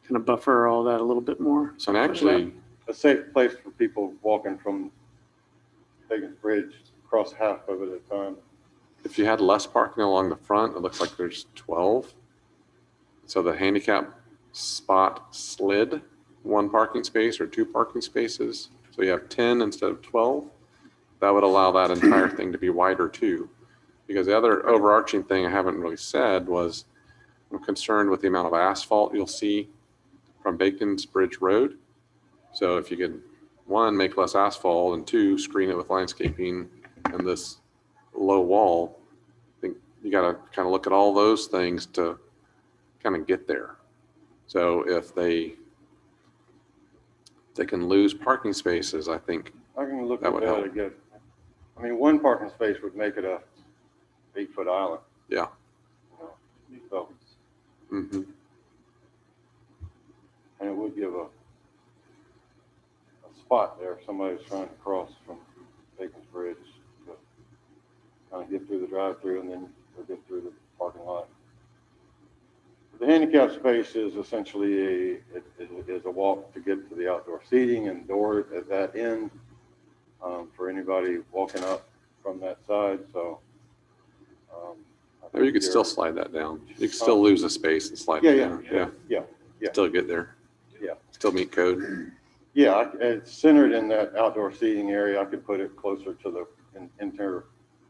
kind of buffer all that a little bit more. So actually, a safe place for people walking from Higgins Bridge across half of it at a time. if you had less parking along the front, it looks like there's 12. So the handicap spot slid 1 parking space or 2 parking spaces. So you have 10 instead of 12. That would allow that entire thing to be wider too. Because the other overarching thing I haven't really said was I'm concerned with the amount of asphalt you'll see from Bacon's Bridge Road. So if you could, 1, make less asphalt, and 2, screen it with landscaping and this low wall. I think you got to kind of look at all those things to kind of get there. So if they can lose parking spaces, I think I can look that at would that help. again. I mean, one parking space would make it a 8-foot island. Yeah. You know, so, Mm-hmm. and it would give a spot there if somebody's trying to cross from Bacon's Bridge to kind of get through the drive-through and then or get through the parking lot. The handicap space is essentially a walk to get to the outdoor seating and door at that end for anybody walking up from that side. So Or you could still slide that down. You could still lose a space and slide it down. Yeah. Still get there. Yeah. Still meet code. Yeah, it's centered in that outdoor seating area. I could put it closer to the interior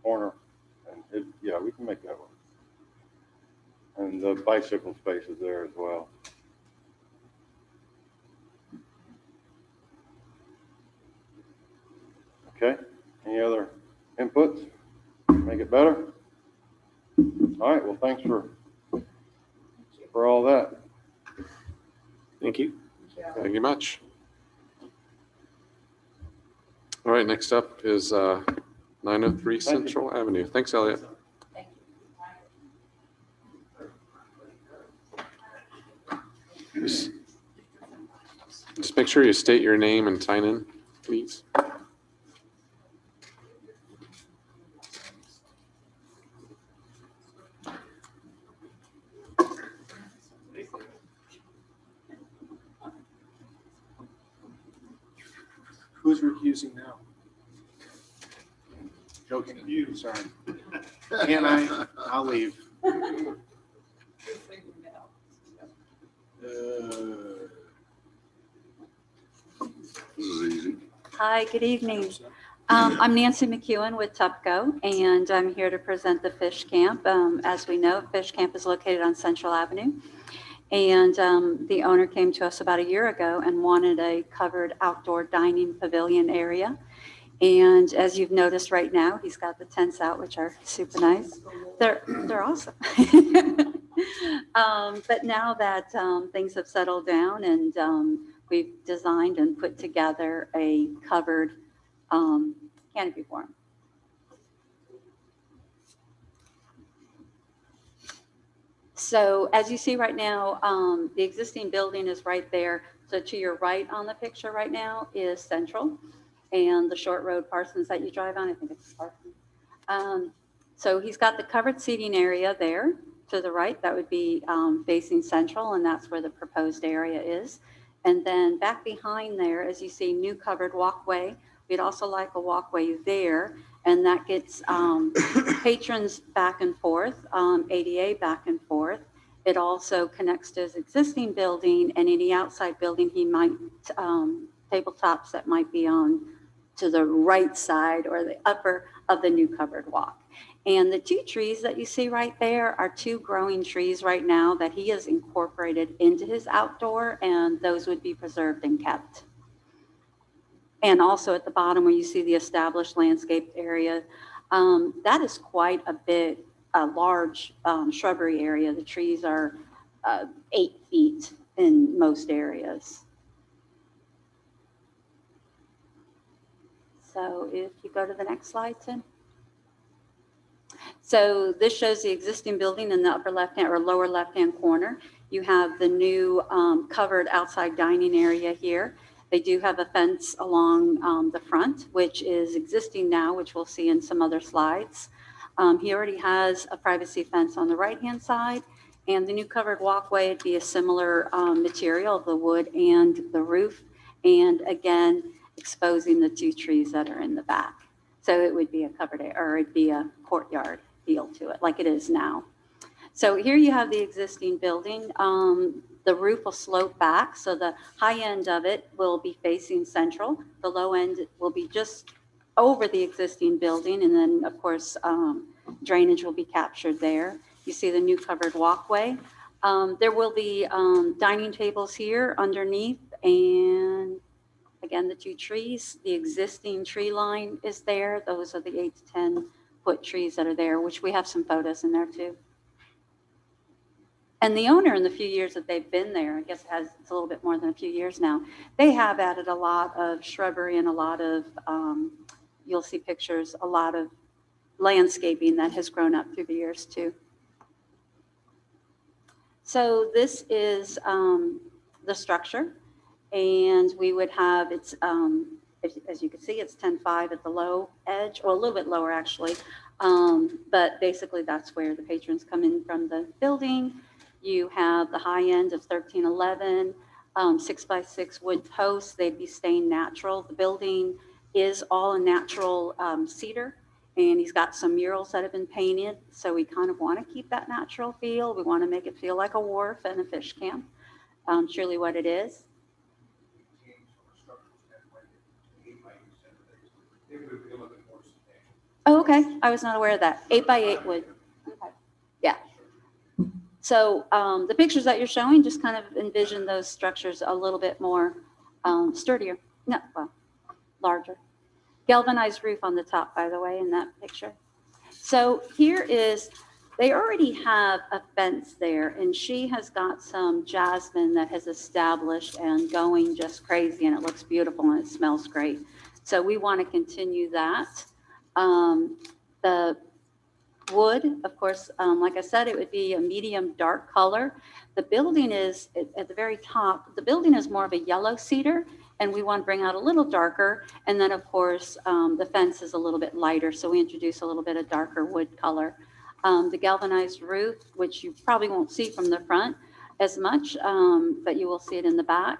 corner, and yeah, we can make that work. And the bicycle space is there as well. Okay, any other inputs? Make it better? All right, well, thanks for all that. Thank you. Thank you much. All right, next up is 903 Central Avenue. Thanks, Elliot. Just make sure you state your name and sign in, please. Who's recusing now? Joking. You, sorry. Can I? I'll leave. This is easy. Hi, good evening. I'm Nancy McEwen with TUPCO, and I'm here to present the Fish Camp. As we know, Fish Camp is located on Central Avenue. And the owner came to us about a year ago and wanted a covered outdoor dining pavilion area. And as you've noticed right now, he's got the tents out, which are super nice. They're awesome. But now that things have settled down and we've designed and put together a covered canopy for him. So as you see right now, the existing building is right there. So to your right on the picture right now is Central, and the short road Parsons that you drive on, I think it's Parsons. So he's got the covered seating area there to the right. That would be facing Central, and that's where the proposed area is. And then back behind there, as you see, new covered walkway. We'd also like a walkway there, and that gets patrons back and forth, ADA back and forth. It also connects to his existing building and any outside building he might, tabletops that might be on to the right side or the upper of the new covered walk. And the two trees that you see right there are two growing trees right now that he has incorporated into his outdoor, and those would be preserved and kept. And also at the bottom where you see the established landscape area, that is quite a large shrubbery area. The trees are 8 feet in most areas. So if you go to the next slide, Tim. So this shows the existing building in the upper left-hand or lower left-hand corner. You have the new covered outside dining area here. They do have a fence along the front, which is existing now, which we'll see in some other slides. He already has a privacy fence on the right-hand side, and the new covered walkway would be a similar material, the wood and the roof, and again, exposing the two trees that are in the back. So it would be a covered area, or it'd be a courtyard feel to it, like it is now. So here you have the existing building. The roof will slope back, so the high end of it will be facing Central. The low end will be just over the existing building, and then, of course, drainage will be captured there. You see the new covered walkway. There will be dining tables here underneath, and again, the two trees. The existing tree line is there. Those are the 8 to 10 10-foot trees that are there, which we have some photos in there too. And the owner, in the few years that they've been there, I guess it's a little bit more than a few years now, they have added a lot of shrubbery and a lot of, you'll see pictures, a lot of landscaping that has grown up through the years too. So this is the structure, and we would have, it's, as you can see, it's 10.5 at the low edge, or a little bit lower actually, but basically that's where the patrons come in from the building. You have the high end of 1311, 6x6 wood posts. They'd be stained natural. The building is all a natural cedar, and he's got some murals that have been painted. So we kind of want to keep that natural feel. We want to make it feel like a wharf and a fish camp, truly what it is. Oh, okay. I was not aware of that. 8x8 wood. Okay. Yeah. So the pictures that you're showing just kind of envision those structures a little bit more sturdier. No, well, larger. Galvanized roof on the top, by the way, in that picture. So here is, they already have a fence there, and she has got some jasmine that has established and going just crazy, and it looks beautiful and it smells great. So we want to continue that. The wood, of course, like I said, it would be a medium dark color. The building is at the very top. The building is more of a yellow cedar, and we want to bring out a little darker. And then, of course, the fence is a little bit lighter, so we introduce a little bit of darker wood color. The galvanized roof, which you probably won't see from the front as much, but you will see it in the back.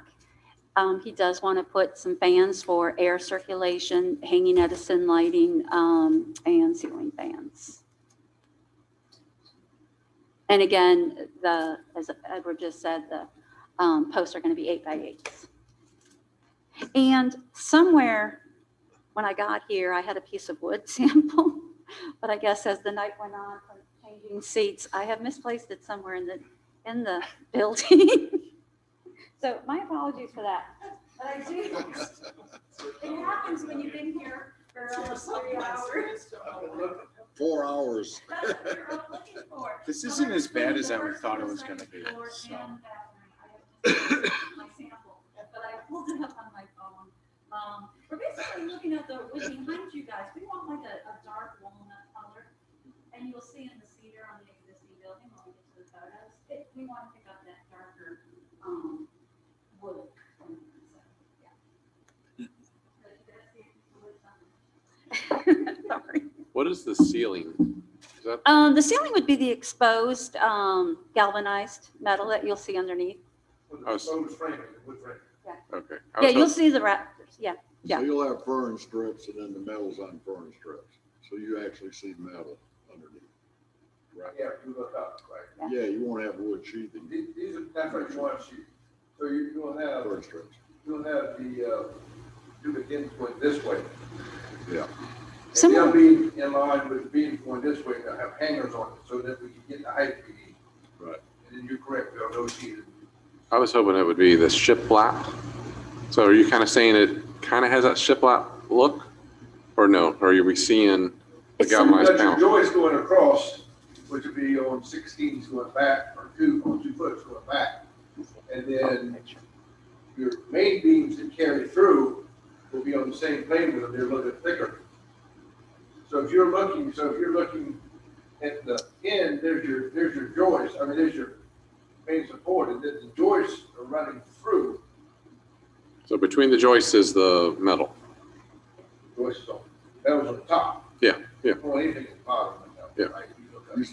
He does want to put some fans for air circulation, hanging Edison lighting, and ceiling fans. And again, as Edward just said, the posts are going to be 8x8s. And somewhere when I got here, I had a piece of wood sample, but I guess as the night went on from changing seats, I have misplaced it somewhere in the building. So my apologies for that. But I do. It happens when you've been here for almost 3 hours. 4 hours. This isn't as bad as I thought it was going to be. So. But I pulled it up on my phone. We're basically looking at the wood behind you guys. We want like a dark walnut color, and you'll see in the cedar on the existing building when we get to the photos. We want to pick up that darker wood. Sorry. What is the ceiling? Is that The ceiling would be the exposed galvanized metal that you'll see underneath. okay? Yeah, you'll see the rafters. Yeah, yeah. So you'll have fern strips and then the metal's on fern strips. So you actually see metal underneath. Right. Yeah, you look up, right? Yeah, you won't have wood sheathing. These are definitely one sheet. So you're gonna have, Fern strips. you'll have the, do the beams going this way. Yeah. And they'll be in line with the beams going this way, they'll have hangers on it so that we can get the height we need. Right. And then you're correct, they'll no sheathing. I was hoping it would be the shiplap. So are you kind of saying it kind of has that shiplap look, or no? Or are we seeing the galvanized That's your panel? joist going across, which would be on 16s going back, or 2 foot going back. And then your main beams that carry through will be on the same plane with them, they're a little bit thicker. So if you're looking at the end, there's your joist, there's your main support, and then the joists are running through. So between the joists is the metal. Joists on, that was on the top. Yeah, yeah. Or anything at the bottom. Yeah. Right?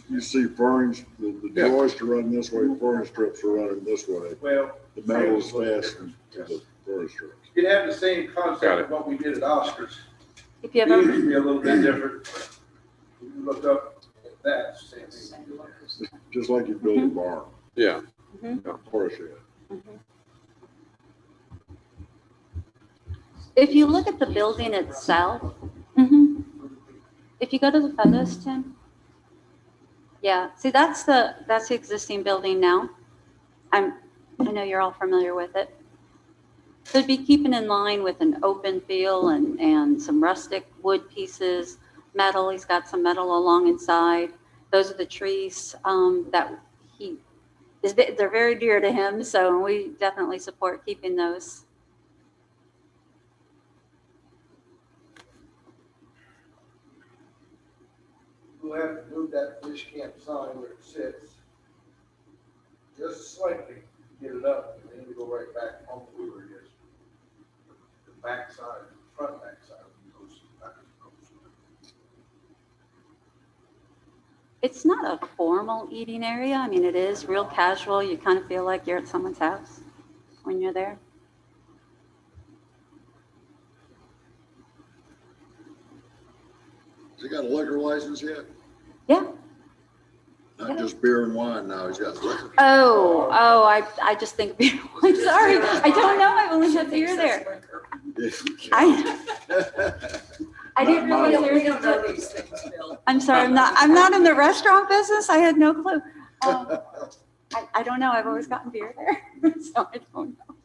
You see ferns, the joists are running this way, fern strips are running this way. Well, The metal is fastened to the fern strips. you'd have the same concept of what we did at Oscars. If you ever These would be a little bit different. If you look up at that, it's the same thing. Just like you build a barn. Yeah. Or a shed. If you look at the building itself, if you go to the photos, Tim, yeah, see that's the existing building now. I know you're all familiar with it. So it'd be keeping in line with an open feel and some rustic wood pieces, metal. He's got some metal along inside. Those are the trees that they're very dear to him, so we definitely support keeping those. We'll have to move that fish camp sign where it sits just slightly, get it up, and then we go right back on where it is. The back side, front back side. It's not a formal eating area. I mean, it is real casual. You kind of feel like you're at someone's house when you're there. Has he got a liquor license yet? Yeah. Not just beer and wine now, he's got liquor. I just think beer. I'm sorry. I don't know. I've only had beer there. I didn't realize there was know these things, Bill. I'm sorry. I'm not in the restaurant business. I had no clue. I don't know. I've always gotten beer there, so I don't know.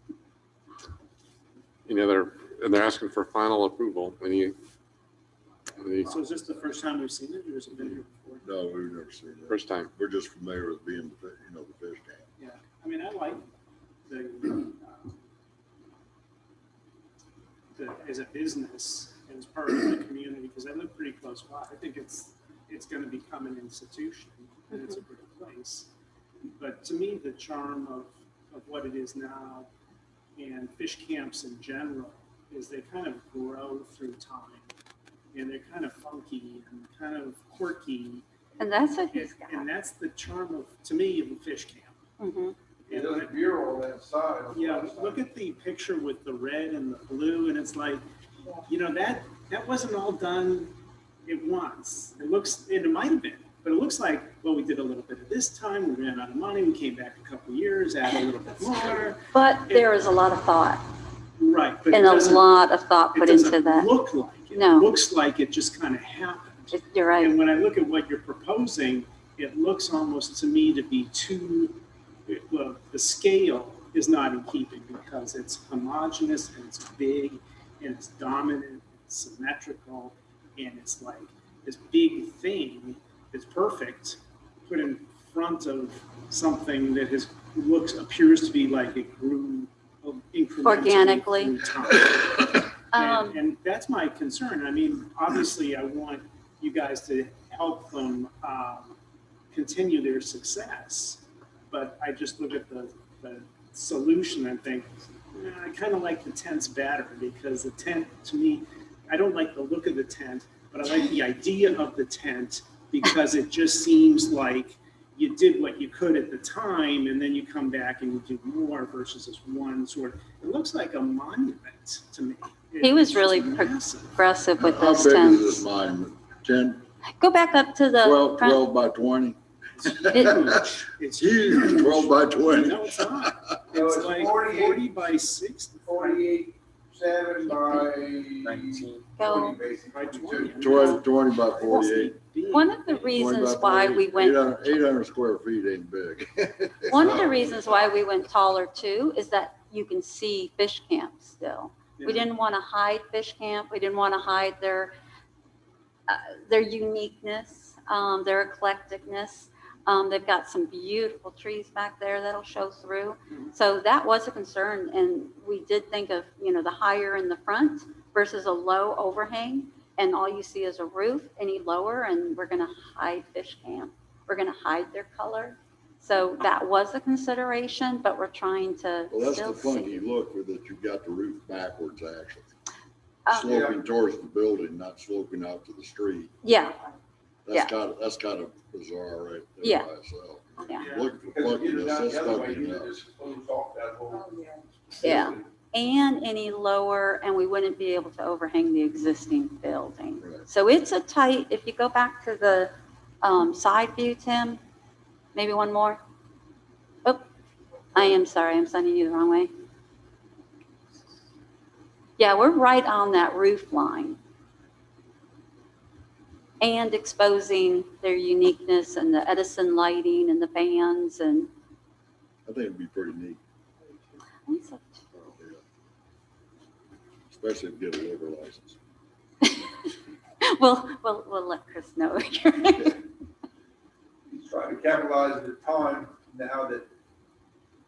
Any other, and they're asking for final approval. So is this the first time we've seen it, or has it been here before? No, we've never seen it. First time. We're just familiar with being, the fish camp. Yeah, I mean, I like the as a business and as part of the community, because I live pretty close by. I think it's going to become an institution, and it's a great place. But to me, the charm of what it is now and fish camps in general is they kind of grow through time. And they're kind of funky and kind of quirky. And that's what he's got. And that's the charm of, to me, of a fish camp. Mm-hmm. And there's a beer on that side. Yeah, look at the picture with the red and the blue, and it's like, that wasn't all done at once. It looks, and it might have been, but it looks like, well, we did a little bit of this time, we ran out of money, we came back a couple of years, added a little bit more. But there is a lot of thought. Right. But and a lot of thought put into that. Look like it. No. It looks like it just kind of happened. You're right. And when I look at what you're proposing, it looks almost to me to be well, the scale is not in keeping because it's homogeneous and it's big and it's dominant, it's symmetrical, and it's like this big thing is perfect put in front of something that appears to be like it grew incrementally organically. through time. And that's my concern. I mean, obviously, I want you guys to help them continue their success. But I just look at the solution and think, I kind of like the tents better because the tent, to me, I don't like the look of the tent, but I like the idea of the tent because it just seems like you did what you could at the time and then you come back and you do more versus this one sort of, it looks like a monument to me. He was really progressive with How those big tents. is this monument? 10, Go back up to the 12, front. 12 by 20? It's huge, 12 by 20. No, it's not. It's like 40 by 60. 48, 7 by 19. 20, basically. 20 by 48. One of the reasons why we went 800 square feet ain't big. one of the reasons why we went taller too is that you can see fish camp still. We didn't want to hide fish camp. We didn't want to hide their uniqueness, their eclecticness. They've got some beautiful trees back there that'll show through. So that was a concern. And we did think of, the higher in the front versus a low overhang. And all you see is a roof any lower, and we're going to hide fish camp. We're going to hide their color. So that was a consideration, but we're trying to Well, that's still the funky see. look with it. You've got the roof backwards, actually. Oh. Sloping towards the building, not sloping out to the street. Yeah. That's kind of bizarre right there Yeah. by itself. Yeah. Look for Because if you funkiness, did it down that's the other way, funky you enough. could just close off that whole. Yeah. And any lower, and we wouldn't be able to overhang the existing building. Right. So it's a tight, if you go back to the side view, Tim, maybe one more. Oh, I am sorry, I'm sending you the wrong way. Yeah, we're right on that roof line. And exposing their uniqueness and the Edison lighting and the fans and. I think it'd be pretty neat, I think so. especially if you get a liquor license. We'll just know. He's trying to capitalize the time now that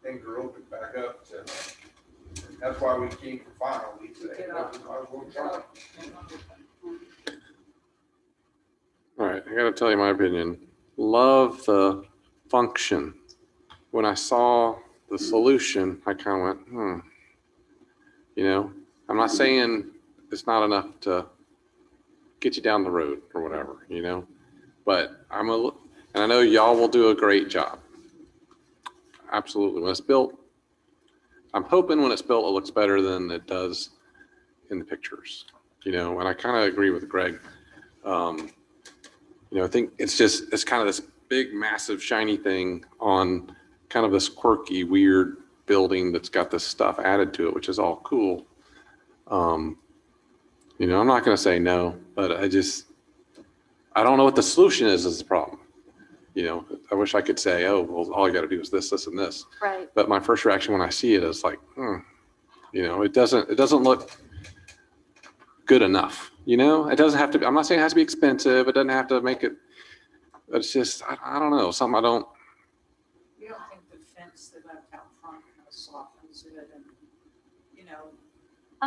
things are open back up. So that's why we came for final. We said, "Hey, might as well try." All right, I gotta tell you my opinion. Love the function. When I saw the solution, I kind of went, You know, I'm not saying it's not enough to get you down the road or whatever, you know, but and I know y'all will do a great job. Absolutely. When it's built, I'm hoping when it's built, it looks better than it does in the pictures, you know, and I kind of agree with Greg. You know, I think it's kind of this big, massive, shiny thing on kind of this quirky, weird building that's got this stuff added to it, which is all cool. You know, I'm not going to say no, but I don't know what the solution is the problem. You know, I wish I could say, oh, well, all you got to do is this, this, and this. Right. But my first reaction when I see it is like, you know, it doesn't look good enough. You know, it doesn't have to be, I'm not saying it has to be expensive. It doesn't have to make it, it's just, I don't know, something I don't. You don't think the fence they left out front kind of softens it and, you know?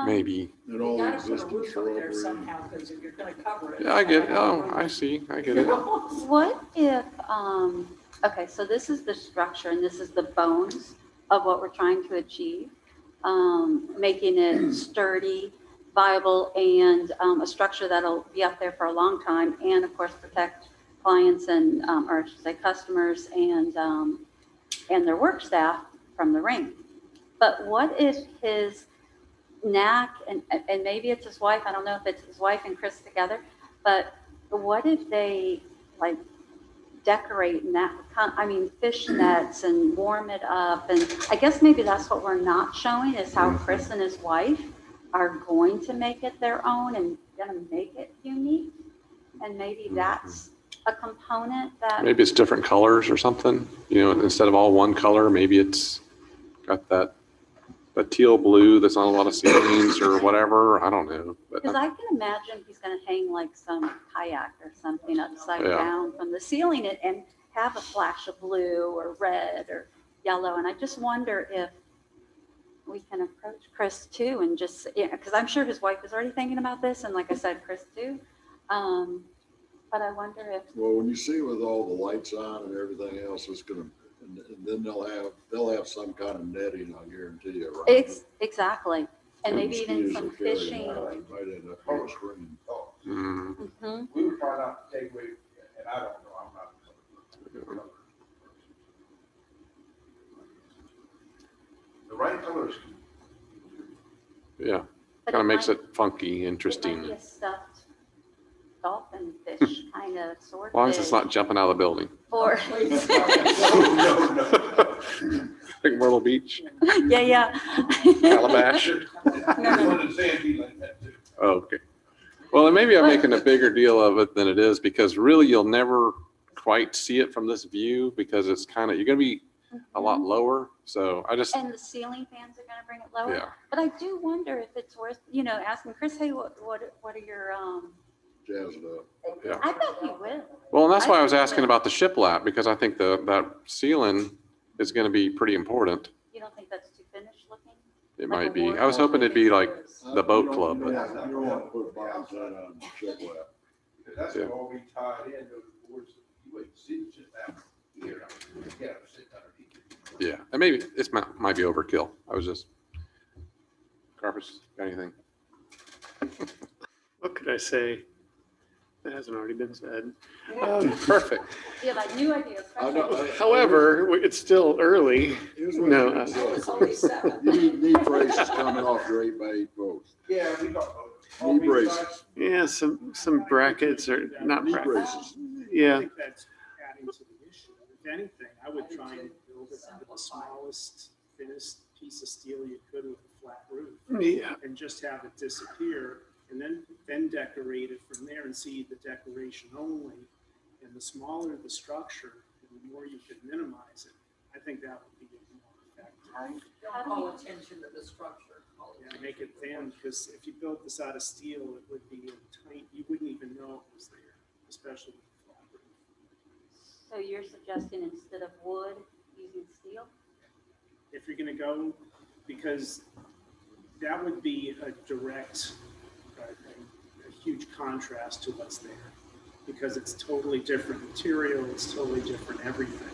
Maybe. You gotta put a roof over there somehow, because if you're gonna cover it. Yeah, I get it. Oh, I see. I get it. What if, okay, so this is the structure and this is the bones of what we're trying to achieve. Making it sturdy, viable, and a structure that'll be up there for a long time, and of course protect clients and, or I should say customers and their work staff from the rain. But what if his knack, and maybe it's his wife, I don't know if it's his wife and Chris together, but what if they like decorate fish nets and warm it up? And I guess maybe that's what we're not showing is how Chris and his wife are going to make it their own and gonna make it unique. And maybe that's a component that. Maybe it's different colors or something, you know, instead of all one color, maybe it's got that teal blue that's on a lot of ceilings or whatever. I don't know. Because I can imagine he's going to hang like some kayak or something upside down from the ceiling and have a flash of blue or red or yellow. And I just wonder if we can approach Chris too and just, because I'm sure his wife is already thinking about this. And like I said, Chris too. But I wonder if. Well, when you see with all the lights on and everything else, it's gonna, and then they'll have some kind of netting, I guarantee you, right? Exactly. And maybe even some fishing. Might end up on a screen. Mm-hmm. We were trying not to take away, and I don't know, I'm not. The right colors. Yeah, kind of makes it funky, interesting. It might be a stuffed dolphin fish kind of swordfish. As long as it's not jumping out of the building. Or. Like Myrtle Beach. Yeah. Calabash. Oh, okay. Well, and maybe I'm making a bigger deal of it than it is, because really you'll never quite see it from this view, because it's kind of, you're going to be a lot lower. So I just. And the ceiling fans are going to bring it lower. Yeah. But I do wonder if it's worth, asking Chris, hey, what are your, Jazz it up. Yeah. I bet he will. Well, and that's why I was asking about the shiplap, because I think that ceiling is going to be pretty important. You don't think that's too finished looking? It might be. I was hoping it'd be like the boat club. You don't want to put bombs on shiplap. Because that's what all we tied in, those boards, you wouldn't see just that here. Yeah, sit underneath. Yeah, and maybe this might be overkill. I was just. Carpus, got anything? What could I say that hasn't already been said? Perfect. Yeah, like new ideas. However, it's still early. No. It's only 7. You need braces coming off your 8x8 post. Yeah, we got. Knee braces. Yeah, some brackets or not Knee brackets. braces. Yeah. I think that's adding to the issue. If anything, I would try and build it out of the smallest, thinnest piece of steel you could with a flat roof. Yeah. And just have it disappear, and then decorate it from there and see the decoration only. And the smaller the structure, and the more you could minimize it, I think that would be more effective. Don't call attention to the structure. Yeah, make it thin, because if you built this out of steel, it would be tight, you wouldn't even know it was there. especially. So you're suggesting instead of wood, using steel? If you're gonna go, because that would be a direct, a huge contrast to what's there. Because it's totally different material, it's totally different everything.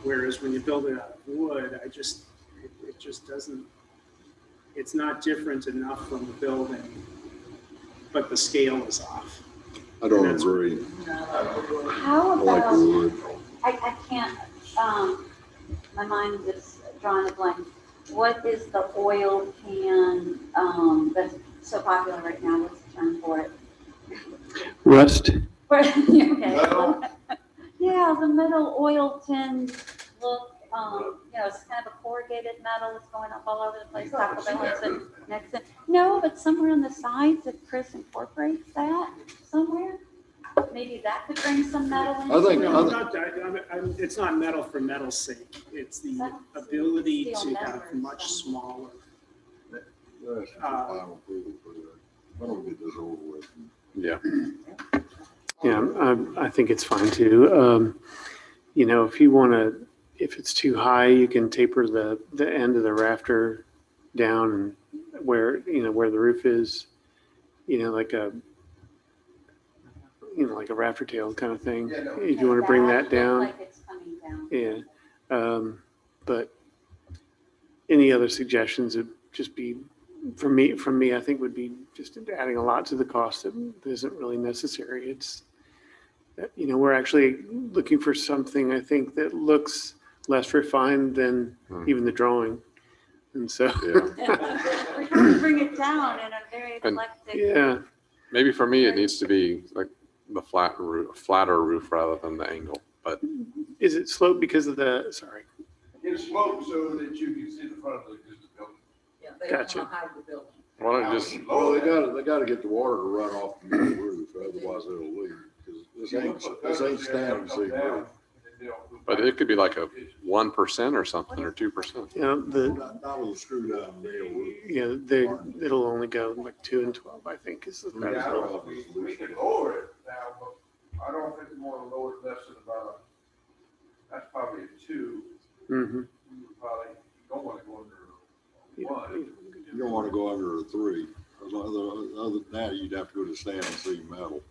Whereas when you build it out of wood, it just doesn't, it's not different enough from the building, but the scale is off. I don't agree. How I like the about, wood. I can't, my mind is drawing a blank. What is the oil can, that's so popular right now? What's the term for it? Rust. Okay. Yeah, the metal oil tin look, it's kind of a corrugated metal that's going up all over the place. Taco Bell has it next to, no, but somewhere on the sides, if Chris incorporates that somewhere, maybe that could bring some metal in. It's not metal for metal's sake. It's the ability to have much smaller. Why don't we get this over with? Yeah. Yeah, I think it's fine too. If you want to, if it's too high, you can taper the end of the rafter down and where the roof is, like a rafter tail kind of thing. If you want to bring that down. Like it's coming down. Yeah. But any other suggestions would just be, from me, I think would be just adding a lot to the cost that isn't really necessary. It's, we're actually looking for something, I think, that looks less refined than even the drawing. And so. We're trying to bring it down in a very eclectic. Yeah. Maybe for me, it needs to be like the flatter roof rather than the angle, but. Is it sloped because of the, sorry. It's sloped so that you can see the front of the building. Yeah, they don't Gotcha. want to hide the building. Why don't you just, Well, they gotta get the water to run off the middle roof, otherwise it'll leak. 'Cause this ain't standing seam roof. but it could be like a 1% or something, or 2%. Not with a screw down nail roof. It'll only go like 2 and 12, I think, is the We can lower it now, but I don't think we want to lower it less than about, that's probably a 2. Mm-hmm. We would probably don't want to go under 1. You don't wanna go under a 3. Other than that, you'd have to go to standing seam metal,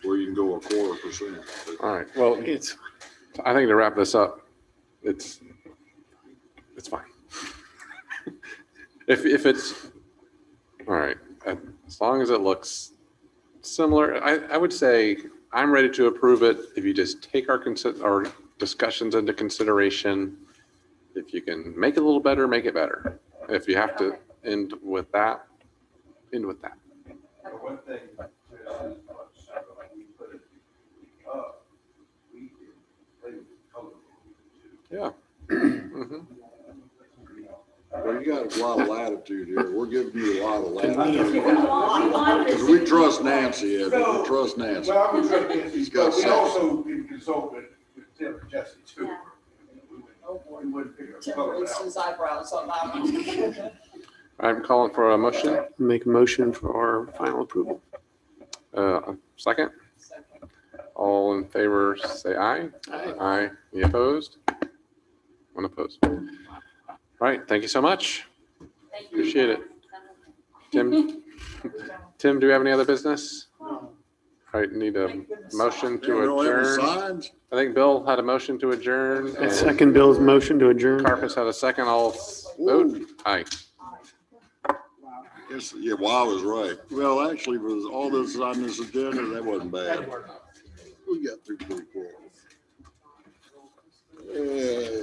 where you can go 0.25%. All right, well, I think to wrap this up, it's fine. If it's, all right, as long as it looks similar, I would say I'm ready to approve it if you just take our discussions into consideration. If you can make it a little better, make it better. If you have to end with that, end with that. One thing, we put it up, we can play with color. Yeah. Well, you got a lot of latitude here. We're giving you a lot of latitude. want Because we trust Nancy, Ed. We trust Nancy. Well, we trust Nancy, He's got but we sense. also can consult with Tim and Jesse too. Yeah. We wouldn't figure out Tim color raised out. his eyebrows on that one. I'm calling for a motion. Make a motion for our final approval. Second? All in favor, say aye. Aye. Aye. Any opposed? One opposed. All right, thank you so much. Thank you. Appreciate it. Tim, do you have any other business? All right, need a motion to You don't have any adjourn. signs? I think Bill had a motion to adjourn. I second Bill's motion to adjourn. Carpus had a second. All vote. Aye. Yes, yeah, Wow is right. Well, actually, with all this on this agenda, that wasn't bad.